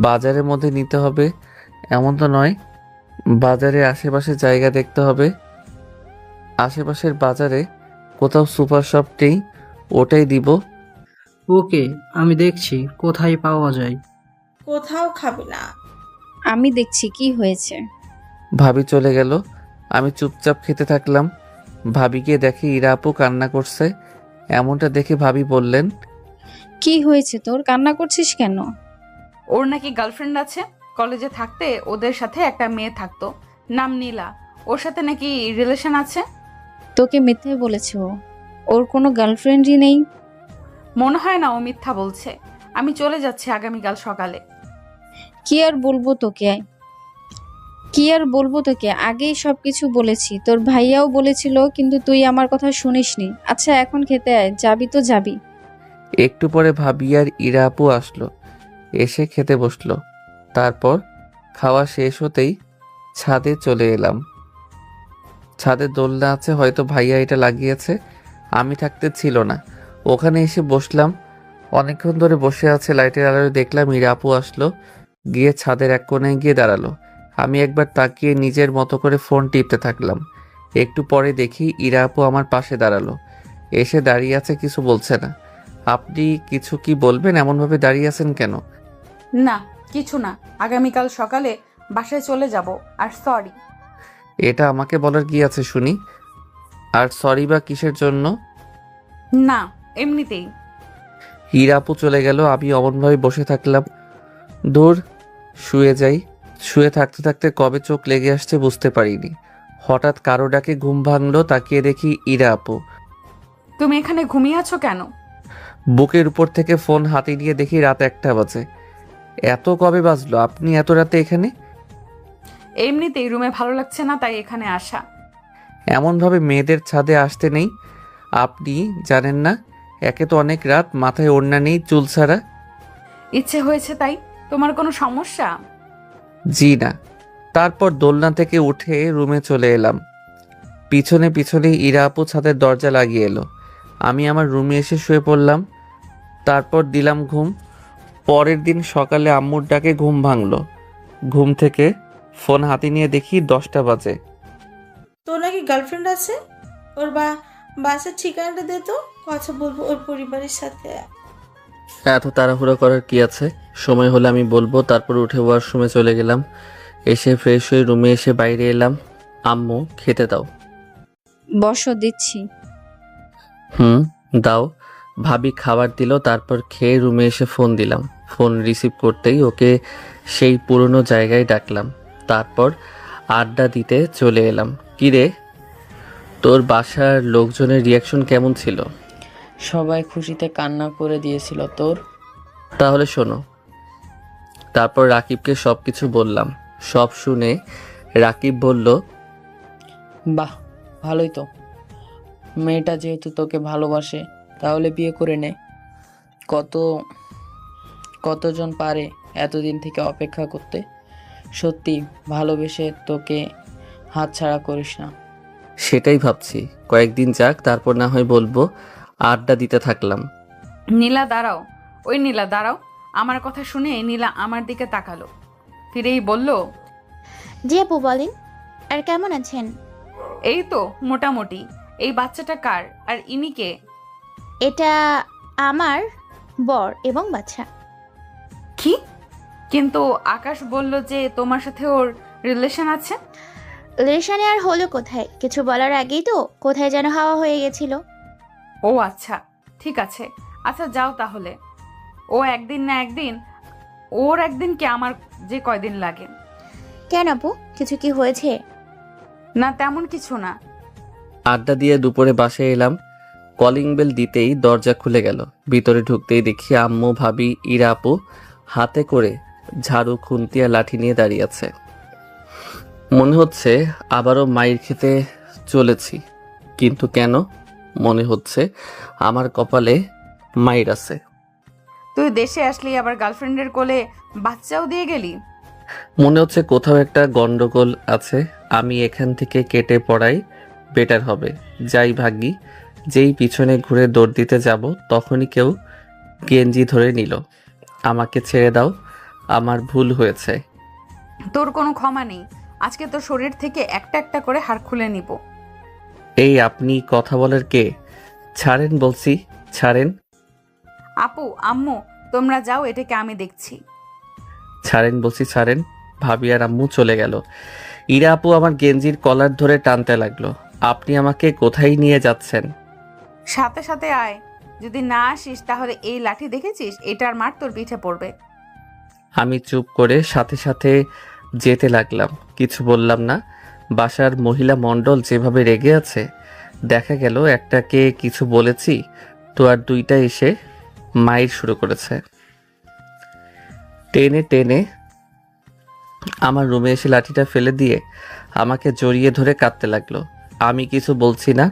বাজারের মধ্যে নিতে হবে এমন তো নয়, বাজারে আশেপাশে জায়গা দেখতে হবে। আশেপাশের বাজারে কোথাও সুপার শপ নেই, ওটাই দিব। ওকে, আমি দেখছি কোথায় পাওয়া যায়। কোথাও খাবে না। আমি দেখছি কি হয়েছে। ভাবি চলে গেল, আমি চুপচাপ খেতে থাকলাম। ভাবিকে দেখে ইরা আপু কান্না করছে। এমনটা দেখে ভাবি বললেন, কি হয়েছে তোর? কান্না করছিস কেন? ওর নাকি গার্লফ্রেন্ড আছে। কলেজে থাকতে ওদের সাথে একটা মেয়ে থাকতো, নাম নীলা। ওর সাথে নাকি রিলেশন আছে। তোকে মিথ্যে বলেছে ও। ওর কোনো গার্লফ্রেন্ডই নেই। মনে হয় না ও মিথ্যা বলছে। আমি চলে যাচ্ছি আগামীকাল সকালে। কি আর বলবো তোকে, কি আর বলবো তোকে? আগেই সবকিছু বলেছি, তোর ভাইয়াও বলেছিল, কিন্তু তুই আমার কথা শুনিসনি। আচ্ছা এখন খেতে আয়, যাবি তো যাবি। একটু পরে ভাবি আর ইরা আপু আসলো, এসে খেতে বসলো। তারপর খাওয়া শেষ হতেই ছাদে চলে এলাম। ছাদে দোলনা আছে, হয়তো ভাইয়া এটা লাগিয়েছে, আমি থাকতে ছিল না। ওখানে এসে বসলাম। অনেকক্ষণ ধরে বসে আছে লাইটের আলোয়। দেখলাম ইরা আপু আসলো, গিয়ে ছাদের এক কোণায় গিয়ে দাঁড়ালো। আমি একবার তাকিয়ে নিজের মতো করে ফোন টিপতে থাকলাম। একটু পরে দেখি ইরা আপু আমার পাশে দাঁড়ালো, এসে দাঁড়িয়ে আছে, কিছু বলছে না। আপনি কিছু কি বলবেন? এমনভাবে দাঁড়িয়ে আছেন কেন? না কিছু না, আগামীকাল সকালে বাসায় চলে যাব। আর সরি। এটা আমাকে বলার কি আছে শুনি? আর সরি বা কিসের জন্য? না এমনিতেই। ইরা আপু চলে গেল, আমি অমনভাবে বসে থাকলাম। দূর, শুয়ে যাই। শুয়ে থাকতে থাকতে কবে চোখ লেগে আসছে বুঝতে পারিনি। হঠাৎ কারো ডাকে ঘুম ভাঙলো, তাকিয়ে দেখি ইরা আপু। তুমি এখানে ঘুমিয়ে আছো কেন? বুকের উপর থেকে ফোন হাতে নিয়ে দেখি রাত 1টা বাজে। এত কবে বাজলো? আপনি এত রাতে এখানে? এমনিতেই রুমে ভালো লাগছে না, তাই এখানে আসা। এমনভাবে মেয়েদের ছাদে আসতে নেই। আপনি জানেন না, একে তো অনেক রাত, মাথায় ওড়না নেই, চুল ছাড়া। ইচ্ছে হয়েছে তাই? তোমার কোনো সমস্যা? জি না। তারপর দোলনা থেকে উঠে রুমে চলে এলাম। পিছনে পিছনে ইরা আপু ছাদের দরজা লাগিয়ে এলো। আমি আমার রুমে এসে শুয়ে পড়লাম। তারপর দিলাম ঘুম। পরের দিন সকালে আম্মুর ডাকে ঘুম ভাঙলো। ঘুম থেকে ফোন হাতে নিয়ে দেখি 10টা বাজে। তোর নাকি গার্লফ্রেন্ড আছে? ওর বাসার ঠিকানাটা দে তো, কথা বলবো ওর পরিবারের সাথে। এত তাড়াহুড়ো করার কি আছে? সময় হলে আমি বলবো। তারপর উঠে ওয়াশরুমে চলে গেলাম। এসে ফ্রেশ হয়ে রুমে এসে বাইরে এলাম। আম্মু খেতে দাও। বসো, দিচ্ছি। দাও। ভাবি খাবার দিল। তারপর খেয়ে রুমে এসে ফোন দিলাম। ফোন রিসিভ করতেই ওকে সেই পুরনো জায়গায় ডাকলাম। তারপর আড্ডা দিতে চলে এলাম। কিরে, তোর বাসার লোকজনের রিয়াকশন কেমন ছিল? সবাই খুশিতে কান্না করে দিয়েছিল। তোর? তাহলে শোনো। তারপর রাকিবকে সব কিছু বললাম। সব শুনে রাকিব বলল, বাহ, ভালোই তো। মেয়েটা যেহেতু তোকে ভালোবাসে তাহলে বিয়ে করে নে। কতজন পারে এতদিন থেকে অপেক্ষা করতে। সত্যি ভালোবেসে তোকে হাতছাড়া করিস না। সেটাই ভাবছি, কয়েকদিন যাক, তারপর না হয় বলবো। আড্ডা দিতে থাকলাম। নীলা দাঁড়াও, ওই নীলা দাঁড়াও। আমার কথা শুনে নীলা আমার দিকে তাকালো, ফিরেই বলল, জি আপু বলেন, আর কেমন আছেন? এই তো মোটামুটি। এই বাচ্চাটা কার, আর ইনি কে? এটা আমার বর এবং বাচ্চা। কি? কিন্তু আকাশ বলল যে তোমার সাথে ওর রিলেশন আছে। রিলেশনে আর হলো কোথায়, কিছু বলার আগেই তো কোথায় যেন হাওয়া হয়ে গেছিল। ও আচ্ছা, ঠিক আছে। আচ্ছা যাও তাহলে। ও একদিন না একদিন, ওর একদিন কি আমার যে কয়দিন লাগে। কেন আপু, কিছু কি হয়েছে? না তেমন কিছু না। আড্ডা দিয়ে দুপুরে বাসায় এলাম। কলিং বেল দিতেই দরজা খুলে গেল। ভিতরে ঢুকতেই দেখি আম্মু, ভাবি, ইরা আপু হাতে করে ঝাড়ু, খুন্তি আর লাঠি নিয়ে দাঁড়িয়ে আছে। মনে হচ্ছে আবারও মাইর খেতে চলেছি, কিন্তু কেন? মনে হচ্ছে আমার কপালে মাইর আছে। তুই দেশে আসলি আবার গার্লফ্রেন্ডের কোলে বাচ্চাও দিয়ে গেলি। মনে হচ্ছে কোথাও একটা গন্ডগোল আছে। আমি এখান থেকে কেটে পড়াই বেটার হবে। যাই ভাগি। যেই পিছনে ঘুরে দৌড় দিতে যাব তখনই কেউ গেঞ্জি ধরে নিল। আমাকে ছেড়ে দাও, আমার ভুল হয়েছে। তোর কোনো ক্ষমা নেই। আজকে তোর শরীর থেকে একটা একটা করে হাড় খুলে নিব। এই আপনি কথা বলার কে? ছাড়েন বলছি, ছাড়েন। আপু, আম্মু, তোমরা যাও, এটাকে আমি দেখছি। ছাড়েন বলছি, ছাড়েন। ভাবি আর আম্মু চলে গেল। ইরা আপু আমার গেঞ্জির কলার ধরে টানতে লাগলো। আপনি আমাকে কোথায় নিয়ে যাচ্ছেন? সাথে সাথে আয়। যদি না আসিস তাহলে এই লাঠি দেখেছিস, এটার মার তোর পিঠে পড়বে। আমি চুপ করে সাথে সাথে যেতে লাগলাম, কিছু বললাম না। বাসার মহিলা মণ্ডল যেভাবে রেগে আছে, দেখা গেল একটাকে কিছু বলেছি তো আর দুইটা এসে মাইর শুরু করেছে। টেনে টেনে আমার রুমে এসে লাঠিটা ফেলে দিয়ে আমাকে জড়িয়ে ধরে কাঁদতে লাগলো। আমি কিছু বলছি না,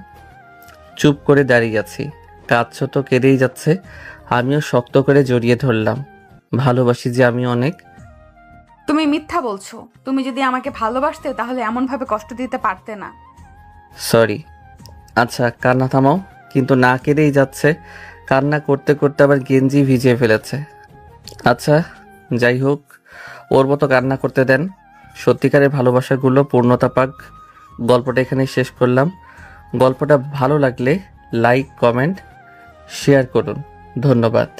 চুপ করে দাঁড়িয়ে আছি। কাঁদছো তো, কেঁদেই যাচ্ছে। আমিও শক্ত করে জড়িয়ে ধরলাম। ভালোবাসি যে আমি অনেক। তুমি মিথ্যা বলছো। তুমি যদি আমাকে ভালোবাসতে তাহলে এমন ভাবে কষ্ট দিতে পারতে না। সরি। আচ্ছা কান্না থামাও। কিন্তু না কেঁদেই যাচ্ছে। কান্না করতে করতে আবার গেঞ্জি ভিজিয়ে ফেলেছে। আচ্ছা যাই হোক, ওর মতো কান্না করতে দেন। সত্যিকারের ভালোবাসাগুলো পূর্ণতা পাক। গল্পটা এখানেই শেষ করলাম। গল্পটা ভালো লাগলে লাইক, কমেন্ট, শেয়ার করুন। ধন্যবাদ।